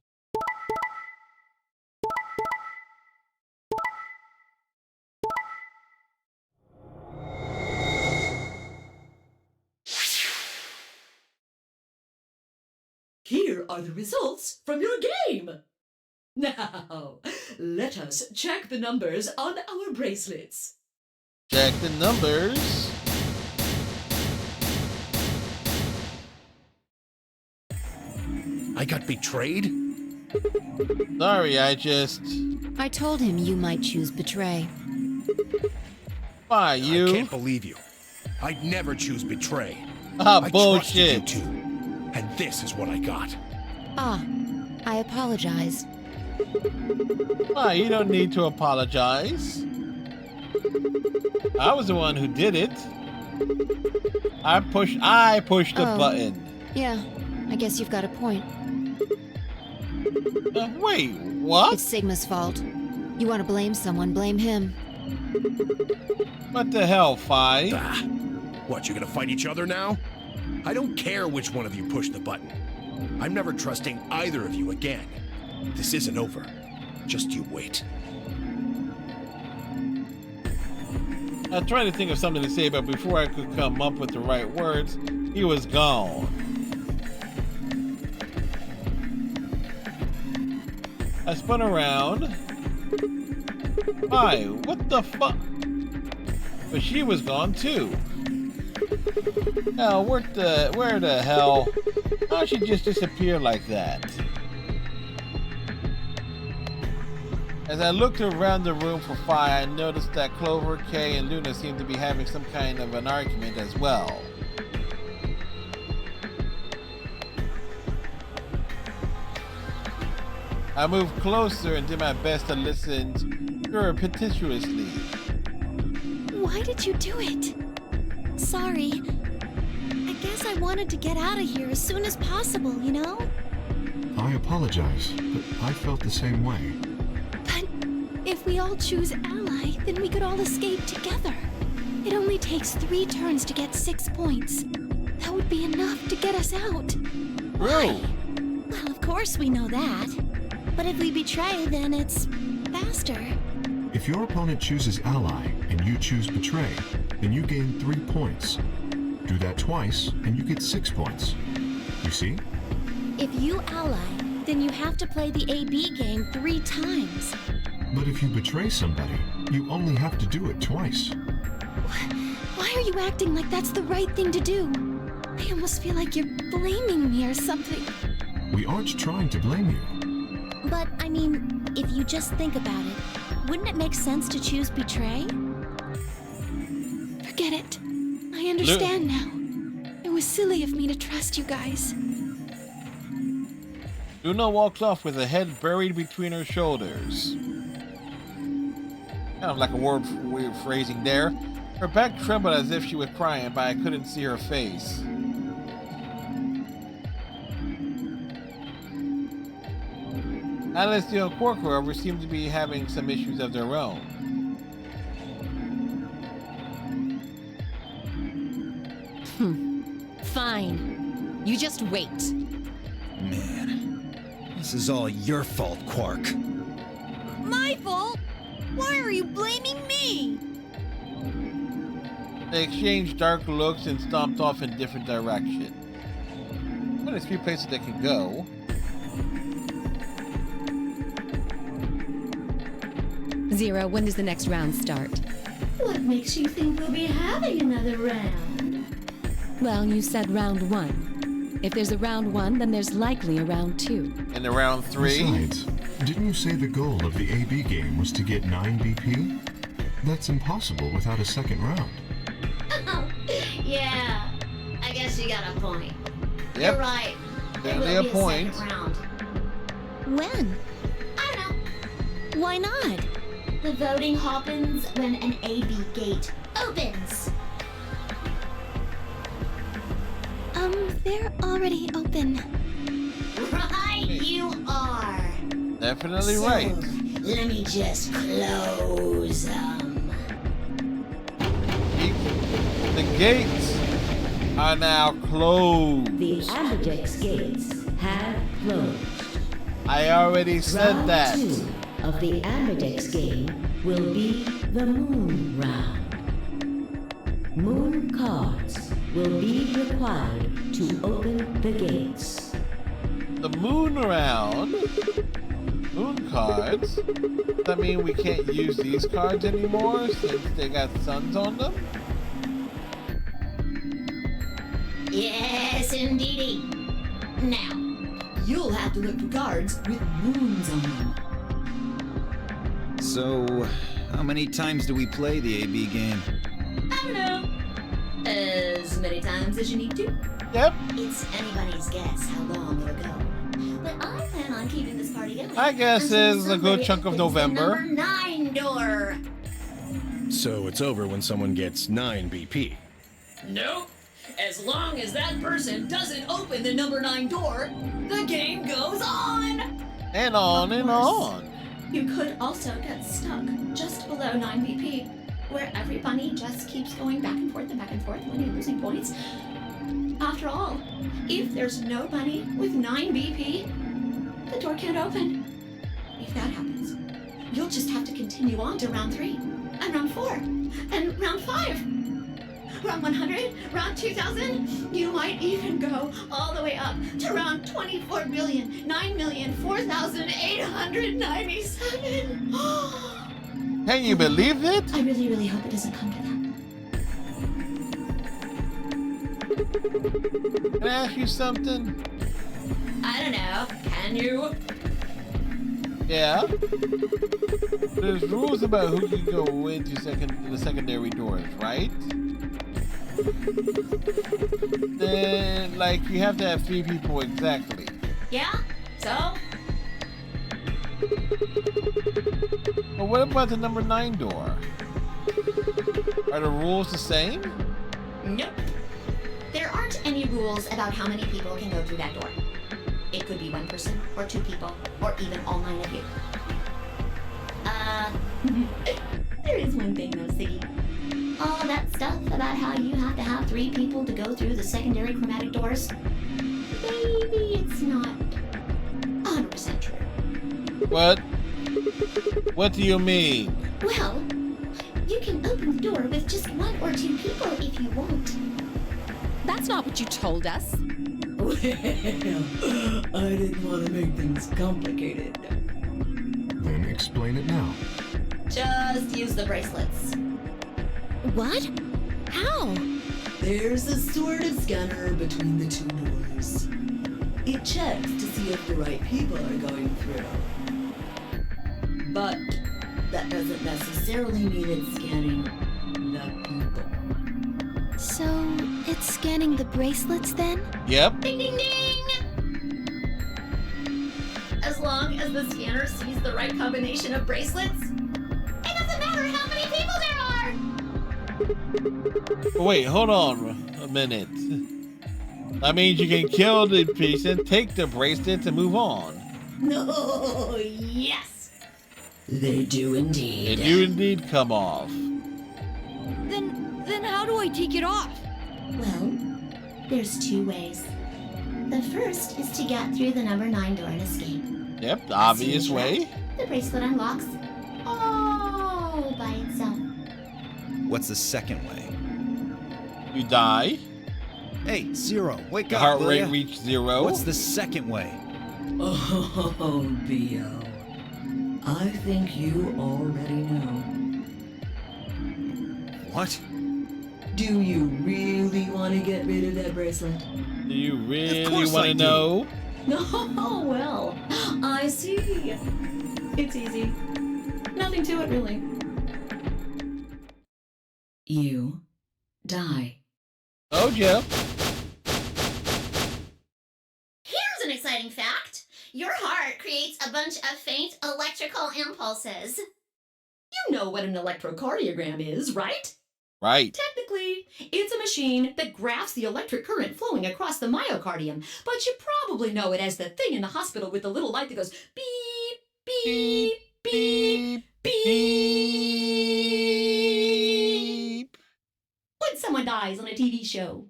Here are the results from your game. Now, let us check the numbers on our bracelets.
Check the numbers.
I got betrayed?
Sorry,
I told him you might choose betray.
Why,
I
you?
can't believe you. I'd never choose betray.
Ah,
I
bullshit.
trusted you two, and this is what I got.
Ah, I apologize.
Why, you don't need to apologize. I was the one who did it. I pushed the button.
Yeah, I guess you've got a point.
Wait, what?
It's Sigma's fault. You want to blame someone, blame him.
What the hell, Fi?
What, you gonna fight each other now? I don't care which one of you pushed the button. I'm never trusting either of you again. This isn't over. Just you wait.
I tried to think of something to say, but before I could come up with the right words, he was gone. I spun around. Why? What the fuck? But she was gone too. Hell, where the hell? How'd she just disappear like that? As I looked around the room for Fi, I noticed that Clover, Kay, and Luna seemed to be having some kind of an argument as well. I moved closer and did my best to listen surreptitiously.
Why did you do it? Sorry. I guess I wanted to get out of here as soon as possible, you know?
I apologize, but I felt the same way.
But if we all choose ally, then we could all escape together. It only takes 3 turns to get 6 points. That would be enough to get us out.
Why?
Well, of course we know that. But if we betray, then it's faster.
If your opponent chooses ally and you choose betray, then you gain 3 points. Do that twice and you get 6 points. You see?
If you ally, then you have to play the AB game 3 times.
But if you betray somebody, you only have to do it twice.
Why are you acting like that's the right thing to do? I almost feel like you're blaming me or something.
We aren't trying to blame you.
But, I mean, if you just think about it, wouldn't it make sense to choose betray? Forget it. I understand now. It was silly of me to trust you guys.
Luna walks off with her head buried between her shoulders. Kind of like a weird phrasing there. Her back trembled as if she was crying, but I couldn't see her face. Alice and Quark, however, seem to be having some issues of their own.
Fine. You just wait.
Man, this is all your fault, Quark.
My fault? Why are you blaming me?
They exchanged dark looks and stomped off in different directions. Well, there's 3 places they can go.
Zero, when does the next round start?
What makes you think we'll be having another round?
Well, you said round 1. If there's a round 1, then there's likely a round 2.
And the round 3?
Besides, didn't you say the goal of the AB game was to get 9 BP? That's impossible without a second round.
Yeah, I guess you got a point.
Yep.
You're right. There
Definitely
will
a
be
point.
second round.
When?
I don't know.
Why not?
The voting happens when an AB gate opens.
They're already open.
Right, you are.
Definitely
So,
right.
Let me just close them.
The gates are now closed.
The Amberdex gates have closed.
I already said
Round
that.
2 of the Amberdex game will be the Moon Round. Moon cards will be required to open the gates.
The moon round. Moon cards? Does that mean we can't use these cards anymore since they got suns on them?
Yes, indeedy. Now, you'll have to look for cards with moons on them.
So, how many times do we play the AB game?
I don't know. As many times as you need to.
Yep.
It's anybody's guess how long it'll go. But I plan on keeping this party going.
I guess
until
it's a good
somebody
chunk of
opens the
November.
number 9 door.
So it's over when someone gets 9 BP.
Nope. As long as that person doesn't open the number 9 door, the game goes on.
And on and on.
You could also get stuck just below 9 BP, where every bunny just keeps going back and forth when you're losing points. After all, if there's no bunny with 9 BP, the door can't open. If that happens, you'll just have to continue on to round 3, and round 4, and round 5. Round 100, round 2000, you might even go all the way up to round 24,009,004,897.
Can you believe it?
I really, really hope it doesn't come to that.
Can I ask you something?
I don't know. Can you?
Yeah. There's rules about who can go into the secondary doors, right? Then, like, you have to have 3 people exactly.
Yeah? So?
But what about the number 9 door? Are the rules the same?
Nope. There aren't any rules about how many people can go through that door. It could be 1 person, or 2 people, or even all 9 of you. There is one thing though, Siggy. All that stuff about how you have to have 3 people to go through the secondary chromatic doors, maybe it's not 100% true.
What? What do you mean?
Well, you can open the door with just 1 or 2 people if you want.
That's not what you told us.
Well, I didn't want to make things complicated.
Then explain it now.
Just use the bracelets.
What? How?
There's a sort of scanner between the 2 doors. It checks to see if the right people are going through. But that doesn't necessarily mean it's scanning the people.
So, it's scanning the bracelets then?
Yep.
Ding ding ding! As long as the scanner sees the right combination of bracelets, it doesn't matter how many people there are!
Wait, hold on a minute. That means you can kill the patient, take the bracelet, and move on.
No, yes! They do indeed.
They do indeed come off.
Then how do I take it off?
Well, there's 2 ways. The first is to get through the number 9 door and escape.
Yep, the obvious way.
The bracelet unlocks all by itself.
What's the second way?
You die.
Hey, Zero, wake
The
up,
heart
will
rate
ya?
reached 0.
What's the second way?
Oh, B.O. I think you already know.
What?
Do you really want to get rid of that bracelet?
Do you really
course
want
I
to
do.
know?
Oh, well, I see. It's easy. Nothing to it, really. You die.
Oh, Joe.
Here's an exciting fact. Your heart creates a bunch of faint electrical impulses.
You know what an electrocardiogram is, right?
Right.
Technically, it's a machine that graphs the electric current flowing across the myocardium, but you probably know it as the thing in the hospital with the little light that goes beep, beep, beep, beep, when someone dies on a TV show.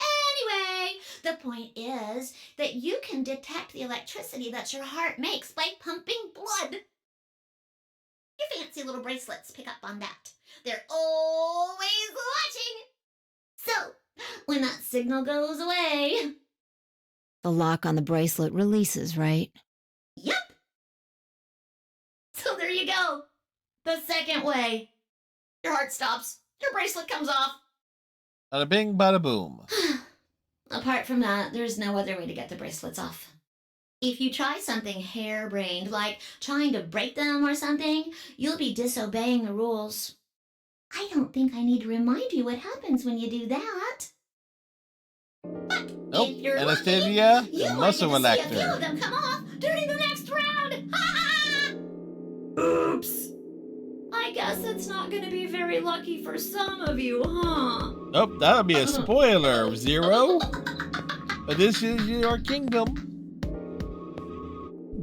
Anyway, the point is that you can detect the electricity that your heart makes by pumping blood. Your fancy little bracelets pick up on that. They're always watching. So, when that signal goes away...
The lock on the bracelet releases, right?
Yep. So there you go. The second way. Your heart stops. Your bracelet comes off.
Bada bing, bada boom.
Apart from that, there's no other way to get the bracelets off. If you try something harebrained, like trying to break them or something, you'll be disobeying the rules. I don't think I need to remind you what happens when you do that.
Nope.
If you're
Anesthesia,
lucky, you
and
might
muscle
get to see a few
relaxer.
of them come off during the next round. Oops. I guess it's not going to be very lucky for some of you, huh?
Nope, that'll be a spoiler, Zero. But this is your kingdom.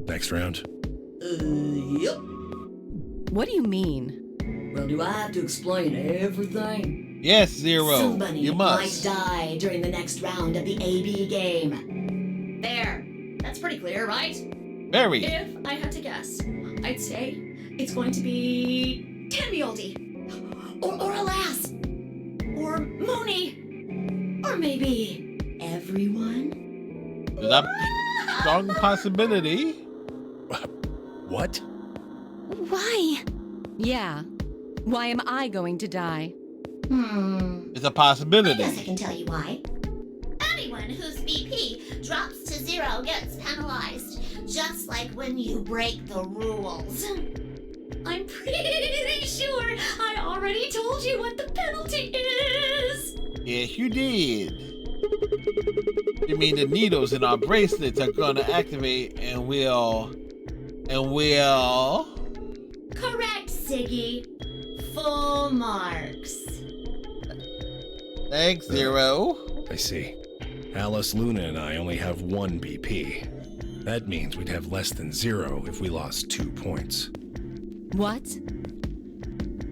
Next round.
Yep.
What do you mean?
Well, do I have to explain everything?
Yes, Zero.
Somebody
You must.
might die during the next round of the AB game.
There. That's pretty clear, right?
Very.
If I had to guess, I'd say it's going to be Tenmyoldi. Or Alas. Or Mooney. Or maybe everyone.
There's a strong possibility.
What?
Why?
Yeah. Why am I going to die?
It's a
I
possibility.
guess I can tell you why. Anyone whose BP drops to 0 gets penalized, just like when you break the rules.
I'm pretty sure I already told you what the penalty is.
Yes, you did. You mean the needles in our bracelets are gonna activate and will.
Correct, Siggy. Full marks.
Thanks, Zero.
I see. Alice, Luna, and I only have 1 BP. That means we'd have less than 0 if we lost 2 points.
What?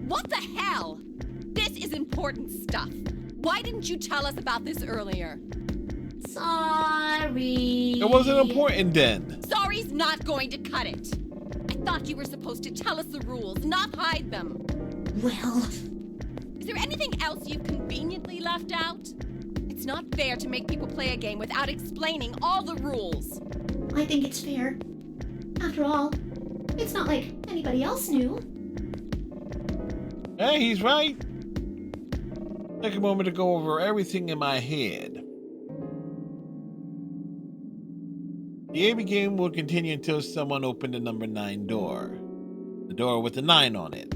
What the hell? This is important stuff. Why didn't you tell us about this earlier?
Sorry.
It wasn't important then.
Sorry's not going to cut it. I thought you were supposed to tell us the rules, not hide them.
Well,
is there anything else you've conveniently left out? It's not fair to make people play a game without explaining all the rules.
I think it's fair. After all, it's not like anybody else knew.
Hey, he's right. Take a moment to go over everything in my head. The AB game will continue until someone opened the number 9 door. The door with the 9 on it.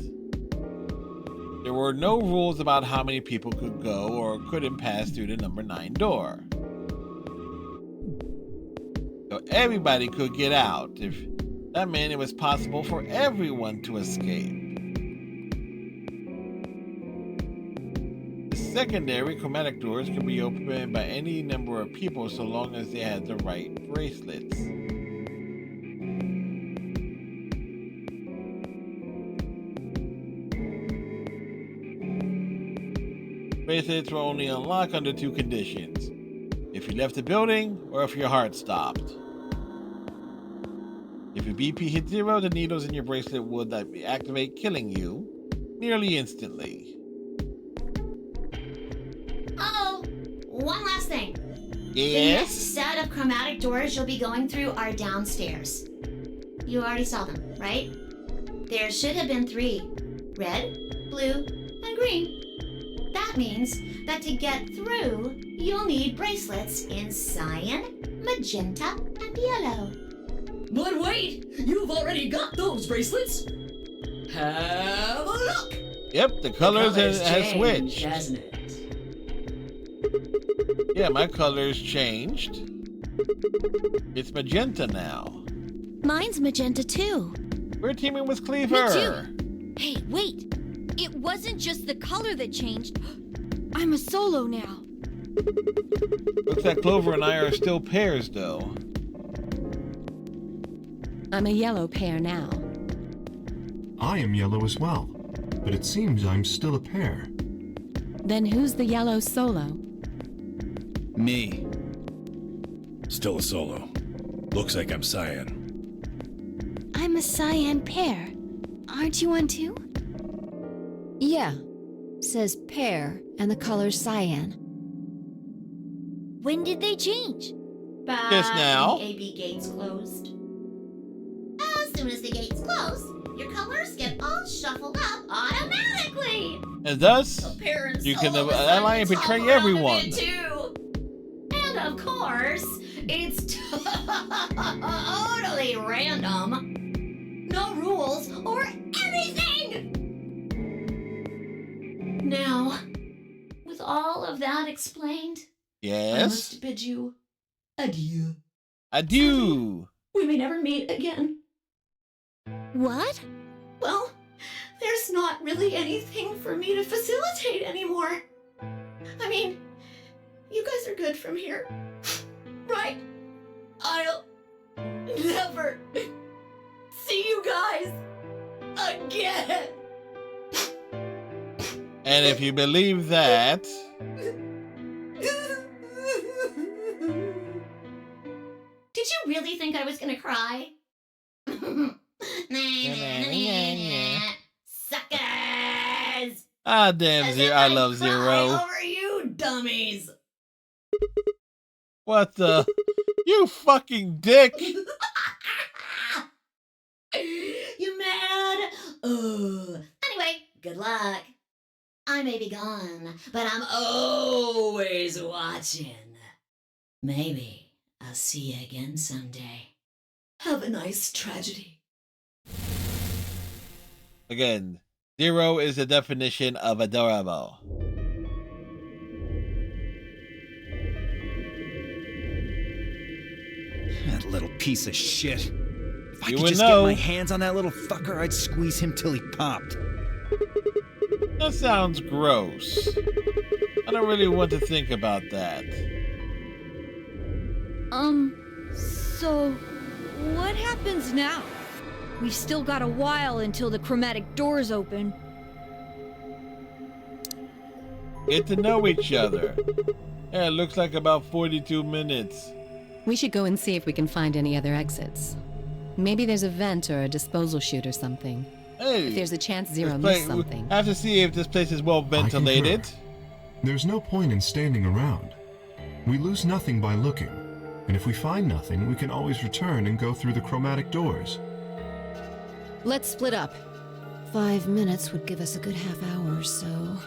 There were no rules about how many people could go or couldn't pass through the number 9 door. So everybody could get out. If that meant it was possible for everyone to escape. The secondary chromatic doors could be opened by any number of people so long as they had the right bracelets. Bracelets were only unlocked under 2 conditions. If you left the building or if your heart stopped. If your BP hit 0, the needles in your bracelet would activate, killing you nearly instantly.
Oh, one last thing. The
Yes?
next set of chromatic doors you'll be going through are downstairs. You already saw them, right? There should have been 3. Red, blue, and green. That means that to get through, you'll need bracelets in cyan, magenta, and yellow.
But wait, you've already got those bracelets. Have a look.
Yep, the colors has
changed,
switched.
hasn't it?
Yeah, my color's changed. It's magenta now.
Mine's magenta too.
We're teaming with Cleaver.
Me too. Hey, wait. It wasn't just the color that changed. I'm a solo now.
Looks like Clover and I are still pairs, though.
I'm a yellow pair now.
I am yellow as well, but it seems I'm still a pair.
Then who's the yellow solo?
Me.
Still a solo. Looks like I'm cyan.
I'm a cyan pair. Aren't you one too?
Yeah. Says pear and the color's cyan.
When did they change?
Back
Yes, now.
when the AB gates closed. As soon as the gates close, your colors get all shuffled up automatically.
And thus,
Parents
you can
all of a
ally
sudden
and betray
topple around
everyone.
a bit too. And of course, it's totally random. No rules or anything. Now, with all of that explained,
I must
Yes?
bid you adieu.
Adieu.
We may never meet again.
What?
Well, there's not really anything for me to facilitate anymore. I mean, you guys are good from here, right? I'll never see you guys again.
And if you believe that,
Did you really think I was gonna cry? Suckers!
ah, damn,
As
Zero,
if
I
I'd
love
cry
Zero.
over you dummies.
What the? You fucking dick!
You mad? Anyway, good luck. I may be gone, but I'm always watching. Maybe I'll see you again someday.
Have a nice tragedy.
Again, Zero is the definition of adorable.
That little piece of shit. If I
You
could
would
just
know.
get my hands on that little fucker, I'd squeeze him till he popped.
That sounds gross. I don't really want to think about that.
So what happens now? We've still got a while until the chromatic doors open.
Get to know each other. Yeah, it looks like about 42 minutes.
We should go and see if we can find any other exits. Maybe there's a vent or a disposal chute or something.
Hey,
If there's a chance Zero
this
missed
place-
something.
I have to see if this place is well
I concur.
ventilated.
There's no point in standing around. We lose nothing by looking, and if we find nothing, we can always return and go through the chromatic doors.
Let's split up. 5 minutes would give us a good half hour or so.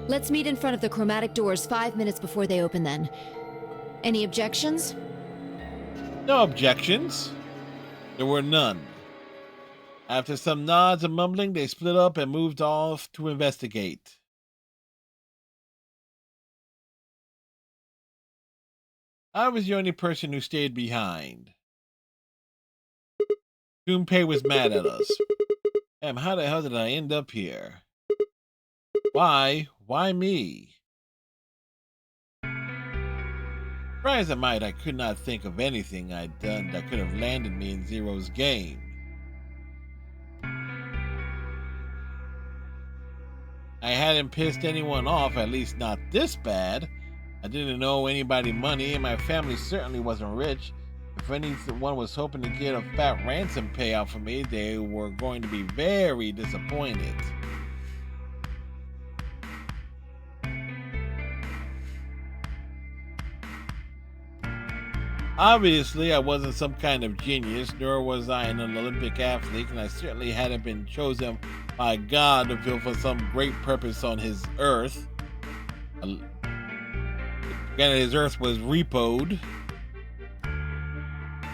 Let's meet in front of the chromatic doors 5 minutes before they open then. Any objections?
No objections. There were none. After some nods and mumbling, they split up and moved off to investigate. I was the only person who stayed behind. Junpei was mad at us. Damn, how the hell did I end up here? Why? Why me? Try as I might, I could not think of anything I'd done that could have landed me in Zero's game. I hadn't pissed anyone off, at least not this bad. I didn't owe anybody money, and my family certainly wasn't rich. If anyone was hoping to get a fat ransom payout from me, they were going to be very disappointed. Obviously, I wasn't some kind of genius, nor was I an Olympic athlete, and I certainly hadn't been chosen by God to fulfill some great purpose on his earth. Again, his earth was repoed.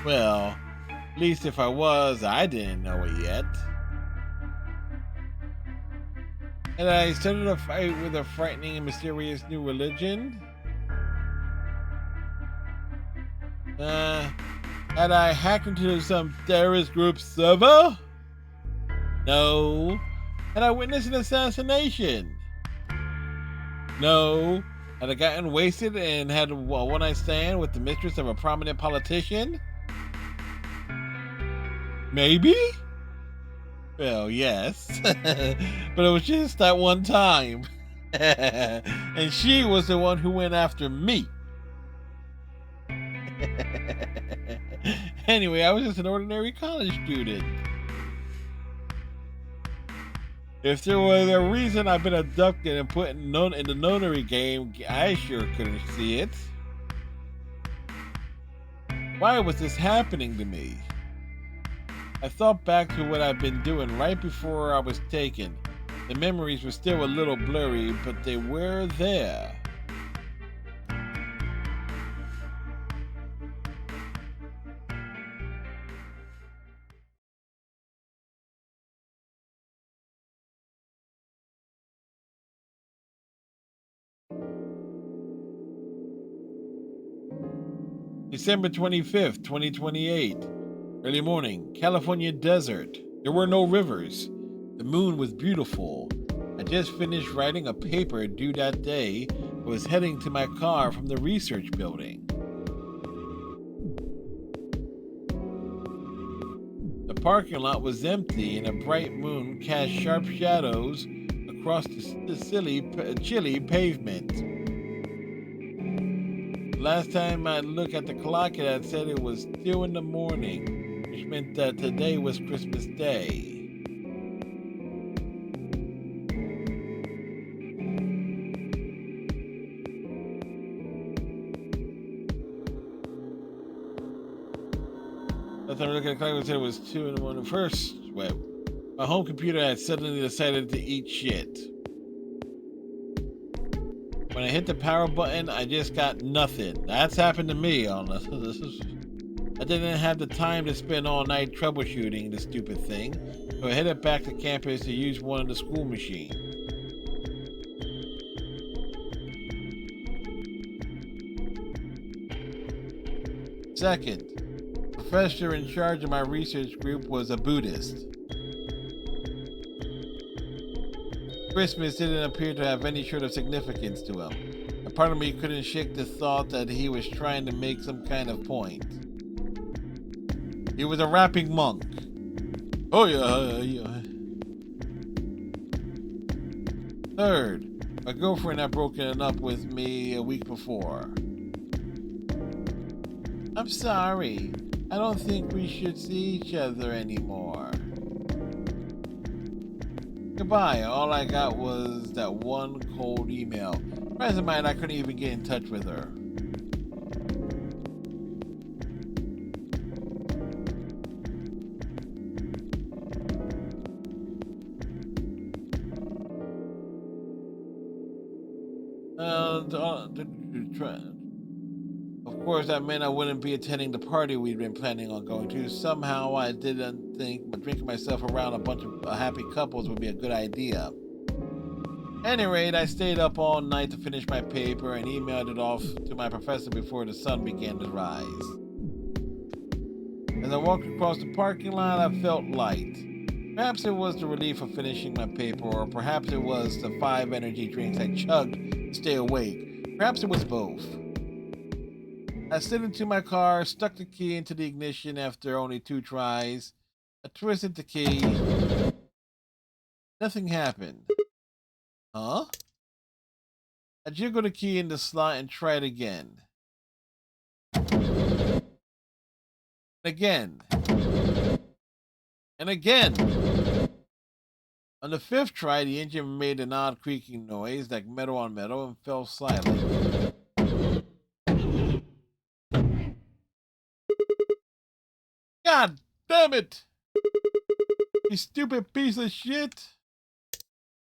Well, at least if I was, I didn't know it yet. Had I started a fight with a frightening and mysterious new religion? Had I hacked into some terrorist group server? No. Had I witnessed an assassination? No. Had I gotten wasted and had a one-night stand with the mistress of a prominent politician? Maybe? Well, yes. But it was just that one time. And she was the one who went after me. Anyway, I was just an ordinary college student. If there was a reason I've been abducted and put in the Nonary game, I sure couldn't see it. Why was this happening to me? I thought back to what I've been doing right before I was taken. The memories were still a little blurry, but they were there. December 25th, 2028. Early morning, California desert. There were no rivers. The moon was beautiful. I just finished writing a paper due that day. I was heading to my car from the research building. The parking lot was empty and a bright moon cast sharp shadows across the chilly pavement. Last time I looked at the clock, it had said it was 2 in the morning, which meant that today was Christmas Day. Last time I looked at the clock, it said it was 2 in the morning. First, well, my home computer had suddenly decided to eat shit. When I hit the power button, I just got nothing. That's happened to me on this. I didn't have the time to spend all night troubleshooting the stupid thing, so I headed back to campus to use one of the school machines. Second, the professor in charge of my research group was a Buddhist. Christmas didn't appear to have any sort of significance to him. A part of me couldn't shake the thought that he was trying to make some kind of point. He was a rapping monk. Oh yeah. Third, my girlfriend had broken up with me a week before. I'm sorry. I don't think we should see each other anymore. Goodbye. All I got was that one cold email. Surprised mine, I couldn't even get in touch with her. Of course, that meant I wouldn't be attending the party we'd been planning on going to. Somehow, I didn't think drinking myself around a bunch of happy couples would be a good idea. At any rate, I stayed up all night to finish my paper and emailed it off to my professor before the sun began to rise. As I walked across the parking lot, I felt light. Perhaps it was the relief of finishing my paper, or perhaps it was the 5 energy drinks I chugged to stay awake. Perhaps it was both. I slid into my car, stuck the key into the ignition after only 2 tries. I twisted the key. Nothing happened. Huh? I jiggled the key in the slot and tried again. Again. And again. On the 5th try, the engine made an odd creaking noise, like metal on metal, and fell silent. God damn it! You stupid piece of shit!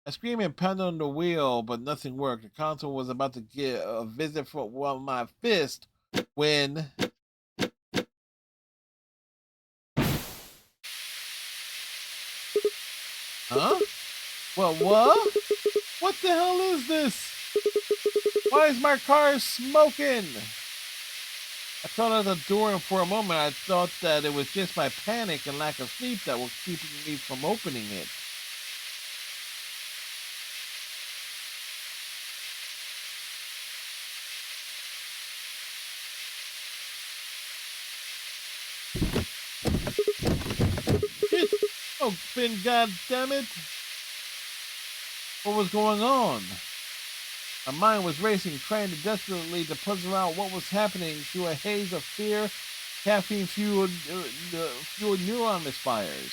I screamed and pounded on the wheel, but nothing worked. The console was about to get a visit from my fist when... Huh? What? What the hell is this? Why is my car smoking? I felt at the door, and for a moment I thought that it was just my panic and lack of sleep that was keeping me from opening it. Shit! Oh, Finn, goddammit! What was going on? My mind was racing, trying to desperately to puzzle out what was happening through a haze of fear, caffeine-fueled neuron misfires.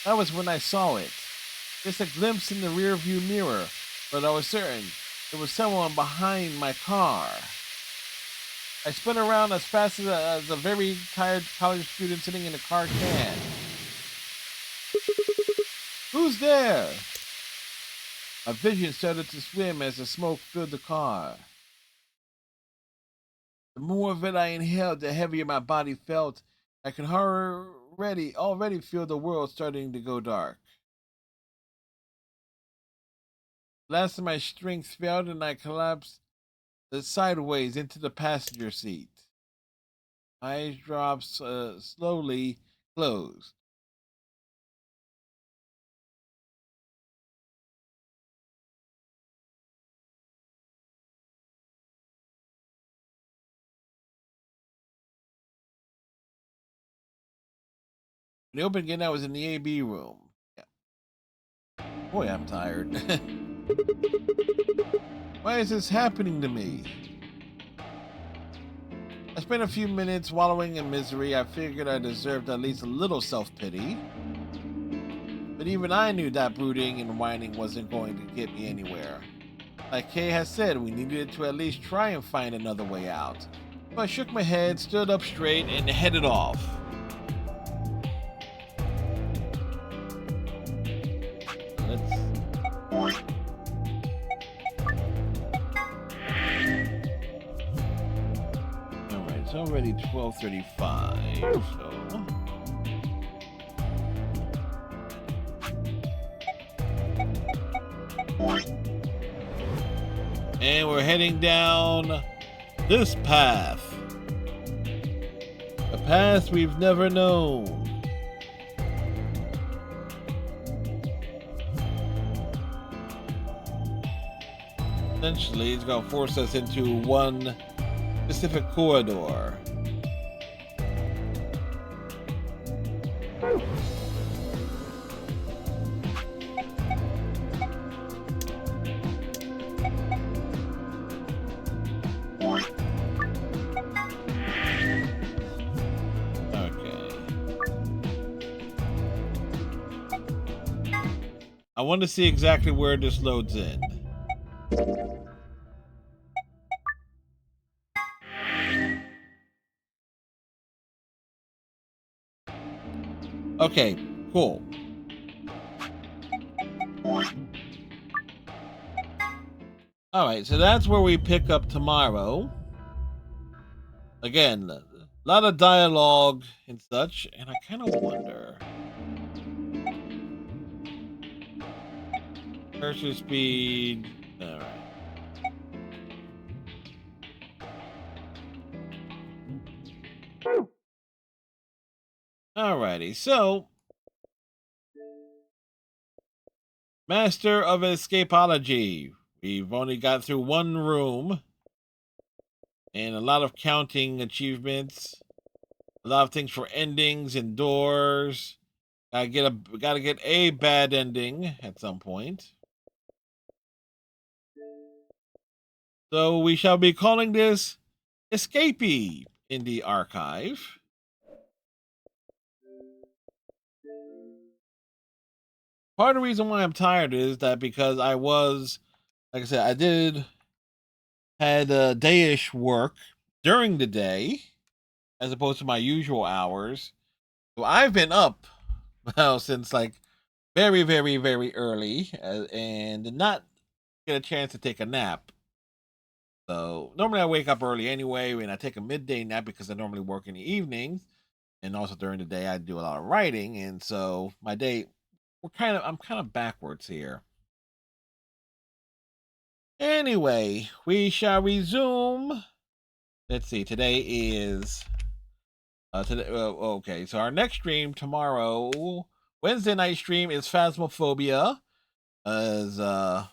That was when I saw it. Just a glimpse in the rearview mirror, but I was certain there was someone behind my car. I spun around as fast as a very tired college student sitting in a car can. Who's there? My vision started to swim as the smoke filled the car. The more of it I inhaled, the heavier my body felt. I could already feel the world starting to go dark. Last of my strength failed and I collapsed sideways into the passenger seat. Eyes drops slowly closed. When they opened again, I was in the AB room. Yeah. Boy, I'm tired. Why is this happening to me? I spent a few minutes wallowing in misery. I figured I deserved at least a little self-pity. But even I knew that brooding and whining wasn't going to get me anywhere. Like Kay has said, we needed to at least try and find another way out. So I shook my head, stood up straight, and headed off. Alright, it's already 12:35, so... And we're heading down this path. A path we've never known. Essentially, it's going to force us into one specific corridor. I want to see exactly where this loads in. Okay, cool. Alright, so that's where we pick up tomorrow. Again, a lot of dialogue and such, and I kind of wonder... Cursor speed... Alright. Alrighty, so... Master of Escapology. We've only got through one room. And a lot of counting achievements. A lot of things for endings and doors. Gotta get a bad ending at some point. So we shall be calling this Escapey in the archive. Part of the reason why I'm tired is that because I was, like I said, I had dayish work during the day as opposed to my usual hours. So I've been up well since like very, very, very early and did not get a chance to take a nap. So normally I wake up early anyway, and I take a midday nap because I normally work in the evenings, and also during the day I do a lot of writing, and so my day I'm kind of backwards here. Anyway, we shall resume. Let's see. Today is okay. So our next stream tomorrow, Wednesday night stream is Phasmophobia, as the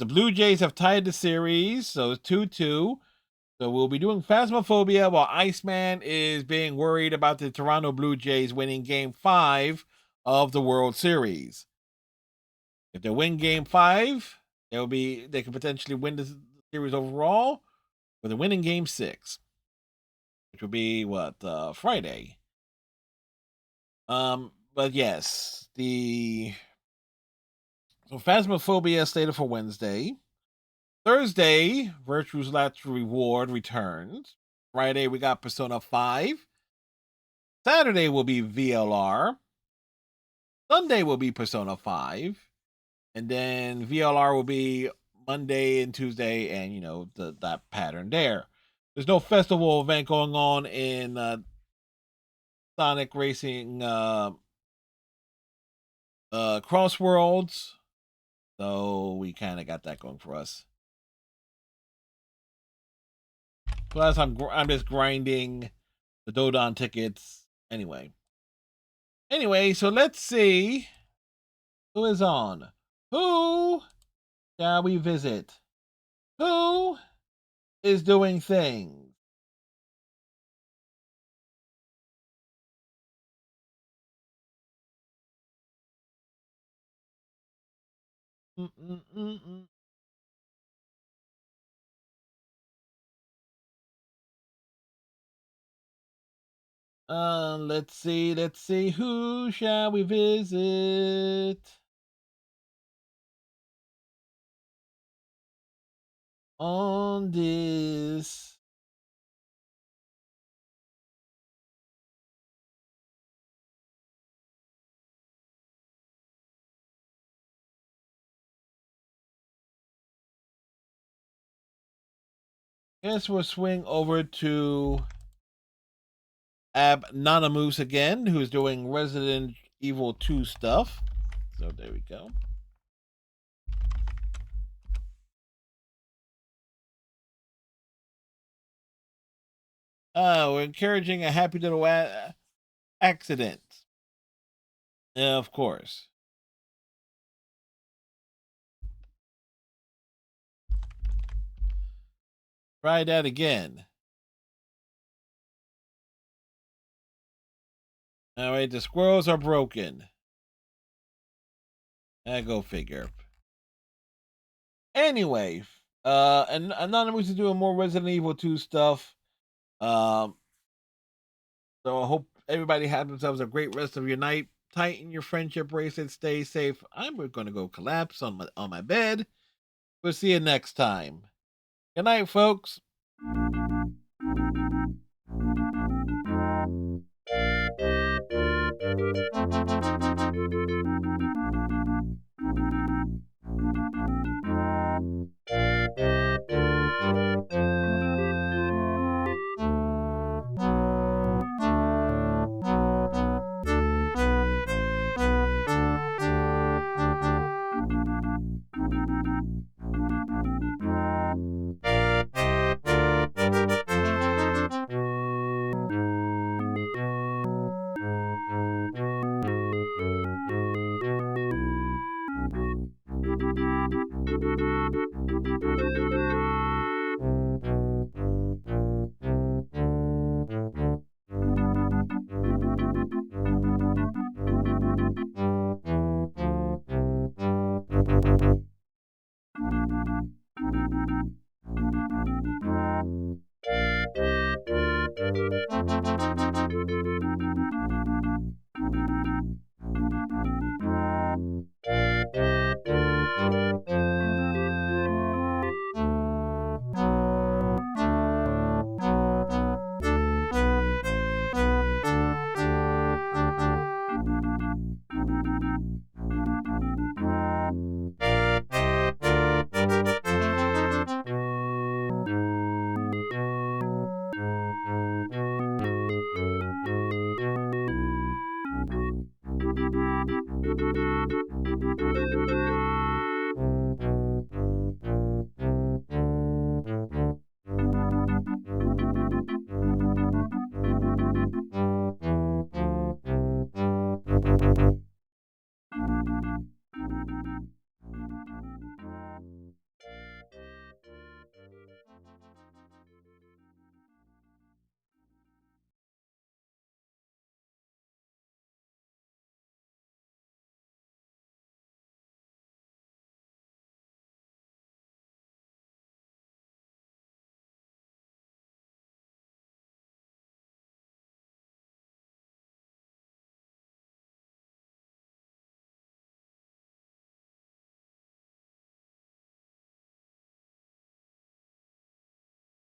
Blue Jays have tied the series, so it's 2-2. So we'll be doing Phasmophobia while Iceman is being worried about the Toronto Blue Jays winning Game 5 of the World Series. If they win Game 5, they could potentially win the series overall, or they win in Game 6, which will be Friday. But yes, so Phasmophobia slated for Wednesday. Thursday, Virtue's Last Reward returns. Friday, we got Persona 5. Saturday will be VLR. Sunday will be Persona 5. And then VLR will be Monday and Tuesday, and, that pattern there. There's no festival event going on in Sonic Racing Crossworlds. So we kind of got that going for us. Plus, I'm just grinding the Dodon tickets anyway. Anyway, so let's see who is on. Who shall we visit? Who is doing things? Mm-mm-mm-mm. Let's see. Who shall we visit? On this. Guess we'll swing over to Anonymous again, who's doing Resident Evil 2 stuff. So there we go. We're encouraging a happy little accident. Of course. Try that again. All right, the squirrels are broken. Go figure. Anyway, and Anonymous is doing more Resident Evil 2 stuff. So I hope everybody has themselves a great rest of your night. Tighten your friendship bracelet. Stay safe. I'm going to go collapse on my bed. We'll see you next time. Good night, folks.